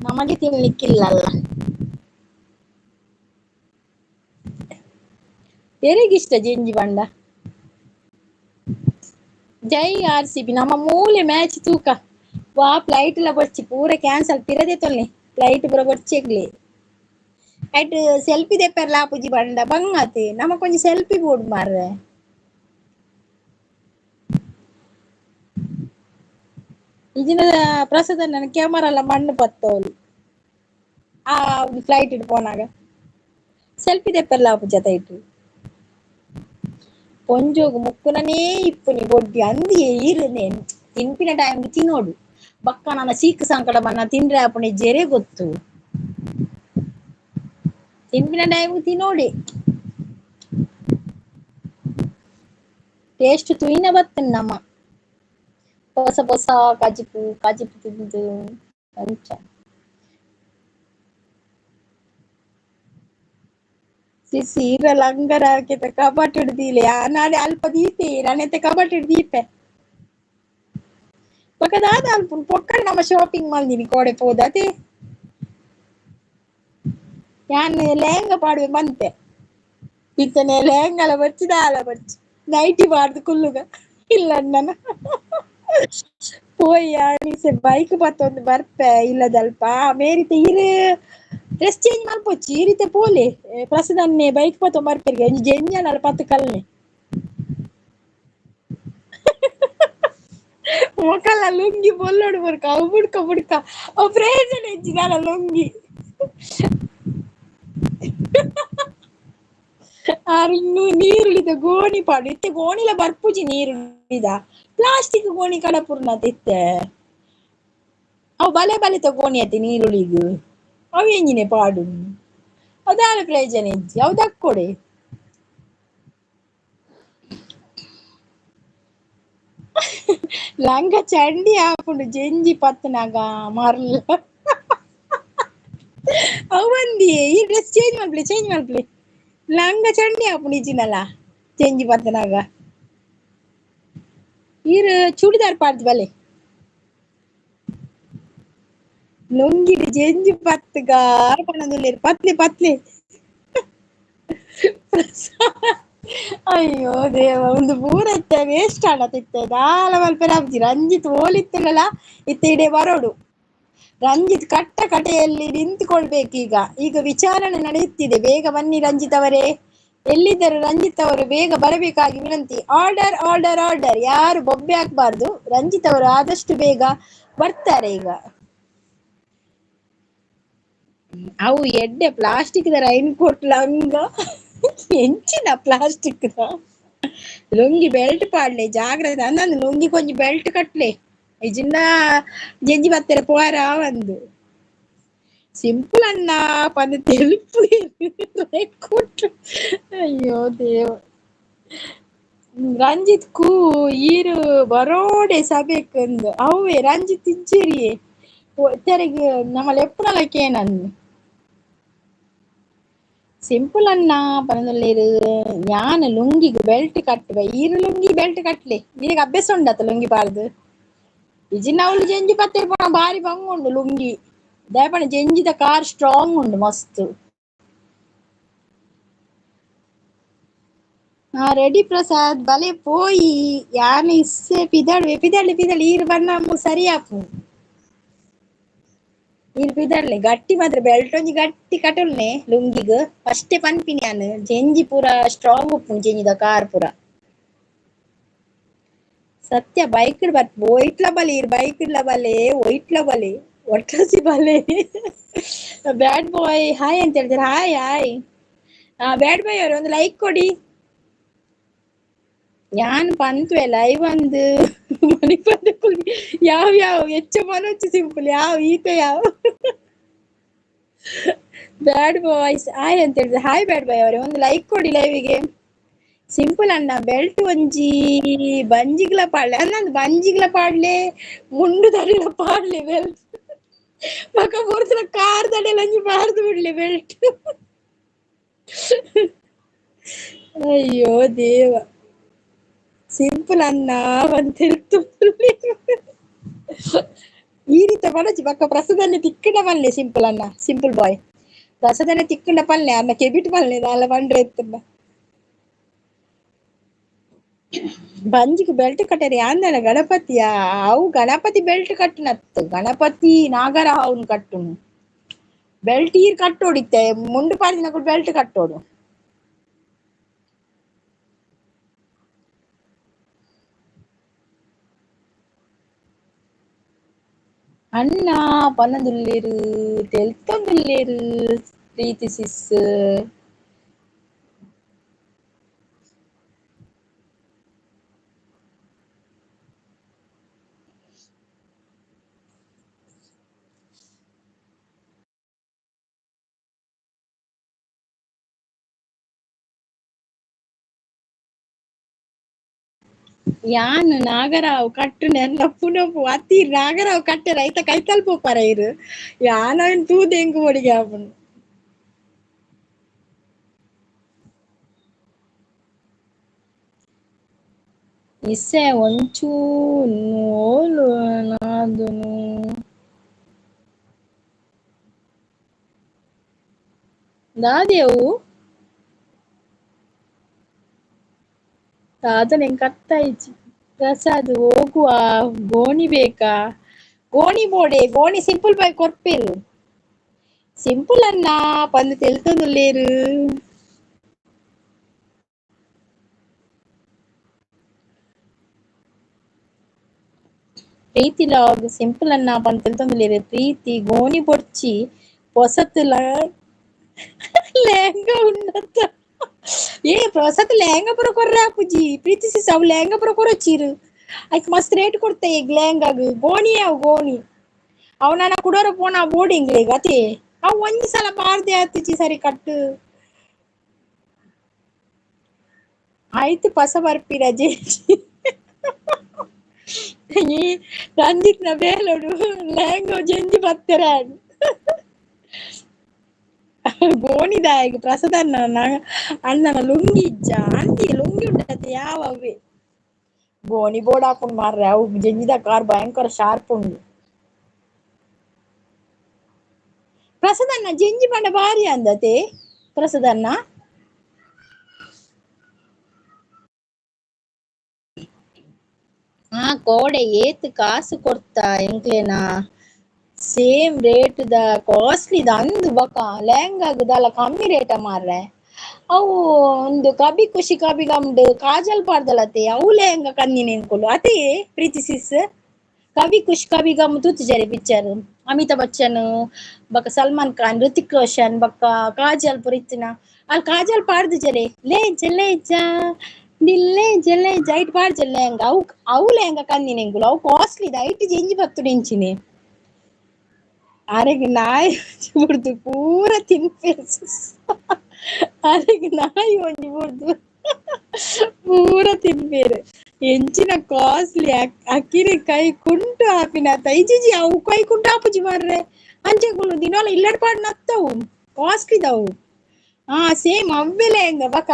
ನಮಗೆ ತಿನ್ಲಿಕ್ಕಿಲ್ಲಲ್ಲ. ಯಾರಿಗಿಷ್ಟ ಜಂಜಿ ಬಂಡ ಜೈ RCB ನಮ್ಮ ಮೂಲೆ ಮ್ಯಾಚ್ ತೂಕ ವಾ ಫ್ಲೈಟ್ ಲ ಬರ್ಚಿ ಪೂರ ಕ್ಯಾನ್ಸಲ್ ತಿರದೆ ತೊಲ್ಲೆ ಫ್ಲೈಟ್ ಪೂರ ಬರ್ಚೆಗ್ಲಿ ಐಟ್ ಸೆಲ್ಫಿ ದೆಪ್ಪರ್ಲ ಆಪುಜಿ ಬಂಡ ಬಂಗಾತಿ ನಮ ಕೊಂಚ ಸೆಲ್ಫಿ ಬೋರ್ಡ್ ಮಾರ್ರೆ ಇಜಿನ ಪ್ರಸಾದ ನನ್ನ ಕ್ಯಾಮರಾ ಎಲ್ಲ ಮಣ್ಣು ಪತ್ತೋಲಿ ಆ ಫ್ಲೈಟ್ ಇಟ್ಟು ಪೋನಾಗ ಸೆಲ್ಫಿ ದೆಪ್ಪರ್ಲ ಆಪುಜಿ ಅತ ಇಟ್ಟು ಪೊಂಜೋಗು ಮುಕ್ಕುನನೇ ಇಪ್ಪುನಿ ಬೊಡ್ಡಿ ಅಂದಿ ಈರುನೆ ತಿನ್ಪಿನ ಟೈಮ್ ತಿನ್ನೋಡು ಬಕ್ಕ ನನ್ನ ಸೀಕ್ ಸಂಕಟ ಬನ್ನ ತಿಂದ್ರೆ ಆಪುಣಿ ಜೆರೆ ಗೊತ್ತು ತಿನ್ಪಿನ ಟೈಮ್ ತಿನ್ನೋಡಿ ಟೇಸ್ಟ್ ತುಯಿನ ಬತ್ತನ್ ನಮ್ಮ ಹೊಸ ಹೊಸ ಕಾಜಿಪು ತಿಂದು ಅಂಚ ಸಿಸಿ ಇರಲ್ಲ ಅಂಗರ ಕೆತ್ತ ಕಬಾಟ್ ಹಿಡ್ದಿಲೆ ನಾಳೆ ಅಲ್ಪ ದೀಪೆ ನಾನೆತ್ತ ಕಬಾಟ್ ಹಿಡ್ದೀಪೆ ಪಕ್ಕದಾದ ಅಲ್ಪ ಪೊಕ್ಕ ನಮ್ಮ ಶಾಪಿಂಗ್ ಮಲ್ದಿನಿ ಕೋಡೆ ಪೋದತೆ ಯಾನ್ ಲೆಹಂಗಾ ಪಾಡುವೆ ಬಂತೆ ಇತ್ತನೆ ಲೆಹಂಗಾಲ ಬರ್ಚಿ ದಾಲ ಬರ್ಚಿ ನೈಟಿ ಬಾರ್ದು ಕುಲ್ಲುಗ ಇಲ್ಲ ಅಣ್ಣನ ಪೋಯಿ ಯಾನಿಸೆ ಬೈಕ್ ಬತ್ತೊಂದು ಬರ್ಪೆ ಇಲ್ಲದಲ್ಪ ಮೇರಿತ ಇರು ಡ್ರೆಸ್ ಚೇಂಜ್ ಮಾಡ್ಪೋಚಿ ಈ ರೀತಿ ಪೋಲೆ ಪ್ರಸದನ್ನೇ ಬೈಕ್ ಪತ್ತ ಬರ್ಪೆರ್ಗೆ ಜೆಂಜನಲ್ಲ ಪತ್ತು ಕಲ್ನೆ ಮೊಕಲ್ಲ ಲುಂಗಿ ಬೊಲ್ಲೋಡು ಬರ್ಕ ಅವು ಬುಡ್ಕ ಅವು ಪ್ರಯೋಜನ ಹೆಚ್ಚಿದಾನ ಲುಂಗಿ ಆರು ನೀರುಳಿದ ಗೋಣಿ ಪಾಡು ಇತ್ತೆ ಗೋಣಿಲ ಬರ್ಪುಜಿ ನೀರುಳಿದ ಪ್ಲಾಸ್ಟಿಕ್ ಗೋಣಿ ಕಡಪುರ್ನದ ಇತ್ತೆ ಅವು ಬಲೆ ಗೋಣಿ ಅತ್ತೆ ನೀರುಳಿಗು ಅವು ಎಂಜಿನೆ ಪಾಡು ಅದಾರ ಪ್ರಯೋಜನ ಹೆಜ್ಜಿ ಅವು ದಕ್ಕೊಡೆ ಲಂಗ ಚಂಡಿ ಹಾಕೊಂಡು ಜಂಜಿ ಪತ್ತನಾಗ ಮರ್ಲ ಅವಂದಿ ಈ ಡ್ರೆಸ್ ಚೇಂಜ್ ಮಾಡ್ಪ್ಲೆ ಲಂಗ ಚಂಡಿ ಹಾಕೊಂಡು ಇಜಿನಲ್ಲ ಚೇಂಜಿ ಪತ್ತನಾಗ ಈರು ಚೂಡಿದಾರ್ ಪಾಡ್ದು ಬಲೆ ಲುಂಗಿಡು ಜೆಂಜಿ ಪತ್ತಗ ಪತ್ಲೆ ಅಯ್ಯೋ ದೇವ ಒಂದು ಪೂರ ಇತ್ತೆ ವೇಸ್ಟ್ ಆಡತಿತ್ತೆ ದಾಲ ಮಲ್ಪೆ ರಾಬ್ಜಿ ರಂಜಿತ್ ಓಲಿತ್ತಲ್ಲ ಇತ್ತೆ ಇಡೆ ಬರೋಡು ರಂಜಿತ್ ಕಟ್ಟೆಯಲ್ಲಿ ನಿಂತುಕೊಳ್ಬೇಕೀಗ ಈಗ ವಿಚಾರಣೆ ನಡೆಯುತ್ತಿದೆ ಬೇಗ ಬನ್ನಿ ರಂಜಿತ್ ಅವರೇ ಎಲ್ಲಿದ್ದರು ರಂಜಿತ್ ಅವರು ಬೇಗ ಬರಬೇಕಾಗಿ ವಿನಂತಿ ಆರ್ಡರ್ ಯಾರು ಬೊಬ್ಬೆ ಹಾಕ್ಬಾರ್ದು ರಂಜಿತ್ ಅವರು ಆದಷ್ಟು ಬೇಗ ಬರ್ತಾರೆ ಈಗ ಅವು ಎಡ್ಡೆ ಪ್ಲಾಸ್ಟಿಕ್ ದ ರೈನ್ ಕೋಟ್ ಲಂಗ ಎಂಚಿನ ಪ್ಲಾಸ್ಟಿಕ್ ದ ಲುಂಗಿ ಬೆಲ್ಟ್ ಪಾಡ್ಲೆ ಜಾಗ್ರತೆ ಅಂದಂದು ಲುಂಗಿ ಕೊಂಚ ಬೆಲ್ಟ್ ಕಟ್ಲೆ ಇಜಿಂದ ಜೆಂಜಿ ಬತ್ತರ ಪೋರ ಒಂದು ಸಿಂಪಲ್ ಅಣ್ಣ ಪಂದ ತೆಲುಪು ಕೊಟ್ರು ಅಯ್ಯೋ ದೇವ ರಂಜಿತ್ ಕೂ ಈರು ಬರೋಡೆ ಸಬೇಕಂದು ಅವೇ ರಂಜಿತ್ ಇಜ್ಜೇರಿಯೇ ತೆರೆಗೆ ನಮ್ಮ ಎಪ್ಪುನಲಕ್ಕೆ ಏನಂದು ಸಿಂಪಲ್ ಅಣ್ಣ ಪನದಲ್ಲೇರು ஞான ಲುಂಗಿಗೆ ಬೆಲ್ಟ್ ಕಟ್ಟುವ ಈರು ಲುಂಗಿ ಬೆಲ್ಟ್ ಕಟ್ಲೆ ನಿನಗೆ ಅಭ್ಯಾಸ ಉಂಡತ್ತ ಲುಂಗಿ ಪಾಡ್ದು ಇಜಿನ ಅವಳು ಜೆಂಜಿ ಪತ್ತೆರ್ ಪೋಣ ಬಾರಿ ಬಂಗುಂಡು ಲುಂಗಿ ದಯಪಣ ಜೆಂಜಿದ ಕಾರ್ ಸ್ಟ್ರಾಂಗ್ ಉಂಡು ಮಸ್ತ್ ರೆಡಿ ಪ್ರಸಾದ್ ಬಲೆ ಪೋಯಿ ಯಾನ ಇಸ್ಸೆ ಪಿದಳ್ಳಿ ಈರು ಬಣ್ಣ ಸರಿಯಾಪು ಈರು ಪಿದಳ್ಳಿ ಗಟ್ಟಿ ಮಾತ್ರ ಬೆಲ್ಟ್ ಒಂಜಿ ಗಟ್ಟಿ ಕಟಲ್ನೆ ಲುಂಗಿಗ್ ಫಸ್ಟೇ ಪನ್ಪಿನಿ ನಾನು ಜೆಂಜಿ ಪೂರ ಸ್ಟ್ರಾಂಗ್ ಉಪ್ಪುಂಡು ಜೆಂಜಿದ ಕಾರ್ ಪೂರ ಸತ್ಯ ಬೈಕ್ ಒಯ್ಟ್ಲ ಬಲೆ ಈರು ಬೈಕ್ ಬಲೆ ಒಯ್ಟ್ಲ ಬಲೆ ಒಟ್ರಾಸಿ ಬಲೆ ಬ್ಯಾಡ್ ಬಾಯ್ ಹಾಯ್ ಅಂತ ಹೇಳ್ತಾರೆ ಹಾಯ್ ಬ್ಯಾಡ್ ಬಾಯ್ ಅವರು ಒಂದು ಲೈಕ್ ಕೊಡಿ ಯಾನ್ ಪಂತ್ವೆ ಲೈವ್ ಒಂದು ಮಣಿಪದ ಯಾವ ಹೆಚ್ಚು ಮನೋಚ್ಚು ಸಿಂಪಲ್ ಈತ ಬ್ಯಾಡ್ ಬಾಯ್ಸ್ ಹಾಯ್ ಅಂತ ಹೇಳಿದ್ರೆ ಹಾಯ್ ಬ್ಯಾಡ್ ಬಾಯ್ ಅವರೇ ಒಂದು ಲೈಕ್ ಕೊಡಿ ಲೈವಿಗೆ ಸಿಂಪಲ್ ಅಣ್ಣ ಬೆಲ್ಟ್ ಒಂಜಿ ಬಂಜಿಗ್ಲ ಪಾಡ್ಲೆ ಅನ್ನಂದು ಬಂಜಿಗ್ಲ ಪಾಡ್ಲೆ ಮುಂಡು ದಡಿಲ ಪಾಡ್ಲೆ ಬೆಲ್ಟ್ ಮಕ್ಕ ಬುರ್ತಿನ ಕಾರ್ ದಡಿಲ ಒಂಜಿ ಪಾಡ್ದು ಬಿಡ್ಲೆ ಬೆಲ್ಟ್ ಅಯ್ಯೋ ದೇವ, ಸಿಂಪಲ್ ಅನ್ನ ಅಂತ ಈ ರೀತಿ ಪಡಚಿ ಪಕ್ಕ ಪ್ರಸದನೆ ತಿಕ್ಕಡ ಪಲ್ಲೆ ಸಿಂಪಲ್ ಅನ್ನ, ಸಿಂಪಲ್ ಬಾಯ್ ಪ್ರಸದನೆ ತಿಕ್ಕಂಡ ಪಲ್ಲೆ ಅನ್ನ ಕೆಬಿಟ್ ಪಲ್ಲೆ ನಾಲ ಬಂಡ್ರೆ ಎತ್ತಂಡ ಬಂಜಿಗೆ ಬೆಲ್ಟ್ ಕಟ್ಟರಿ ಅಂದನ ಗಣಪತಿಯ. ಅವು ಗಣಪತಿ ಬೆಲ್ಟ್ ಕಟ್ಟನತ್ತು, ಗಣಪತಿ ನಾಗರ ಅವನು ಕಟ್ಟುನು ಬೆಲ್ಟ್ ಈರ್ ಕಟ್ಟೋಡಿತ್ತೆ ಮುಂಡು ಪಾಡಿನ ಬೆಲ್ಟ್ ಕಟ್ಟೋಡು. ಅಣ್ಣ ಪನ್ನದುಲ್ಲೇರು ತೆಲ್ತೊಂದುಲ್ಲೇರು ಪ್ರೀತಿ ಸಿಸ್. ಯಾನು ನಾಗರಾವ್ ಕಟ್ಟು ನೆಲ್ಲ ಪುನಪು ಅತಿ ನಾಗರಾವ್ ಕಟ್ಟೆ ರೈತ ಕೈತಲ್ ಪೋಪಾರ ಇರು ಯಾನ ತೂದ ಹೆಂಗು ಒಡಿಗೆ ಆಪುನು. ಇಸೆ ಒಂಚೂ ಓಲು ನಾದುನು ದಾದೇವು ಅದನ್ನ ಹೆಂಗ್ ಕತ್ತಾಯ್ಚಿ ಪ್ರಸಾದ್ ಹೋಗುವ. ಗೋಣಿ ಬೇಕಾ? ಗೋಣಿ ಬೋಡೆ ಗೋಣಿ ಸಿಂಪಲ್ ಬಾಯ್ ಕೊರ್ಪೇರು ಸಿಂಪಲ್ ಅನ್ನ ಪಂದು ತೆಲ್ತೊಂದುಲ್ಲೇರು. ಪ್ರೀತಿ ಲಾಗ್ ಸಿಂಪಲ್ ಅನ್ನ ಪಂದು ತೆಲ್ತೊಂದುಲ್ಲೇರು. ಪ್ರೀತಿ ಗೋಣಿ ಪೊಡ್ಚಿ పొసతుల ಲೆಹಂಗಾ ಉನ್ನತ ಏ ಹೊಸತ್ ಲೆಹಂಗಾ ಪೂರ ಕೊರ್ರೆ ಆಪುಜಿ ಪ್ರೀತಿಸಿ ಅವು ಲೆಹಂಗಾ ಪೂರ ಕೊರೊಚ್ಚಿರು ಐಕ್ ಮಸ್ತ್ ರೇಟ್ ಕೊಡ್ತೆ ಈಗ ಲೆಹಂಗಾಗ್ ಗೋಣಿ ಅವು ಗೋಣಿ ಅವ್ ನನ್ನ ಕುಡೋರ ಪೋನ ಬೋರ್ಡಿಂಗ್ ಅತಿ ಅವ್ ಒಂದ್ ಸಲ ಪಾರ್ದೆ ಆತಿಜಿ ಸರಿ ಕಟ್ಟು ಆಯ್ತು ಪಸ ಬರ್ಪಿ ರಜೆ ಈ ರಂಜಿತ್ ನ ಬೇಲೋಡು ಲೆಹಂಗಾ ಜಂಜಿ ಬತ್ತರ ಗೋಣಿದಾಯಗ ಪ್ರಸದನ್ನ ಅಣ್ಣನ ಲುಂಗಿ ಇಜ್ಜ ಅಂತಿ ಲುಂಗಿ ಉಂಟತ್ತೆ ಯಾವವೇ ಗೋಣಿ ಬೋರ್ಡ್ ಹಾಕೊಂಡು ಮಾರ್ರೆ ಅವು ಜಂಜಿದ ಕಾರ್ ಭಯಂಕರ ಶಾರ್ಪ್ ಉಂಡು. ಪ್ರಸದನ್ನ ಜಂಜಿ ಪಂಡ ಬಾರಿ ಅಂದತೆ ಪ್ರಸದನ್ನ ಹಾ ಕೋಡೆ ಏತ್ ಕಾಸು ಕೊಡ್ತಾ ಎಂಕ್ಲೆನಾ ಸೇಮ್ ರೇಟ್ ದ ಕಾಸ್ಟ್ಲಿ ದ ಅಂದು ಬಕ ಲೆಹಂಗಾಗದಲ್ಲ ಕಮ್ಮಿ ರೇಟ ಮಾರ್ರೆ ಅವು ಒಂದು ಕಬಿ ಖುಷಿ ಕಬಿ ಗಮ್ಡ್ ಕಾಜಲ್ ಪಾಡ್ದಲತೆ ಅವು ಲೆಹಂಗಾ ಕನ್ನಿನ ಎಂಕೊಲು ಅದೇ ಪ್ರೀತಿ ಸಿಸ್ ಕಬಿ ಖುಷ್ ಕಬಿ ಗಮ್ ತೂತ್ ಜರೆ ಪಿಕ್ಚರ್ ಅಮಿತಾಬ್ ಬಚ್ಚನ್ ಬಕ ಸಲ್ಮಾನ್ ಖಾನ್ ಋತಿಕ್ ರೋಷನ್ ಬಕ್ಕ ಕಾಜಲ್ ಪುರಿತಿನ ಅಲ್ಲಿ ಕಾಜಲ್ ಪಾಡ್ದು ಜರೆ ಲೇ ಜಾ ದಿಲ್ಲೆ ಜಲ್ಲೆ ಜೈಟ್ ಪಾಡ್ಜಲ್ ಲೆಹಂಗಾ ಅವು ಲೆಹಂಗಾ ಕನ್ನಿನ ಎಂಗುಲು ಅವು ಕಾಸ್ಟ್ಲಿ ದ ಐಟ್ ಜೆಂಜಿ ಬತ್ತುಡು ಇಂಚಿನಿ ಅರೆಗ್ ನಾಯಿ ಬಿಡ್ದು ಪೂರ ತಿನ್ಪೇರು ಅರೆಗ್ ನಾಯಿ ಒಂಜಿ ಬಿಡ್ದು ಪೂರ ತಿನ್ಪೇರು ಎಂಚಿನ ಕಾಸ್ಟ್ಲಿ ಅಕ್ಕಿನ ಕೈ ಕುಂಟು ಹಾಪಿನ ತೈಜಿಜಿ ಅವು ಕೈ ಕುಂಟು ಹಾಪುಜಿ ಮಾರ್ರೆ ಅಂಚೆಗಳು ದಿನಾಲ ಇಲ್ಲಡ್ ಪಾಡ್ ನತ್ತವು ಕಾಸ್ಟ್ಲಿ ದವು ಹಾ ಸೇಮ್ ಅವ್ವೆ ಲೆಹಂಗಾ ಬಕ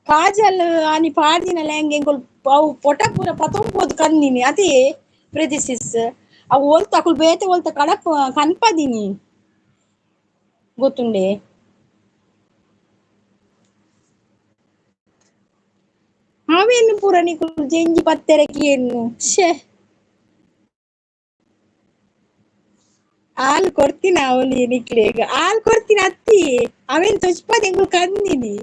ಕಾಜಲ್ ಆನಿ ಪಾಡ್ದಿನ ಲೆಹಂಗಾ ಎಂಗೊಲ್ ಅವು ಪೊಟ ಪೂರ ಪತೊಂಪೋದು ಕನ್ನಿನಿ ಅದೇ ಪ್ರೆದಿಸಿಸ್ ಅವು ಒಲ್ತ ಅಕುಲು ಬೇತೆ ಒಲ್ತ ಕಡಪ ಕನ್ಪದಿನಿ ಗೊತ್ತುಂಡೆ ಅವೇನು ಪೂರ ನಿಕುಲು ಜೆಂಜಿ ಪತ್ತೆರಕಿ ಎನ್ನು ಶೇ ಹಾಲು ಕೊಡ್ತೀನಿ ಅವಲಿ ನಿಕ್ಲೆಗ್ ಹಾಲು ಕೊಡ್ತೀನಿ ಅತ್ತಿ ಅವೇನ್ ತೊಚ್ಪದ ಎಂಗುಲು ಕನ್ನಿನಿ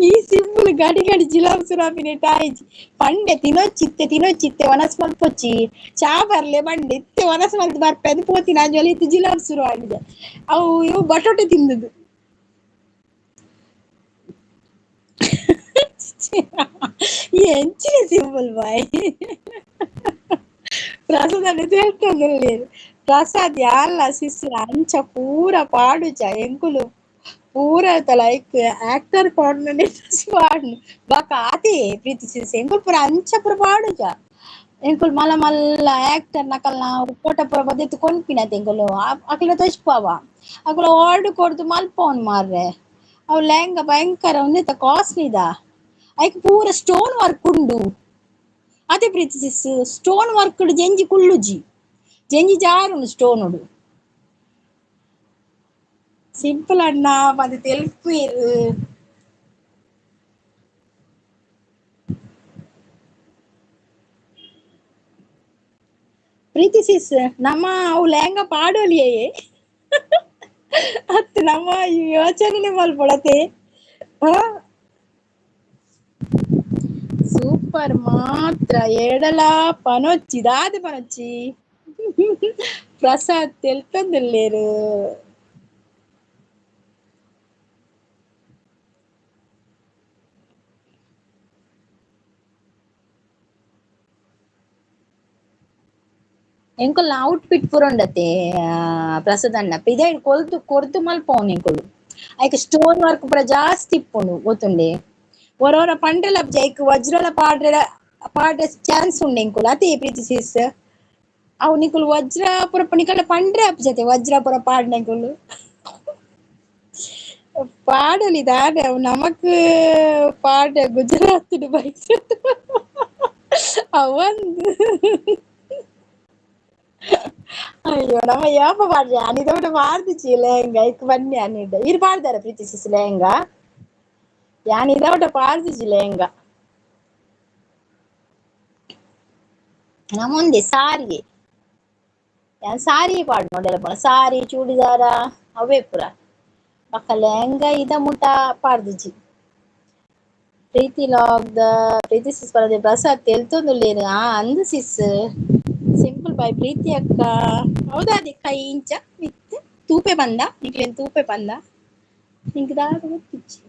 ಈ ಸಿಂಪಲ್ ಗಡಿ ಗಡಿ ಜಿಲಾಬ್ ಸುರಾಪಿನ ಟಾಯ್ಜಿ ಪಂಡೆ ತಿನೊಚ್ಚಿತ್ತೆ ವನಸ್ ಮಲ್ಪೊಚ್ಚಿ ಚಾ ಬರ್ಲೆ ಬಂಡೆ ಇತ್ತೆ ವನಸ್ ಮಲ್ತು ಬರ್ಪೆ ಅದು ಪೋತಿನ ಅಂಜಲಿ ಇತ್ತು ಜಿಲಾಬ್ ಶುರು ಆಗಿದೆ ಅವು ಇವು ಬಟೋಟೆ ತಿಂದದ್ದು ಎಂಚಿನ ಸಿಂಪಲ್ ಬಾಯ್ ಪ್ರಸಾದ್ ಹೇಳ್ಕೊಂಡ್ರು ಪ್ರಸಾದ್ ಯಾಲ್ಲ ಶಿಸ್ರ ಅಂಚ ಪೂರ ಪಾಡುಜ ಎಂಕುಲು ಪೂರ ಲೈಕ್ ಆಕ್ಟರ್ ಪಾಡ್ನ ಪಾಡ್ನು ಬಾಕ ಆತೆ ಪ್ರೀತಿ ಎಂಕುಲು ಪೂರ ಅಂಚ ಪೂರ ಪಾಡುಜ ಎಂಕುಲು ಮಲ್ಲ ಮಲ್ಲ ಆಕ್ಟರ್ ನಕಲ್ನ ಫೋಟೋ ಪೂರ ಬದೆತ್ತು ಕೊನ್ಪಿನತೆ ಎಂಕುಲು ಅಕುಲ ತೋಜ್ಪಾವ ಅಕುಲು ಆರ್ಡರ್ ಕೊರ್ದು ಮಲ್ಪೊನ್ ಮಾರ್ರೆ ಅವು ಲೆಹಂಗಾ ಭಯಂಕರ ಉಂದೆತ ಕಾಸ್ಟ್ಲಿದ ಐಕ್ ಪೂರ ಸ್ಟೋನ್ ವರ್ಕ್ ಉಂಡು ಅದೇ ಪ್ರೀತಿಸಿಸ್ ಸ್ಟೋನ್ ವರ್ಕ್ ಜೆಂಜಿ ಕುಲ್ಲುಜಿ ಜೆಂಜಿ ಜಾರುಂಡು ಸ್ಟೋನ್ ಉಡು ಸಿಂಪಲ್ ಅಣ್ಣ ಮತ್ತೆ ತೆಲುಪುಯರು ಪ್ರೀತಿಸಿಸ್ ನಮ್ಮ ಅವು ಲೆಹಂಗಾ ಪಾಡೋಲಿಯೇ ಅತ್ ನಮ್ಮ ಯೋಚನೆ ಮಲ್ಪೊಡತೆ ಸೂಪರ್ ಮಾತ್ರ ಎಡಲ ಪನೊಚ್ಚಿ ದಾದ ಪನೊಚ್ಚಿ ಪ್ರಸಾದ್ ತೆಲ್ತಂದುಲ್ಲೇರು ಎಂಕುಲ್ನ ಔಟ್ಫಿಟ್ ಪೂರ ಉಂಡತೆ ಪ್ರಸಾದ್ ಅಣ್ಣ ಇದೇ ಕೊಲ್ತು ಕೊರ್ದು ಮಲ್ಪೊನ್ ಎಂಕುಲು ಐಕ್ ಸ್ಟೋನ್ ವರ್ಕ್ ಪೂರ ಜಾಸ್ತಿ ಇಪ್ಪುಂಡು ಗೊತ್ತುಂಡೆ ಒರೊರ ಪಂಡ್ರೆಲ ಐಕ್ ವಜ್ರಲ ಪಾಡ್ರೆ ಚಾನ್ಸ್ ಉಂಡು ಎಂಕುಲು ಅತೆ ಪ್ರೀತಿಸಿಸ್ ಅವು ನಿಕುಲು ವಜ್ರ ಪೂರ ನಿಕಲ್ನ ಪಂಡ್ರೆ ಅಪ್ಜತೆ ವಜ್ರ ಪೂರ ಪಾಡ್ನೆಕುಲು ಪಾಡೊಲಿ ದಾದ ಅವು ನಮಕ್ ಪಾಡ್ ಗುಜರಾತ್ ಬೈಕ್ ಅವಂದು ಅಯ್ಯೋ ನಮ್ಮ ಯಾಪ ಪಾಡ್ರೆ ಅನಿದೋಟ ಪಾಡ್ದಿಚ್ಚಿ ಲೆಹಂಗಾ ಐಕ್ ಬನ್ನಿ ಅನಿಡ್ ಇರ್ ಪಾಡ್ದಾರ ಪ್ರೀತಿಸಿಸ್ ಲೆಹಂಗಾ ಯಾನ್ ಇದವಟ ಪಾಡ್ದಿಚ್ಚಿ ಲೆಹಂಗಾ ನಮ್ಮೊಂದೆ ಸಾರಿಗೆ ಯಾನ್ ಸಾರಿ ಪಾಡ್ ನೋಡೆಲ ಸಾರಿ ಚೂಡಿದಾರ ಅವೇ ಪುರ ಪಕ್ಕ ಲೆಹಂಗಾ ಇದ ಮುಟ ಪಾಡ್ದಿಜ್ಜಿ ಪ್ರೀತಿ ಲಾಗ್ದ ಪ್ರೀತಿ ಸಿಸ್ ಬರದೆ ಪ್ರಸಾದ್ ತೆಲ್ತೊಂದುಲ್ಲೇರು ಅಂದ್ ಸಿಸ್ ಸಿಂಪಲ್ ಬೈ ಪ್ರೀತಿ ಅಕ್ಕ ಹೌದಾ ಅದೇ ಕೈ ಇಂಚ ವಿತ್ ತೂಪೆ ಬಂದ ನಿಕ್ಲೇನ್ ತೂಪೆ ಬಂದ ನಿಂಕ್ ದಾದ ಗೊತ್ತಿಚ್ಚಿ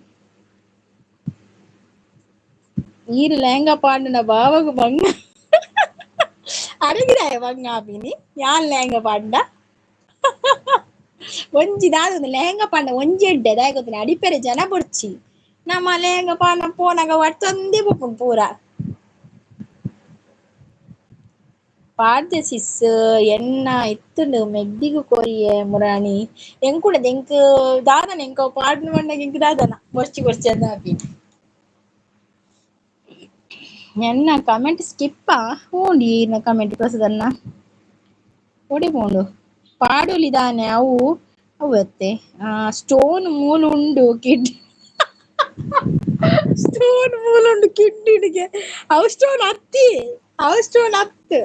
ಈರು ಲೆಹಂಗಾ ಪಾಂಡುನ ಬಾವಗ ಬಂಗ ಅರಗಿರಾಯ ಬಂಗ ಆಪಿನಿ ಯಾನ್ ಲೆಹಂಗಾ ಪಾಂಡ ಒಂಜಿ ದಾದ ಒಂದು ಲೆಹಂಗಾ ಪಾಂಡ ಒಂಜಿ ಎಡ್ಡೆ ದಾಯ ಗೊತ್ತಿನ ಅಡಿಪೆರೆ ಜನ ಬೊಡ್ಚಿ ನಮ್ಮ ಲೆಹಂಗಾ ಪಾಂಡ ಪೋನಾಗ ಒಟ್ಟೊಂದೇ ಬೊಪ್ಪುಂಡು ಪೂರ ಪಾಡ್ದೆ ಸಿಸ್ ಎನ್ನ ಇತ್ತುಂಡು ಮೆಗ್ದಿಗು ಕೊರಿಯೆ ಮುರಾಣಿ ಎಂಕುಡೆ ಎಂಕ್ ದಾದನ ಎಂಕ ಪಾಡ್ನ ಪಂಡಗ ಎಂಕ್ ದಾದನ ಕೊರ್ಚಿ ಕೊರ್ಚಿ ಅಂದ ಆಪಿ ಎನ್ನ ಕಮೆಂಟ್ ಸ್ಕಿಪ್ಪಾ ಹೂಂಡಿ ಈರ್ನ ಕಮೆಂಟ್ ಪ್ರಸದನ್ನ ಒಡಿಪೋಂಡು ಪಾಡೊಲಿ ದಾನೆ ಅವು ಅವತ್ತೆ ಸ್ಟೋನ್ ಮೂಲು ಉಂಡು ಕಿಡ್ ಸ್ಟೋನ್ ಮೂಲು ಉಂಡು ಕಿಡ್ನಿಡ್ಗೆ ಅವು ಸ್ಟೋನ್ ಹತ್ತಿ ಅವು ಸ್ಟೋನ್ ಹತ್ತು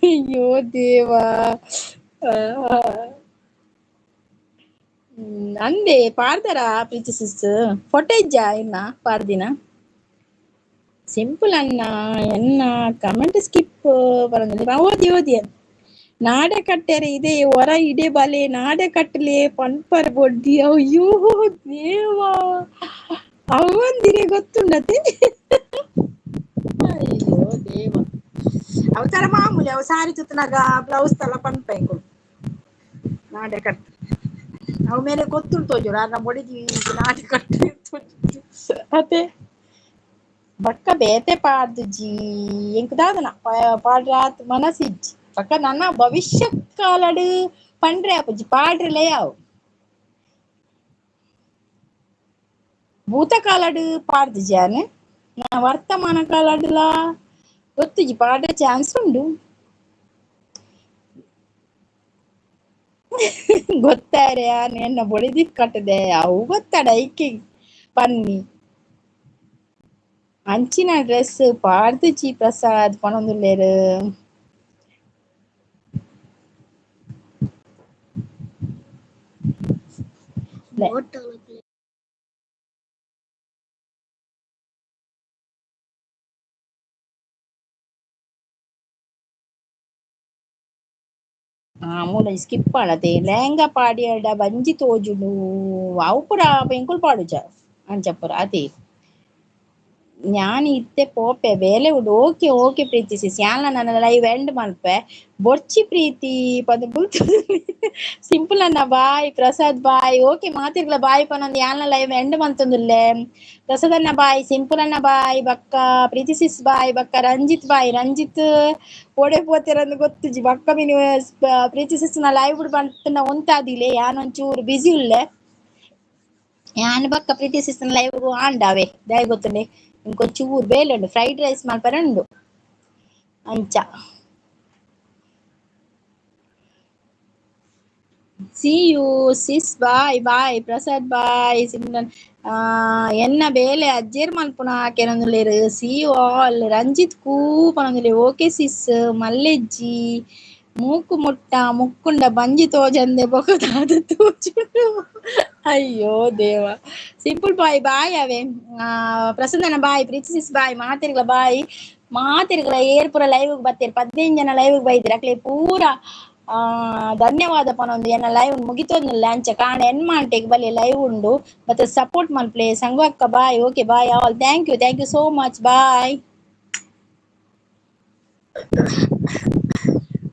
ಅಯ್ಯೋ ದೇವಾ ಅಂದೆ ಪಾಡ್ದಾರ ಪ್ರೀತಿಸಿಸ್ ಫೊಟೋ ಇಜ್ಜಾ ಇನ್ನ ಪಾಡ್ದಿನ ಸಿಂಪಲ್ ಅಣ್ಣ ಎನ್ನ ಕಮೆಂಟ್ ಸ್ಕಿಪ್ ಬರಂಗಿಲ್ಲ ಓದಿ ಓದಿ ನಾಡೆ ಕಟ್ಟೆರೆ ಇದೆ ಹೊರ ಇಡೆ ಬಲೆ ನಾಡೆ ಕಟ್ಟಲೆ ಪನ್ಪರ್ ಬೊಡ್ಡಿ ಅಯ್ಯೋ ದೇವಾ ಅವಂದಿರೆ ಗೊತ್ತುಂಡತೆ ಅಯ್ಯೋ ದೇವ ಅವತರ ಮಾಮೂಲಿ ಅವ ಸಾರಿ ತುತ್ತನಾಗ ಬ್ಲೌಸ್ ತಲ ಪನ್ಪೆಂಕು ನಾಡೆ ಕಟ್ ಅವ ಮೇಲೆ ಗೊತ್ತುಂಟು ತೋಜುರು ಅನ್ನ ಮೊಡಿದಿ ನಾಡೆ ಕಟ್ಟಿ ಅತೆ ಬಕ್ಕ ಬೇತೆ ಪಾಡ್ದುಜಿ ಎಂಕ್ ದಾದನ ಪಾಡ್ರಾತ್ ಮನಸಿಜ್ಜಿ ಬಕ್ಕ ನನ್ನ ಭವಿಷ್ಯ ಕಾಲಡ್ ಪಂಡ್ರೆ ಆಪುಜಿ ಪಾಡ್ರೆಲೆ ಅವು ಭೂತ ಕಾಲಡ್ ಪಾಡ್ದಿಜಾನ್ ವರ್ತಮಾನ ಕಾಲಡ್ಲ ಗೊತ್ತಿಜ್ಜಿ ಪಾಡ್ರೆ ಚಾನ್ಸ್ ಉಂಡು ಗೊತ್ತಾರೆ ಎನ್ನ ಬೊಡಿದಿ ಕಟ್ಟದೆ ಅವು ಗೊತ್ತಾಡ ಐಕಿ ಪನ್ನಿ ಅಂಚಿನ ಡ್ರೆಸ್ ಪಾಡ್ದುಜಿ ಪ್ರಸಾದ್ ಪನೊಂದುಲ್ಲೇರು ಮೂಲ ಸ್ಕಿಪ್ ಆಡತೆ ಲೆಹಂಗಾ ಪಾಡಿಯಡ ಬಂಜಿ ತೋಜುಂಡು ಅವು ಪುರ ಎಂಕುಲು ಪಾಡುಜ ಅಂಚ ಪುರ ಅದೇ ഞാൻ ಇತ್ತೆ ಪೋಪೆ ಬೇಲೆ ಉಂಡು ಓಕೆ ಓಕೆ ಪ್ರೀತಿ ಸಿಸ್ ಯಾನ್ಲ ನನ್ನ ಲೈವ್ ಎಂಡ್ ಮಲ್ಪೆ ಬೊಚ್ಚಿ ಪ್ರೀತಿ ಪದ ಬುಲ್ತು ಸಿಂಪಲ್ ಅನ್ನ ಬಾಯ್ ಪ್ರಸಾದ್ ಬಾಯ್ ಓಕೆ ಮಾತಿರ್ಲ ಬಾಯ್ ಪನೊಂದು ಯಾನ್ಲ ಲೈವ್ ಎಂಡ್ ಮಲ್ತೊಂದುಲ್ಲೆ ಪ್ರಸಾದ್ ಅನ್ನ ಬಾಯ್ ಸಿಂಪಲ್ ಅನ್ನ ಬಾಯ್ ಬಕ್ಕ ಪ್ರೀತಿ ಸಿಸ್ ಬಾಯ್ ಬಕ್ಕ ರಂಜಿತ್ ಬಾಯ್ ರಂಜಿತ್ ಓಡೆ ಪೋತಿರಂದು ಗೊತ್ತುಜಿ ಬಕ್ಕ ಮಿನಿ ಪ್ರೀತಿ ಸಿಸ್ ನ ಲೈವ್ ಬಿಡ್ ಬಂತ ಒಂತಾದಿಲೆ ಯಾನೊಂಚೂರು ಬಿಸಿ ಉಳ್ಳೆ ಯಾನ್ ಬಕ್ಕ ಪ್ರೀತಿ ಸಿಸ್ಟರ್ ಲೈವ್ ಆಂಡಾವೆ ದಯ ಗೊತ್ತುಂಡೆ ಇಂకొಂಚೂರು ಬೇಲೆಂಡು ಫ್ರೈಡ್ ರೈಸ್ ಮಲ್ಪರೆಂಡು ಅಂಚ see you sis bye bye prasad bye simran ಎನ್ನ ಬೇಲೆ ಅಜ್ಜೇರ್ ಮಲ್ಪುನ ಕೆಲವೊಂದುಲ್ಲೇರು ಸಿ ಯು ಆಲ್ ರಂಜಿತ್ ಕೂ ಪನೊಂದುಲ್ಲೆ ಓಕೆ ಸಿಸ್ ಮಲ್ಲೆಜ್ಜಿ ಮೂಕು ಮುಟ್ಟ ಮುಕ್ಕುಂಡ ಬಂಜಿ ತೋಜಂದೆ ಬೊಕದಾದ ತೋಜುಂಡು ಅಯ್ಯೋ ದೇವ ಸಿಂಪಲ್ ಬಾಯ್ ಬಾಯ್ ಅವೇ ಪ್ರಸನ್ನನ ಬಾಯ್ ಪ್ರೀತಿ ಸಿಸ್ ಬಾಯ್ ಮಾತಿರ್ಗಳ ಬಾಯ್ ಮಾತಿರ್ಗಳ ಏರ್ ಪೂರ ಲೈವ್ ಬತ್ತೇರ್ 15 ಜನ ಲೈವ್ ಬೈದಿರ ಅಕ್ಲೆ ಪೂರ ಧನ್ಯವಾದ ಪನೊಂದು ಎನ್ನ ಲೈವ್ ಮುಗಿತೊಂದುಲ್ಲ ಅಂಚ ಕಾಣ ಎನ್ಮಾಂಟೆಗ್ ಬಲ್ಲೆ ಲೈವ್ ಉಂಡು ಮತ್ತೆ ಸಪೋರ್ಟ್ ಮಲ್ಪ್ಲೆ ಸಂಗು ಅಕ್ಕ bye okay bye all thank you so much bye